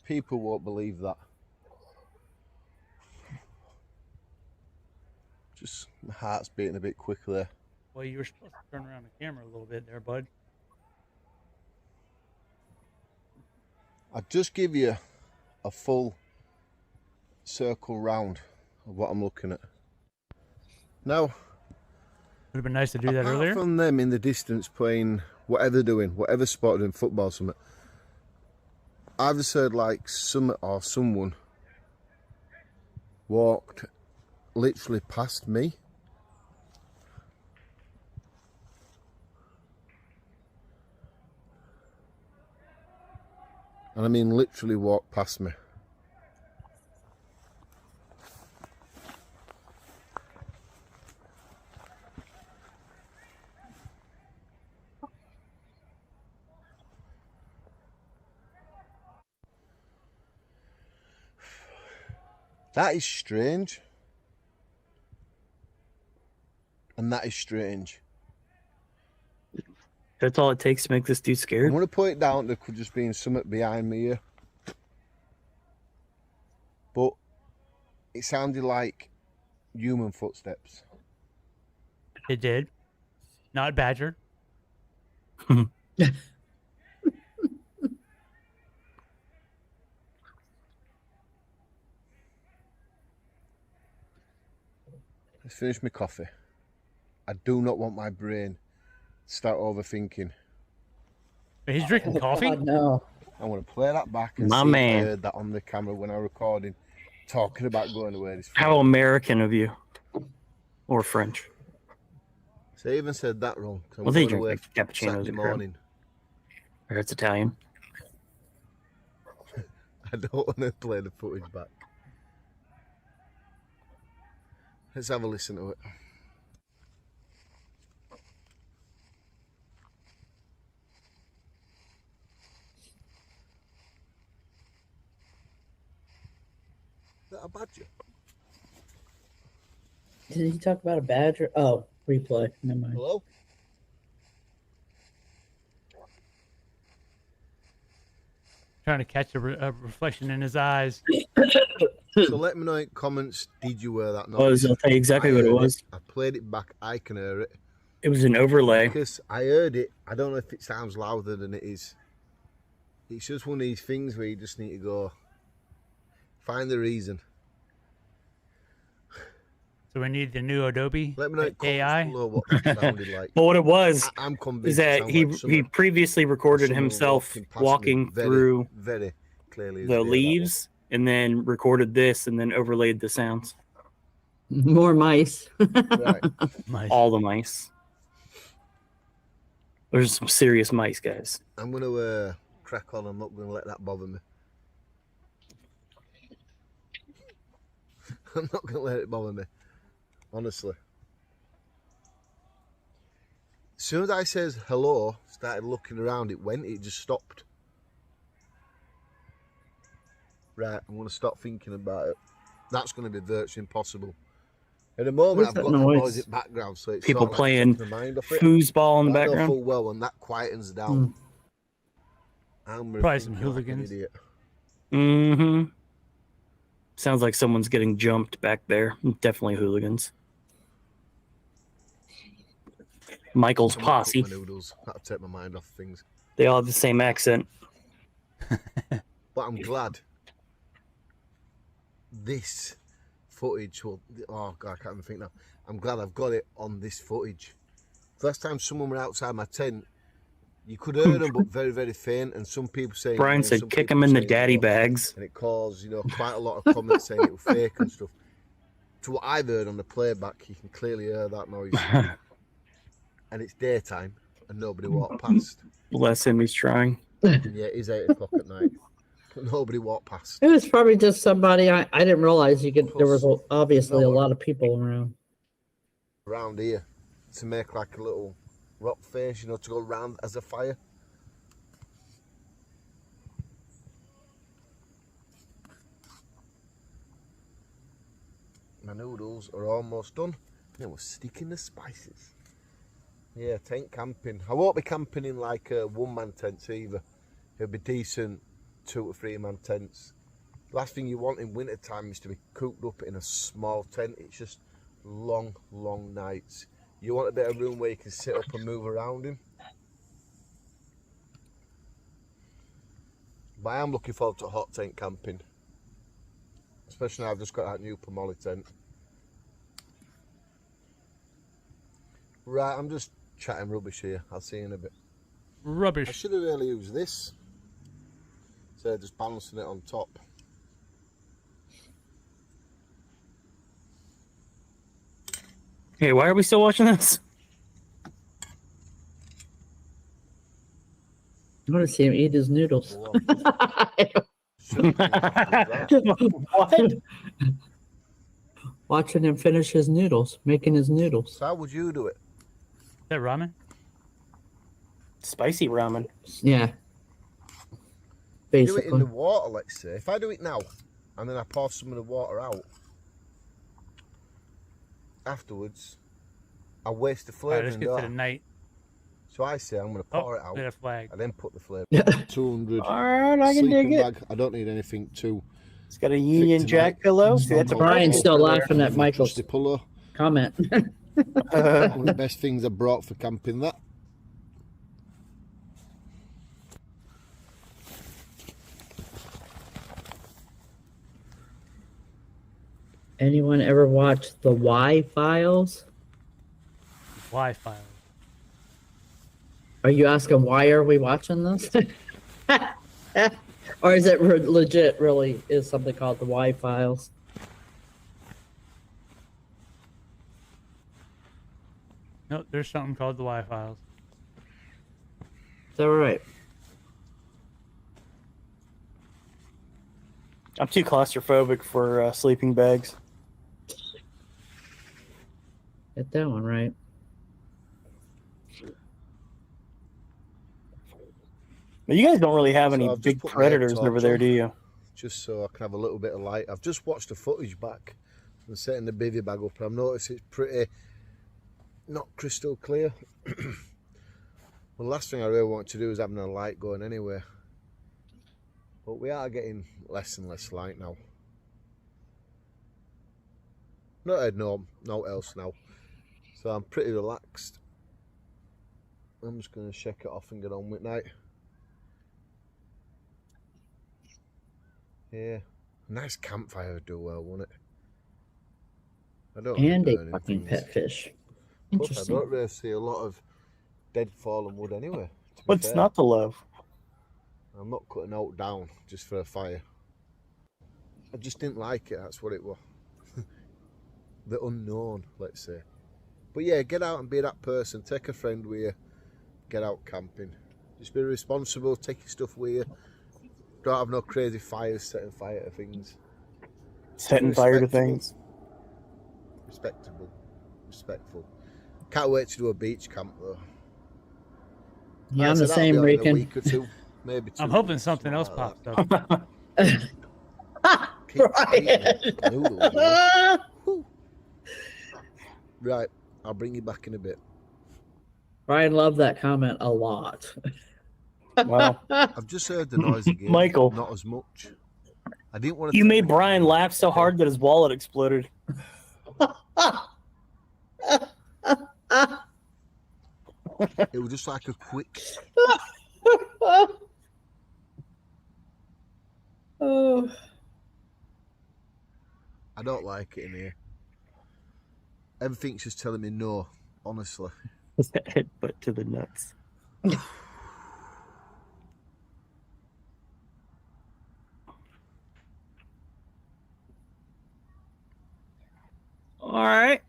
people won't believe that. Just my heart's beating a bit quick there. Well, you were supposed to turn around the camera a little bit there, bud. I'll just give you a full circle round of what I'm looking at. Now, would have been nice to do that earlier. From them in the distance playing whatever they're doing, whatever sport, doing football or something, I've just heard like someone walked literally past me. And I mean literally walked past me. That is strange. And that is strange. That's all it takes to make this dude scared? I'm going to put it down. There could just be something behind me here. But it sounded like human footsteps. It did. Not badger. Let's finish my coffee. I do not want my brain to start overthinking. He's drinking coffee? God, no. I want to play that back and My see man. if I heard that on the camera when I was recording, talking about going away this Friday. How American of you. Or French. So I even said that wrong. I'm Well, they going away drink cappuccinos Saturday and crap. morning. Or it's Italian. I don't want to play the footage back. Let's have a listen to it. Is that a badger? Did he talk about a badger? Oh, replay. Never mind. Hello? Trying to catch a reflection in his eyes. So let me know in comments, did you wear that I'll noise? tell you exactly what it was. I played it back, I can hear it. It was an overlay. Because I heard it, I don't know if it sounds louder than it is. It's just one of these things where you just need to go, find the reason. So we need the new Adobe Let me know in AI. comments below what that sounded like. Well, what it was I'm is convinced that it he sounded like he previously recorded someone himself walking past me walking very, through very clearly as the day, that was. leaves and then recorded this and then overlaid the sounds. More mice. Right. All the mice. There's some serious mice, guys. I'm going to crack on. I'm not going to let that bother me. I'm not going to let it bother me. Honestly. As soon as I says hello, started looking around, it just stopped. Right, I'm going to stop thinking about it. That's going to be virtually impossible. At the moment, What's I've that got noise? the noise in background, so it's People sort of like playing taking my mind off it. foosball in the But I know background. full well when that quietens down. I'm Probably some thinking like an hooligans. idiot. Mm-hmm. Sounds like someone's getting jumped back there. Definitely hooligans. Michael's I might cook posse. my noodles. That'll take my mind off things. They all have the same accent. But I'm glad this footage will... Oh, God, I can't even think now. I'm glad I've got it on this footage. First time someone were outside my tent, you could hear them, but very, very faint. And some people saying... Brian said, some kick people them in the saying, daddy bags. And it caused, quite a lot of comments saying it was fake and stuff. To what I've heard on the playback, you can clearly hear that noise. And it's daytime, and nobody walked past. Bless him, he's trying. Yeah, it is 8 o'clock at night. But nobody walked past. It was probably just somebody. I didn't realize there was obviously a lot of people around. Around here to make like a little rock face, to go round as a fire. My noodles are almost done. Now we're sticking the spices. Yeah, tent camping. I won't be camping in like one-man tents either. It'll be decent 2 to 3 man tents. Last thing you want in winter time is to be cooped up in a small tent. It's just long, long nights. You want a bit of room where you can sit up and move around in. But I am looking forward to hot tent camping. Especially now I've just got that new Pomoli tent. Right, I'm just chatting rubbish here. I'll see you in a bit. Rubbish. I should have really used this. So just balancing it on top. Hey, why are we still watching this? I want to see him eat his noodles. What? Watching him finish his noodles, making his noodles. So how would you do it? Is that ramen? Spicy ramen. Yeah. Do Basically. it in the water, let's say. If I do it now, and then I pour some of the water out, afterwards, I waste the flavour. Alright, let's get to the night. So I say I'm going to pour it out. Lit a flag. And then put the flavour. 200. Alright, I can dig sleeping it. bag. I don't need anything too. It's got a Union Jack pillow. See, that's a Brian's still pillow. laughing at Michael's Just a pillow. comment. One of the best things I brought for camping, that. Anyone ever watch the Y Files? Wi-Fi. Are you asking why are we watching this? Or is it legit? Really, is something called the Y files? No, there's something called the Y files. Is that right? I'm too claustrophobic for sleeping bags. Get that one right. But you guys don't really have any I've just big put my predators torch over there, on, do you? Just so I can have a little bit of light. I've just watched the footage back and setting the bivy bag up, and I've noticed it's pretty not crystal clear. Well, the last thing I really want to do is having a light going anywhere. But we are getting less and less light now. Not heard no else now. So I'm pretty relaxed. I'm just going to shake it off and get on with night. Yeah, a nice campfire would do well, wouldn't it? I don't And really a burn fucking things. pet fish. Plus, Interesting. I don't really see a lot of dead fallen wood anyway. What's fair. not to love? I'm not cutting out down just for a fire. I just didn't like it, that's what it was. The unknown, let's say. But yeah, get out and be that person. Take a friend with you. Get out camping. Just be responsible, take your stuff with you. Don't have no crazy fires, setting fire to things. Setting fire to things. Respectful. Can't wait to do a beach camp though. Yeah, I'm So the that'll same, be on in a Rican. week or two, maybe 2 I'm hoping weeks, something else like pops up. Brian. Noodles, man. Right, I'll bring you back in a bit. Brian loved that comment a lot. Wow. I've just heard the noise again. Michael. Not as much. I didn't want to. You made Brian laugh so hard that his wallet exploded. It was just like a quick. Oh. I don't like it in here. Everything's just telling me no, honestly. Headbutt to the nuts. All right.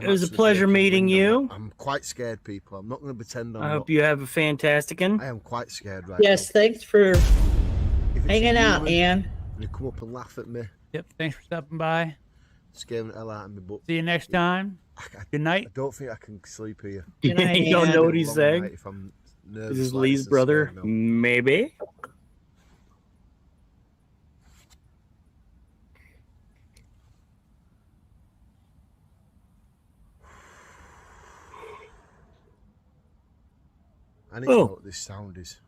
It was a pleasure meeting you. I'm quite scared, people. I'm not going to pretend I'm I not. hope you have a fantastic one. I am quite scared right Yes, thanks for now. If it's hanging out, human, Ann. You come up and laugh at me. Yep, thanks for stopping by. Scaring the hell out of me, but See you next time. Good night. I don't think I can sleep here. You don't know what he's Long saying? night if I'm This nervous is like Lee's this and brother? scared now. Maybe. I need to know what this sound is.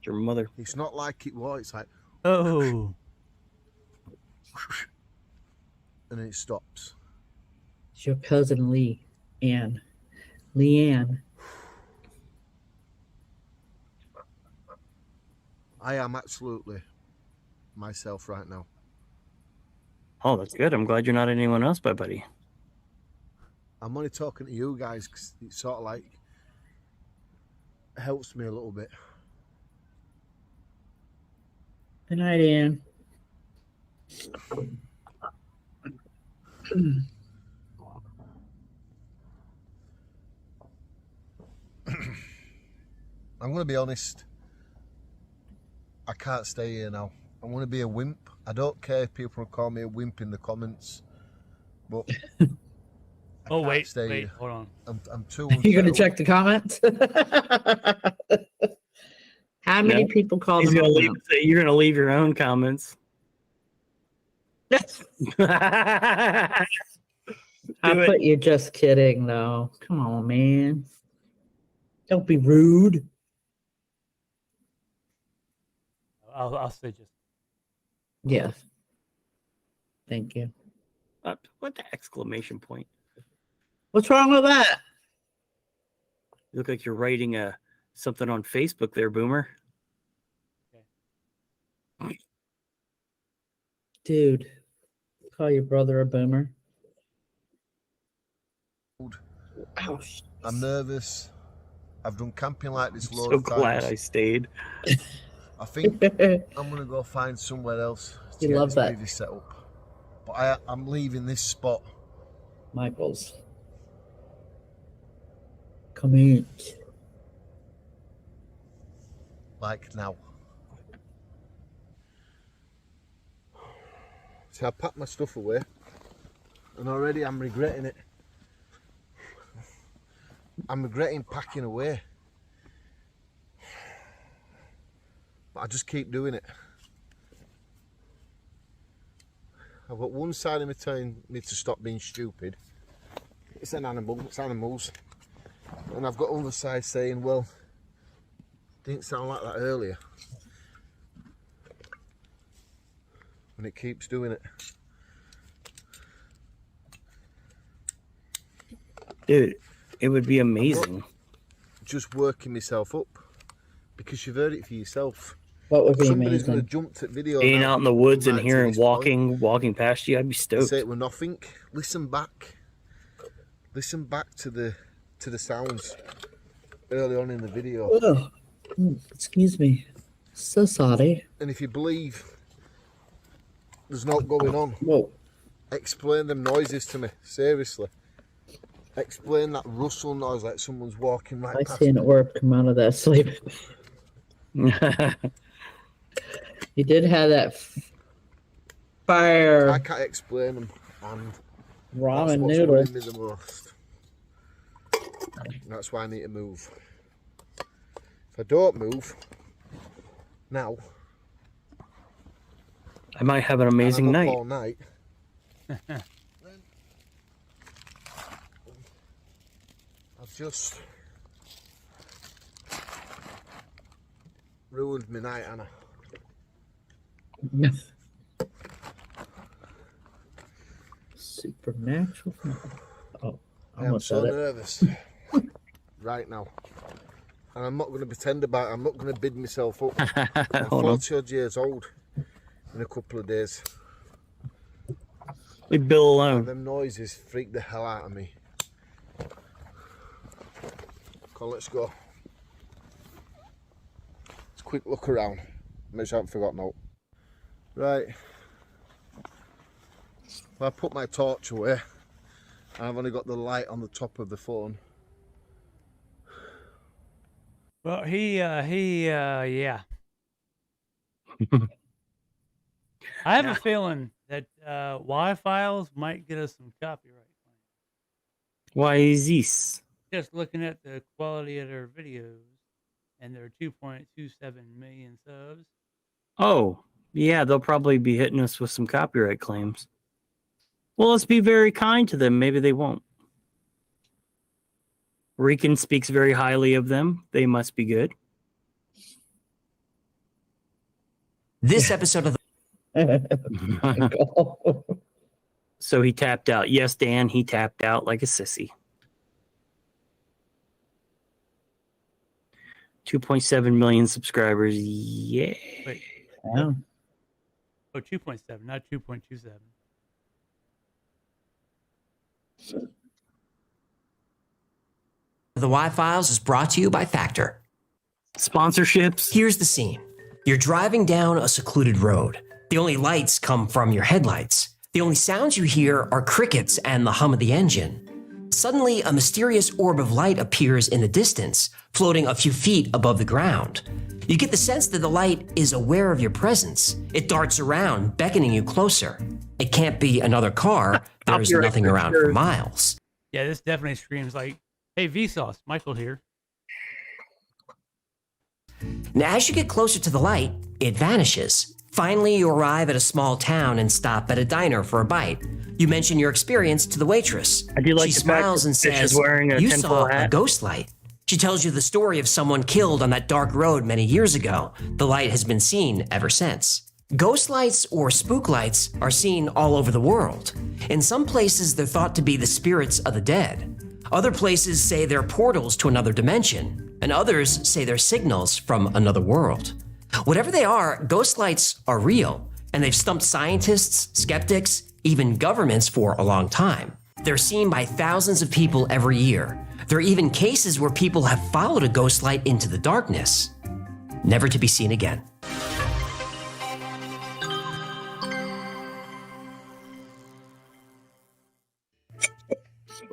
Your mother. It's not like it was. It's like, Oh. and then it stops. It's your cousin Lee, Ann. Leanne. I am absolutely myself right now. Oh, that's good. I'm glad you're not anyone else, my buddy. I'm only talking to you guys because it sort of like helps me a little bit. Good night, Ann. I'm going to be honest. I can't stay here now. I'm going to be a wimp. I don't care if people call me a wimp in the comments, but Oh, wait, stay wait, here. hold on. I'm too. You gonna unsettled. check the comments? How many No. people called He's him gonna a leave, wimp? you're going to leave your own comments. I Do it. put you just kidding, though. Come on, man. Don't be rude. I'll say just. Yes. Thank you. What the exclamation point? What's wrong with that? You look like you're writing something on Facebook there, Boomer. Dude, call your brother a boomer. I'm nervous. I've done camping like this I'm loads so of times. glad I stayed. I think I'm gonna go find somewhere else to You get love this that. movie set up. But I'm leaving this spot. Michael's. Commute. Like now. See, I packed my stuff away, and already I'm regretting it. I'm regretting packing away. But I just keep doing it. I've got one side of me telling me to stop being stupid. It's an animal, it's animals. And I've got other side saying, well, didn't sound like that earlier. And it keeps doing it. Dude, it would be amazing. Just working myself up. Because you've heard it for yourself. What would be Somebody's amazing? going to jump to video. Being now out in the woods and right to hearing this point. walking past you, I'd be stoked. Say it with nothing. Listen back. Listen back to the sounds early on in the video. Oh, excuse me. So sorry. And if you believe there's not going on, Whoa. explain them noises to me. Seriously. Explain that rustle noise like someone's walking right I past seen me. it work come out of that sleep. He did have that fire I can't explain them, and ramen that's what's noodle. worrying me the most. That's why I need to move. If I don't move now, I might have an amazing and I'm up night. all night. I've just ruined my night, Anna. Supernatural. Oh, I I am almost so said it. nervous right now. And I'm not going to pretend about it. I'm not going to bid myself up. I'm Hold on. 40 odd years old in a couple of days. Leave Bill alone. Them noises freak the hell out of me. Come on, let's go. Let's quick look around. Make sure I haven't forgotten out. Right. Well, I put my torch away. I've only got the light on the top of the phone. Well, yeah. I have a feeling that Y-Files might get us some copyright. Why is this? Just looking at the quality of their videos and their 2.27 million subs. Oh, yeah, they'll probably be hitting us with some copyright claims. Well, let's be very kind to them. Maybe they won't. Rican speaks very highly of them. They must be good. This episode of So he tapped out. Yes, Dan, he tapped out like a sissy. 2.7 million subscribers. Yeah. Wait. Yeah. Oh, 2.7, not 2.27. The Y-Files is brought to you by Factor. Sponsorships. Here's the scene. You're driving down a secluded road. The only lights come from your headlights. The only sounds you hear are crickets and the hum of the engine. Suddenly, a mysterious orb of light appears in the distance, floating a few feet above the ground. You get the sense that the light is aware of your presence. It darts around, beckoning you closer. It can't be another car. There's nothing around for miles. Yeah, this definitely screams like, hey, Vsauce, Michael here. Now, as you get closer to the light, it vanishes. Finally, you arrive at a small town and stop at a diner for a bite. You mention your experience to the waitress. I do like she the fact smiles that and Fish is says, wearing a you tinfoil saw a hat." ghost light. She tells you the story of someone killed on that dark road many years ago. The light has been seen ever since. Ghost lights or spook lights are seen all over the world. In some places, they're thought to be the spirits of the dead. Other places say they're portals to another dimension, and others say they're signals from another world. Whatever they are, ghost lights are real, and they've stumped scientists, skeptics, even governments for a long time. They're seen by thousands of people every year. There are even cases where people have followed a ghost light into the darkness, never to be seen again.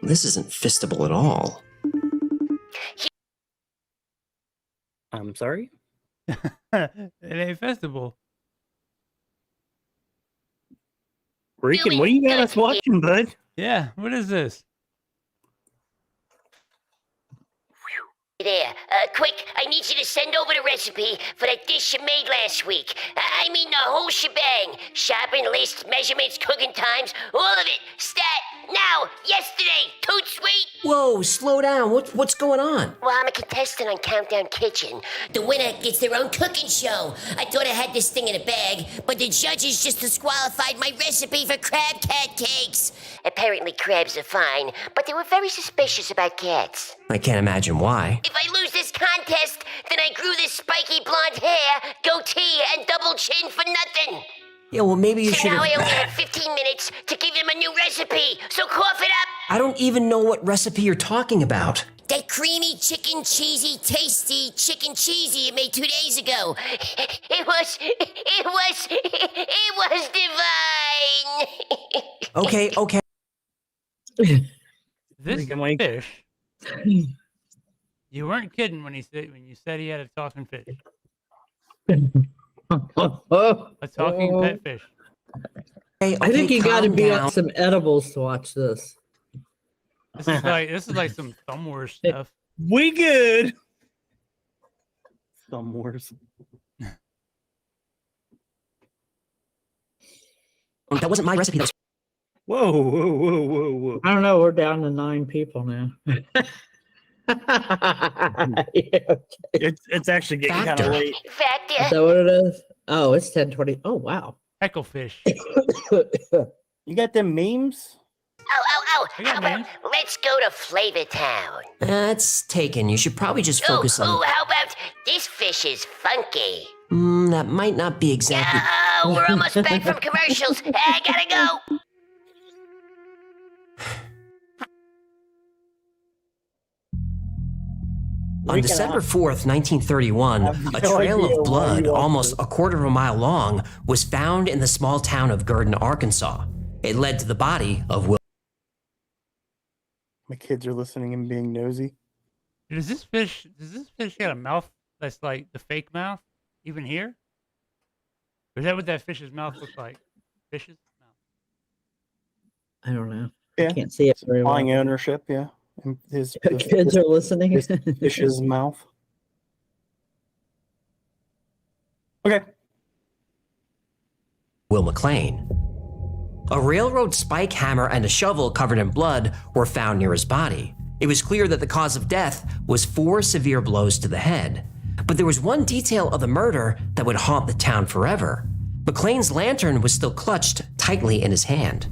This isn't fistable at all. I'm sorry? It ain't festival. Reekin, what do you got us watching, bud? Yeah, what is this? There. Quick, I need you to send over the recipe for that dish you made last week. I mean the whole shebang. Shopping list, measurements, cooking times, all of it. Stat, now, yesterday, toot sweet. Whoa, slow down. What's going on? Well, I'm a contestant on Countdown Kitchen. The winner gets their own cooking show. I thought I had this thing in a bag, but the judges just disqualified my recipe for crab cat cakes. Apparently crabs are fine, but they were very suspicious about cats. I can't imagine why. If I lose this contest, then I grew this spiky blonde hair, goatee, and double chin for nothing. Yeah, well, maybe you should Now I have... only had 15 minutes to give them a new recipe, so cough it up. I don't even know what recipe you're talking about. That creamy, chicken, cheesy, tasty chicken cheesy you made 2 days ago. It was divine. Okay. This fish. You weren't kidding when you said he had a talking fish. A talking pet fish. I think you got to be on some edibles to watch this. This is like some Thumb Wars stuff. We good. Thumb Wars. That wasn't my recipe. Whoa. I don't know. We're down to 9 people now. It's actually getting kind of late. Is that what it is? Oh, it's 10:20. Oh, wow. Hecklefish. You got them memes? Oh. How about let's go to Flavor Town? That's taken. You should probably just focus on... how about this fish is funky? That might not be exactly... Oh, we're almost back from commercials. I gotta go. On December 4th, 1931, a trail of blood almost a quarter of a mile long was found in the small town of Gurdon, Arkansas. It led to the body of Will. My kids are listening and being nosy. Does this fish got a mouth that's like the fake mouth, even here? Or is that what that fish's mouth looks like? Fish's mouth? I don't know. Yeah. I can't see it very well. Buying ownership, yeah. And his kids are listening. His fish's mouth. Okay. Will McLean. A railroad spike hammer and a shovel covered in blood were found near his body. It was clear that the cause of death was 4 severe blows to the head. But there was one detail of the murder that would haunt the town forever. McLean's lantern was still clutched tightly in his hand.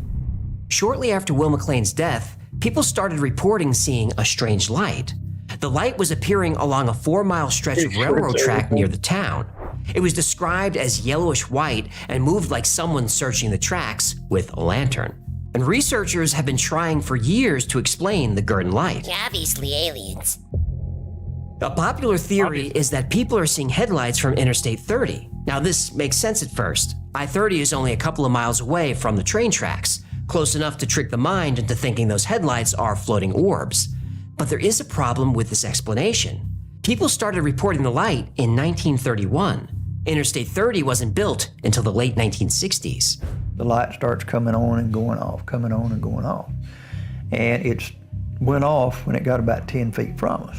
Shortly after Will McLean's death, people started reporting seeing a strange light. The light was appearing along a 4-mile stretch of railroad track near the town. It was described as yellowish white and moved like someone searching the tracks with a lantern. And researchers have been trying for years to explain the Gurdon light. Obviously aliens. A popular theory is that people are seeing headlights from Interstate 30. Now this makes sense at first. I-30 is only a couple of miles away from the train tracks, close enough to trick the mind into thinking those headlights are floating orbs. But there is a problem with this explanation. People started reporting the light in 1931. Interstate 30 wasn't built until the late 1960s. The light starts coming on and going off, coming on and going off. And it went off when it got about 10 feet from us.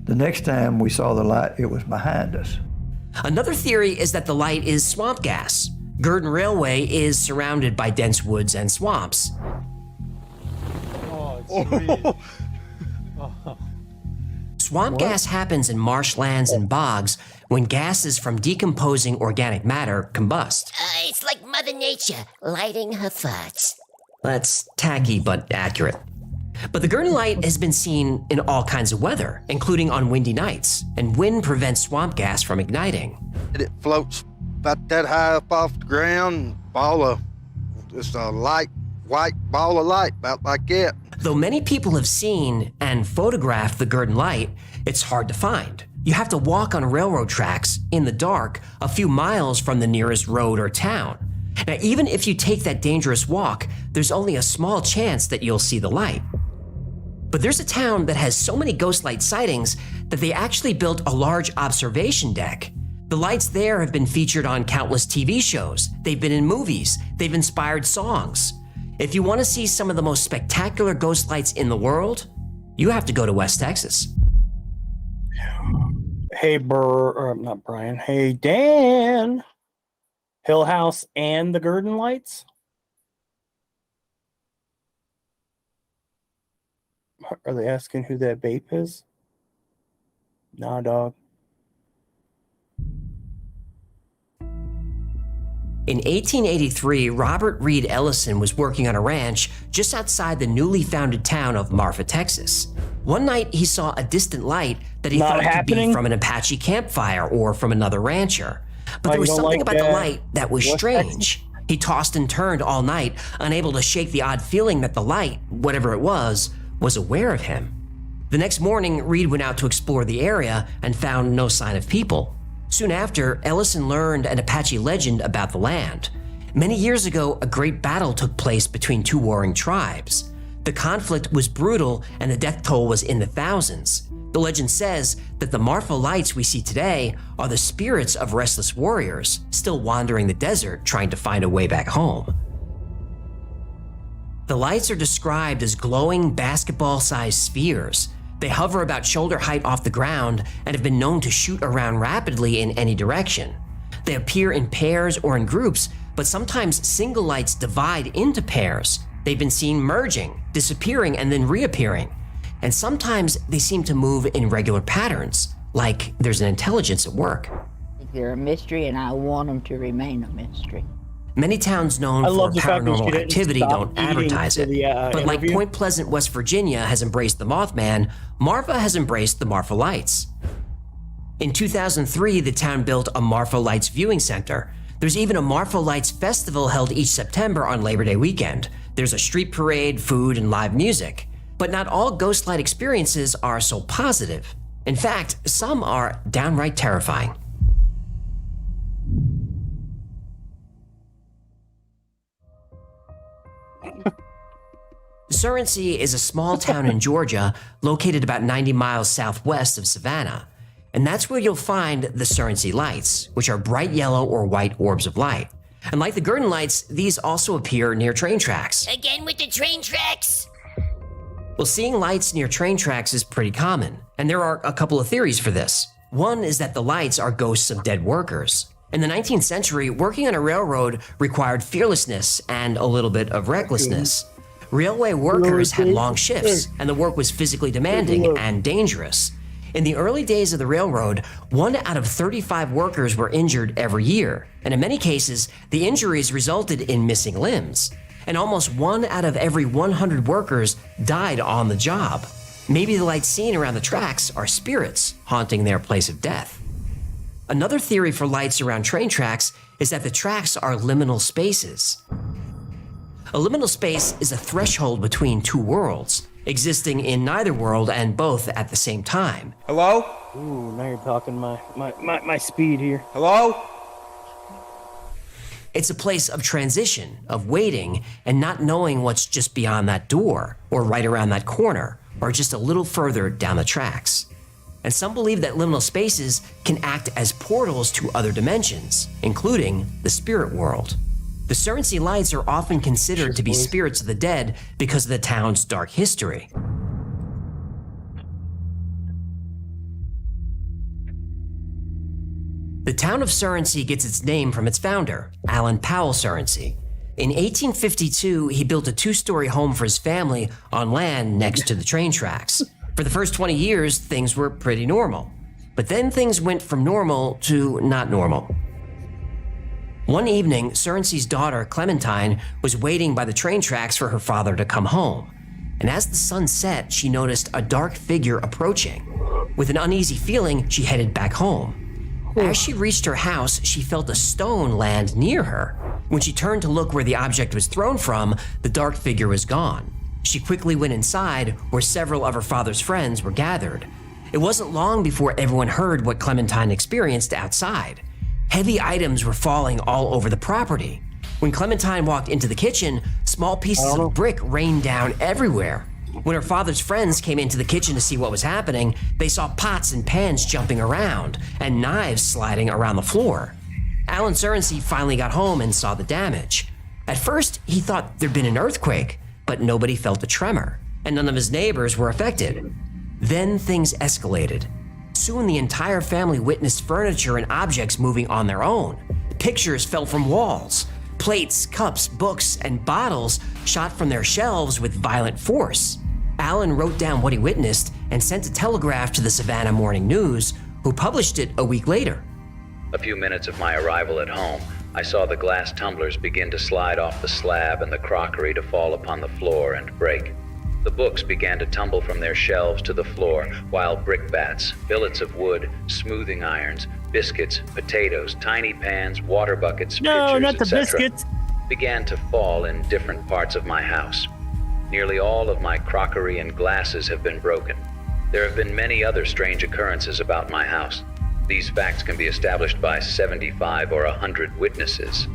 The next time we saw the light, it was behind us. Another theory is that the light is swamp gas. Gurdon Railway is surrounded by dense woods and swamps. Swamp gas happens in marshlands and bogs when gases from decomposing organic matter combust. It's like Mother Nature lighting her farts. That's tacky but accurate. But the Gurdon light has been seen in all kinds of weather, including on windy nights, and wind prevents swamp gas from igniting. It floats about that high up off the ground, ball of just a light white ball of light, about like it. Though many people have seen and photographed the Gurdon Light, it's hard to find. You have to walk on railroad tracks in the dark a few miles from the nearest road or town. Now, even if you take that dangerous walk, there's only a small chance that you'll see the light. But there's a town that has so many ghost light sightings that they actually built a large observation deck. The lights there have been featured on countless TV shows. They've been in movies. They've inspired songs. If you want to see some of the most spectacular ghost lights in the world, you have to go to West Texas. Hey, not Brian. Hey, Dan. Hill House and the Gurdon Lights? Are they asking who that Bape is? Nah, dog. In 1883, Robert Reed Ellison was working on a ranch just outside the newly founded town of Marfa, Texas. One night, he saw a distant light that he thought could be from an Apache campfire or from another rancher. But there was something about the light that was strange. He tossed and turned all night, unable to shake the odd feeling that the light, whatever it was aware of him. The next morning, Reed went out to explore the area and found no sign of people. Soon after, Ellison learned an Apache legend about the land. Many years ago, a great battle took place between two warring tribes. The conflict was brutal and the death toll was in the thousands. The legend says that the Marfa lights we see today are the spirits of restless warriors still wandering the desert trying to find a way back home. The lights are described as glowing basketball-sized spheres. They hover about shoulder height off the ground and have been known to shoot around rapidly in any direction. They appear in pairs or in groups, but sometimes single lights divide into pairs. They've been seen merging, disappearing, and then reappearing. And sometimes they seem to move in regular patterns, like there's an intelligence at work. They're a mystery, and I want them to remain a mystery. Many towns known for paranormal activity don't advertise it, but like Point Pleasant, West Virginia has embraced the Mothman, Marfa has embraced the Marfa Lights. In 2003, the town built a Marfa Lights viewing center. There's even a Marfa Lights festival held each September on Labor Day weekend. There's a street parade, food, and live music. But not all ghost light experiences are so positive. In fact, some are downright terrifying. Surrency is a small town in Georgia located about 90 miles southwest of Savannah. And that's where you'll find the Surrency Lights, which are bright yellow or white orbs of light. And like the Gurdon Lights, these also appear near train tracks. Again with the train tracks? Well, seeing lights near train tracks is pretty common, and there are a couple of theories for this. One is that the lights are ghosts of dead workers. In the 19th century, working on a railroad required fearlessness and a little bit of recklessness. Railway workers had long shifts, and the work was physically demanding and dangerous. In the early days of the railroad, 1 out of 35 workers were injured every year, and in many cases, the injuries resulted in missing limbs. And almost 1 out of every 100 workers died on the job. Maybe the lights seen around the tracks are spirits haunting their place of death. Another theory for lights around train tracks is that the tracks are liminal spaces. A liminal space is a threshold between two worlds, existing in neither world and both at the same time. Hello? Ooh, now you're talking my speed here. Hello? It's a place of transition, of waiting, and not knowing what's just beyond that door, or right around that corner, or just a little further down the tracks. And some believe that liminal spaces can act as portals to other dimensions, including the spirit world. The Surrency Lights are often considered to be spirits of the dead because of the town's dark history. The town of Surrency gets its name from its founder, Alan Powell Surrency. In 1852, he built a 2-story home for his family on land next to the train tracks. For the first 20 years, things were pretty normal. But then things went from normal to not normal. One evening, Surrency's daughter, Clementine, was waiting by the train tracks for her father to come home. And as the sun set, she noticed a dark figure approaching. With an uneasy feeling, she headed back home. As she reached her house, she felt a stone land near her. When she turned to look where the object was thrown from, the dark figure was gone. She quickly went inside, where several of her father's friends were gathered. It wasn't long before everyone heard what Clementine experienced outside. Heavy items were falling all over the property. When Clementine walked into the kitchen, small pieces of brick rained down everywhere. When her father's friends came into the kitchen to see what was happening, they saw pots and pans jumping around and knives sliding around the floor. Alan Surensey finally got home and saw the damage. At first, he thought there'd been an earthquake, but nobody felt a tremor, and none of his neighbors were affected. Then things escalated. Soon the entire family witnessed furniture and objects moving on their own. Pictures fell from walls. Plates, cups, books, and bottles shot from their shelves with violent force. Alan wrote down what he witnessed and sent a telegraph to the Savannah Morning News, who published it a week later. A few minutes of my arrival at home, I saw the glass tumblers begin to slide off the slab and the crockery to fall upon the floor and break. The books began to tumble from their shelves to the floor, while brickbats, billets of wood, smoothing irons, biscuits, potatoes, tiny pans, water buckets, pitchers, etc. began to fall in different parts of my house. Nearly all of my crockery and glasses have been broken. There have been many other strange occurrences about my house. These facts can be established by 75 or 100 witnesses.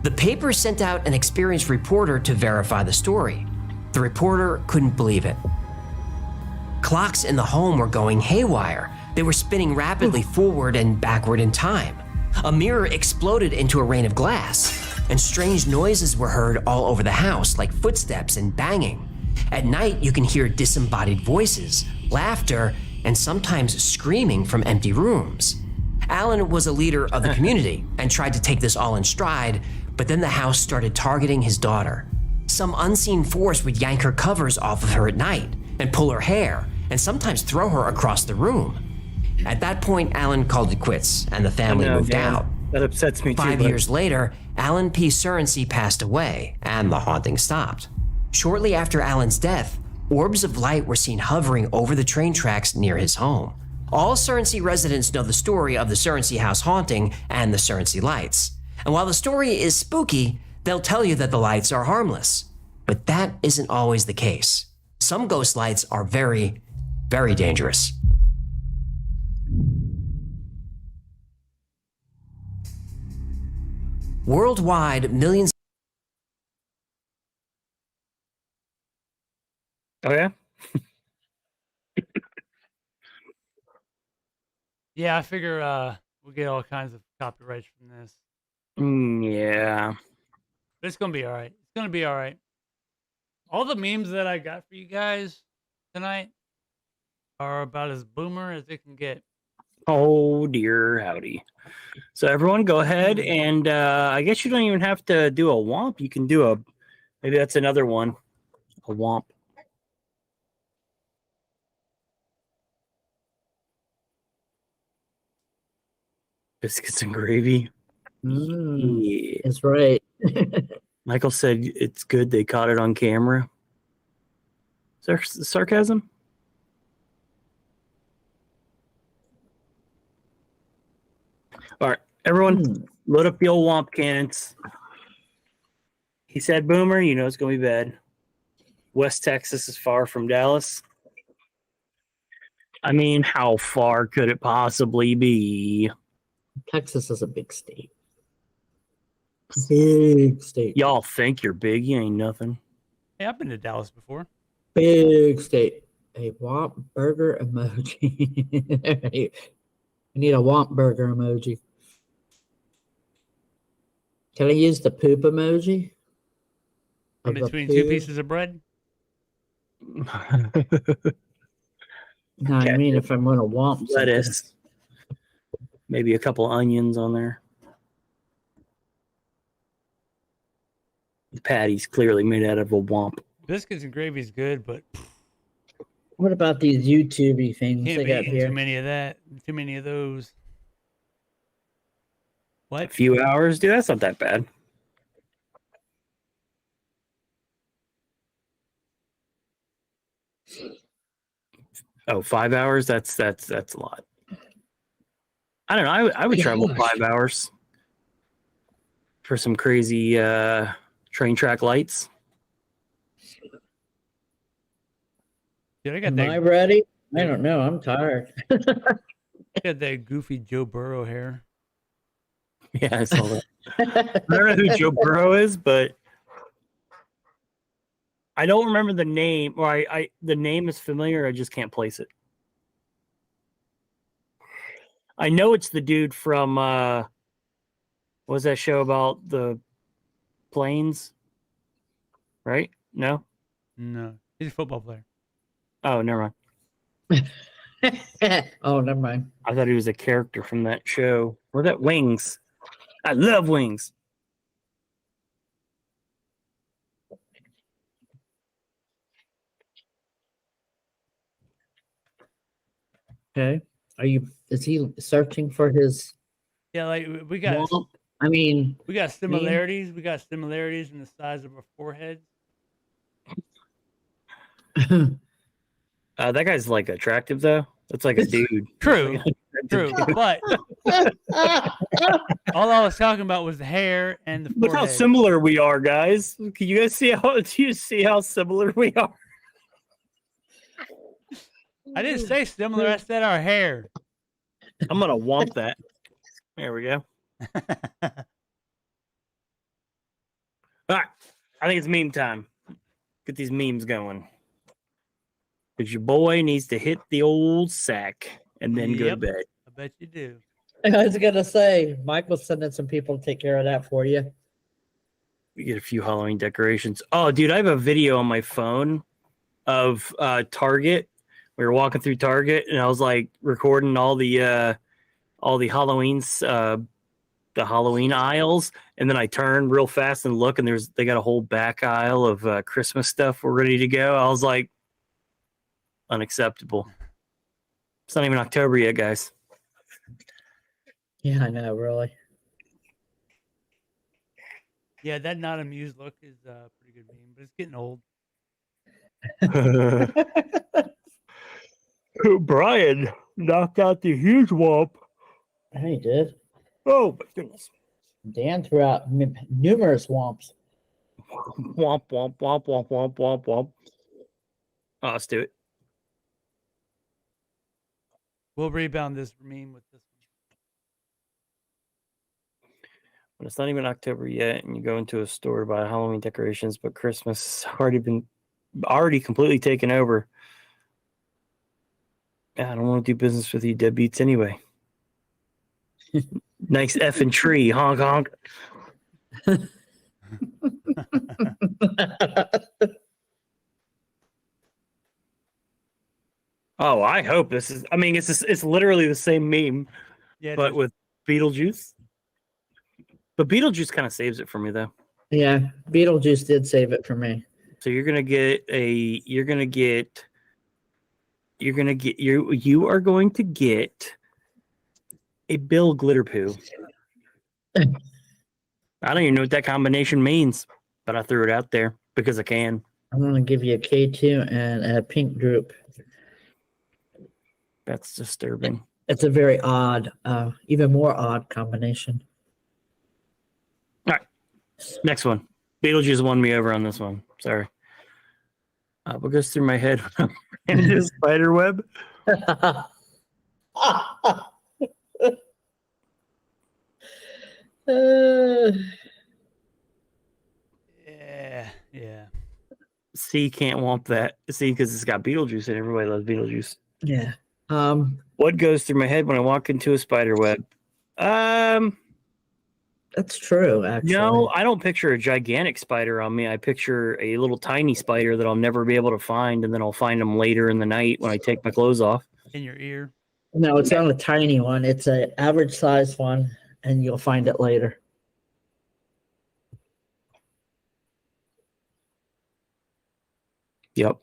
The paper sent out an experienced reporter to verify the story. The reporter couldn't believe it. Clocks in the home were going haywire. They were spinning rapidly forward and backward in time. A mirror exploded into a rain of glass, and strange noises were heard all over the house, like footsteps and banging. At night, you can hear disembodied voices, laughter, and sometimes screaming from empty rooms. Alan was a leader of the community and tried to take this all in stride, but then the house started targeting his daughter. Some unseen force would yank her covers off of her at night and pull her hair and sometimes throw her across the room. At that point, Alan called it quits and the family moved out. That upsets me too. 5 years later, Alan P. Surensey passed away and the haunting stopped. Shortly after Alan's death, orbs of light were seen hovering over the train tracks near his home. All Surensey residents know the story of the Surensey house haunting and the Surensey lights. And while the story is spooky, they'll tell you that the lights are harmless. But that isn't always the case. Some ghost lights are very, very dangerous. Worldwide, millions. Oh, yeah? Yeah, I figure we'll get all kinds of copyrights from this. Yeah. But it's going to be all right. It's going to be all right. All the memes that I got for you guys tonight are about as boomer as it can get. Oh, dear howdy. So everyone go ahead and I guess you don't even have to do a womp. You can do maybe that's another one, a womp. Biscuits and gravy. Yeah. That's right. Michael said it's good they caught it on camera. Is there sarcasm? All right, everyone, load up the old womp cannons. He said, Boomer, you know it's going to be bad. West Texas is far from Dallas. I mean, how far could it possibly be? Texas is a big state. Big state. Y'all think you're big. You ain't nothing. Hey, I've been to Dallas before. Big state. A Womp burger emoji. I need a Womp burger emoji. Can I use the poop emoji? In between two pieces of bread? No, I mean if I'm going to Womp lettuce. Maybe a couple onions on there. The patty's clearly made out of a womp. Biscuits and gravy is good, but what about these YouTube-y things can't they be got eating here? too many of that. Too many of those. What? A few hours, dude. That's not that bad. Oh, 5 hours? That's a lot. I don't know. I would travel 5 hours. for some crazy train track lights? Dude, I got Am that. I ready? I don't know. I'm tired. I got that goofy Joe Burrow hair. Yeah, I saw that. I don't know who Joe Burrow is, but I don't remember the name. Or I the name is familiar. I just can't place it. I know it's the dude from what was that show about the planes? Right? No? No, he's a football player. Oh, never mind. Oh, never mind. I thought he was a character from that show. Or that Wings. I love Wings. Okay. Is he searching for his Yeah, like we got. womp? I mean, We got similarities. We got similarities in the size of our foreheads. That guy's like attractive though. That's like a dude. True, true. But all I was talking about was the hair and the Look forehead. how similar we are, guys. Can you guys see how? Do you see how similar we are? I didn't say similar. I said our hair. I'm gonna want that. There we go. All right, I think it's meme time. Get these memes going. Because your boy needs to hit the old sack and then go to Yep, bed. I bet you do. I was gonna say, Mike was sending some people to take care of that for you. We get a few Halloween decorations. Oh, dude, I have a video on my phone of Target. We were walking through Target, and I was like recording all the the Halloween aisles, and then I turned real fast and look, and they got a whole back aisle of Christmas stuff. We're ready to go. I was like, unacceptable. It's not even October yet, guys. Yeah, I know, really. Yeah, that not amused look is a pretty good meme, but it's getting old. Brian knocked out the huge womp. He did. Oh my goodness. Dan threw out numerous womps. Womp, womp, womp, womp, womp, womp, womp. Oh, let's do it. We'll rebound this meme with this When it's not even October yet, and you go into a store to buy Halloween decorations, but Christmas has already completely taken over. I don't want to do business with you deadbeats anyway. Nice effing tree, honk honk. Oh, I hope this is. I mean, it's literally the same meme, Yeah, but with Beetlejuice. But Beetlejuice kind of saves it for me, though. Yeah, Beetlejuice did save it for me. So you are going to get a Bill Glitterpoo. I don't even know what that combination means, but I threw it out there because I can. I'm going to give you a K2 and a pink droop. That's disturbing. It's a very odd, even more odd combination. All right. Next one. Beetlejuice won me over on this one. Sorry. What goes through my head when I'm in this spider web? Yeah. C can't want that. See, because it's got Beetlejuice and everybody loves Beetlejuice. Yeah. What goes through my head when I walk into a spider web? That's true, actually. No, I don't picture a gigantic spider on me. I picture a little tiny spider that I'll never be able to find, and then I'll find them later in the night when I take my clothes off. in your ear. No, it's not a tiny one. It's an average size one, and you'll find it later. Yep.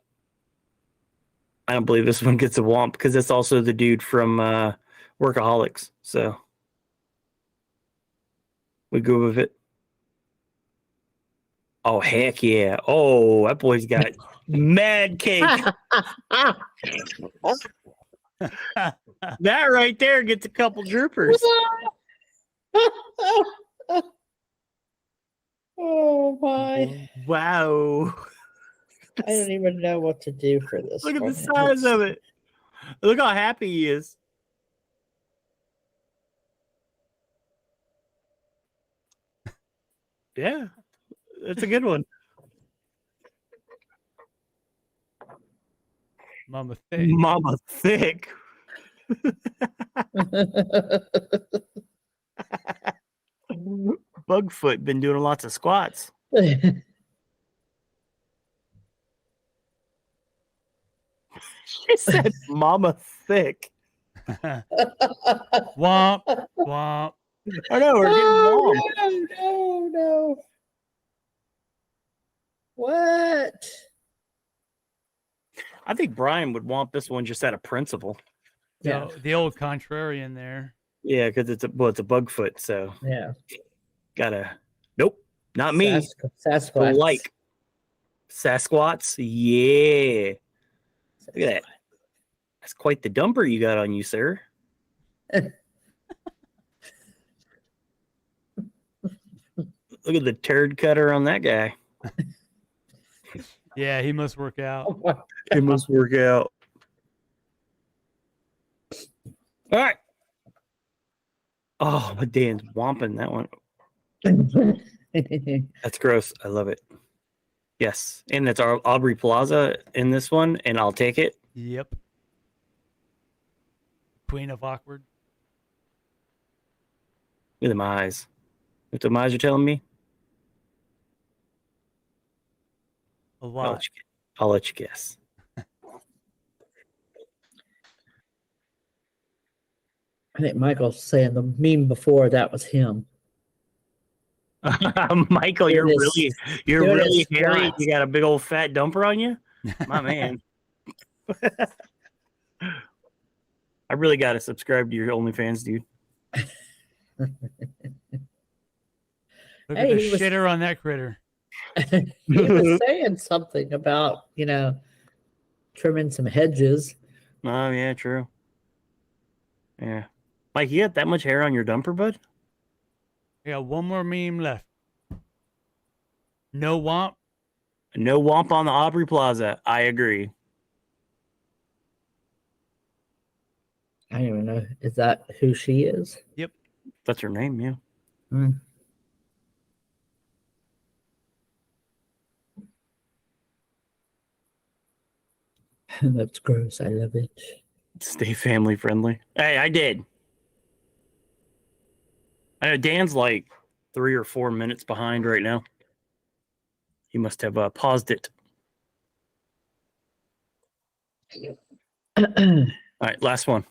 I don't believe this one gets a womp because it's also the dude from Workaholics. So we go with it. Oh, heck yeah. Oh, that boy's got mad cake. That right there gets a couple droopers. Oh my! Wow. I don't even know what to do for this. Look at the one. size of it. Look how happy he is. Yeah, that's a good one. Mama thick. Mama thick. Bugfoot been doing lots of squats. She said, "Mama thick." Womp womp. I know we're getting warm. No. What? I think Brian would want this one just out of principle. Yeah, the old contrarian there. Yeah, because it's a Bugfoot, so Yeah. Gotta. Nope, not me. Sasquatch. Like Sasquatch. Yeah. Look at that. That's quite the dumper you got on you, sir. Look at the turd cutter on that guy. Yeah, he must work out. He must work out. All right. Oh, my Dan's womping that one. That's gross. I love it. Yes. And that's our Aubrey Plaza in this one, and I'll take it. Yep. Queen of awkward. Look at my eyes. What the eyes are telling me? A lot. I'll let you guess. I think Michael's saying the meme before that was him. Michael, you're really hairy. squats. You got a big old fat dumper on you, my man. I really got to subscribe to your OnlyFans, dude. Look Hey, at the he was- shitter on that critter. He was saying something about, trimming some hedges. Oh yeah, true. Yeah, Mike, you got that much hair on your dumper, bud? I got one more meme left. No womp. No womp on the Aubrey Plaza. I agree. I don't even know. Is that who she is? Yep. That's her name, yeah. Hmm. That's gross. I love it. Stay family friendly. Hey, I did. I know Dan's like 3 or 4 minutes behind right now. He must have paused it. All right, last one.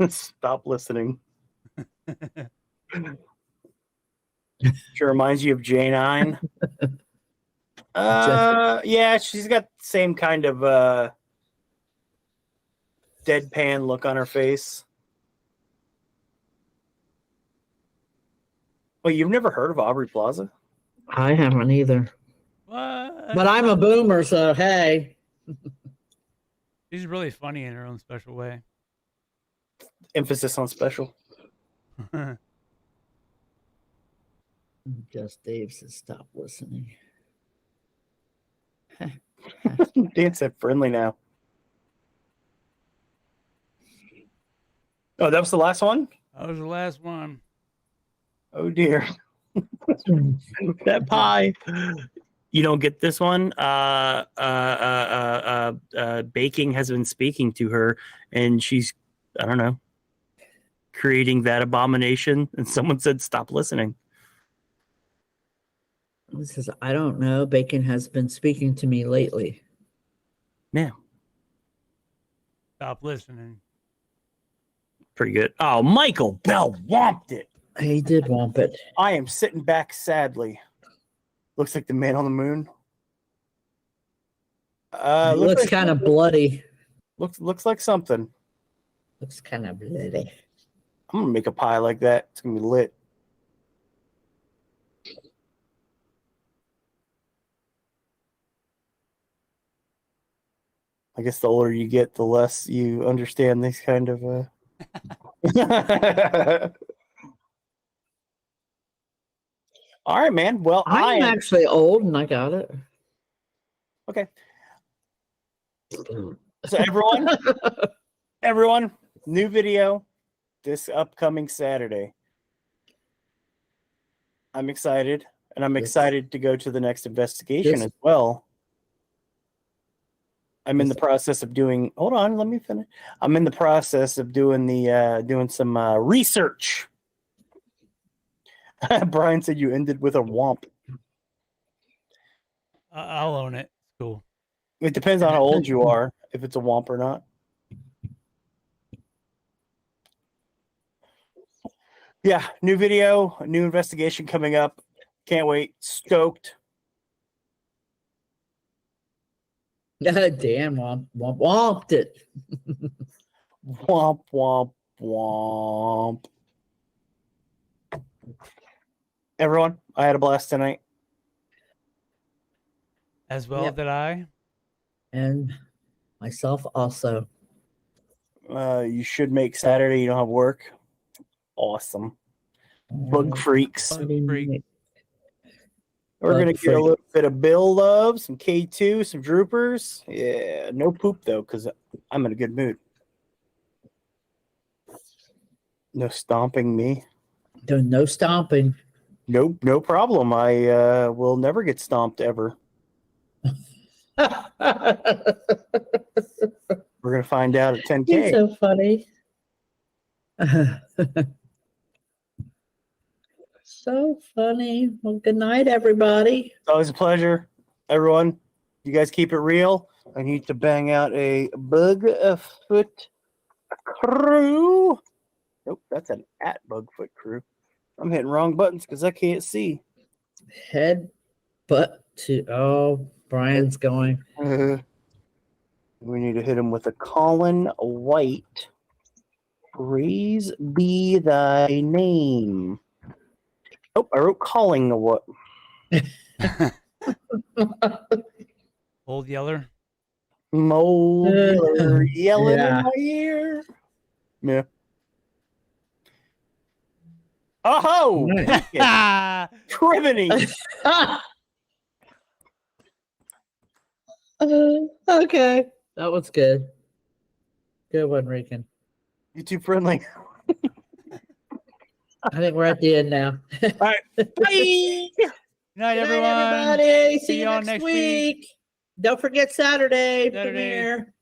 Stop listening. Sure reminds you of J9. Yeah, she's got the same kind of deadpan look on her face. Well, you've never heard of Aubrey Plaza? I haven't either. What? But I'm a boomer, so hey. She's really funny in her own special way. Emphasis on special. Just Dave says stop listening. Dan said friendly now. Oh, that was the last one? That was the last one. Oh dear. That pie. You don't get this one. Baking has been speaking to her, and she's, I don't know, creating that abomination. And someone said, "Stop listening." This says, I don't know. Bacon has been speaking to me lately. Yeah, Stop listening. pretty good. Oh, Michael Bell womped it. He did womp it. I am sitting back sadly. Looks like the man on the moon. It looks like kind of bloody. Looks like something. Looks kind of bloody. I'm gonna make a pie like that. It's gonna be lit. I guess the older you get, the less you understand these kind of. All right, man. Well, I'm actually old and I got it. Okay. So everyone, new video this upcoming Saturday. I'm excited, and I'm excited to go to the next investigation as well. I'm in the process of doing. Hold on, let me finish. I'm in the process of doing doing some research. Brian said you ended with a womp. I'll own it. It's cool. It depends on how old you are, if it's a womp or not. Yeah, new video, new investigation coming up. Can't wait. Stoked. Damn, womped it. Womp, womp, womp. Everyone, I had a blast tonight. As well did I. And myself also. You should make Saturday. You don't have work. Awesome. Bug freaks. Freak. We're going to get a little bit of Bill love, some K2, some droopers. Yeah, no poop, though, because I'm in a good mood. No stomping me. No stomping. Nope, no problem. I will never get stomped ever. We're going to find out at 10K. You're so funny. So funny. Well, good night, everybody. It's always a pleasure. Everyone, you guys keep it real. I need to bang out a Bugfoot crew. Nope, that's an at Bugfoot crew. I'm hitting wrong buttons because I can't see. Head, butt to. Oh, Brian's going. We need to hit him with a Colin White. Praise be thy name. Oh, I wrote calling what? Old Yeller. Mold Yeller yelling in my ear. Yeah. Oh, Criminy. Okay. That was good. Good one, Regan. YouTube friendly. I think we're at the end now. All right. Bye. Good night, everyone. Everybody. See you y'all next week. Don't forget Saturday premiere.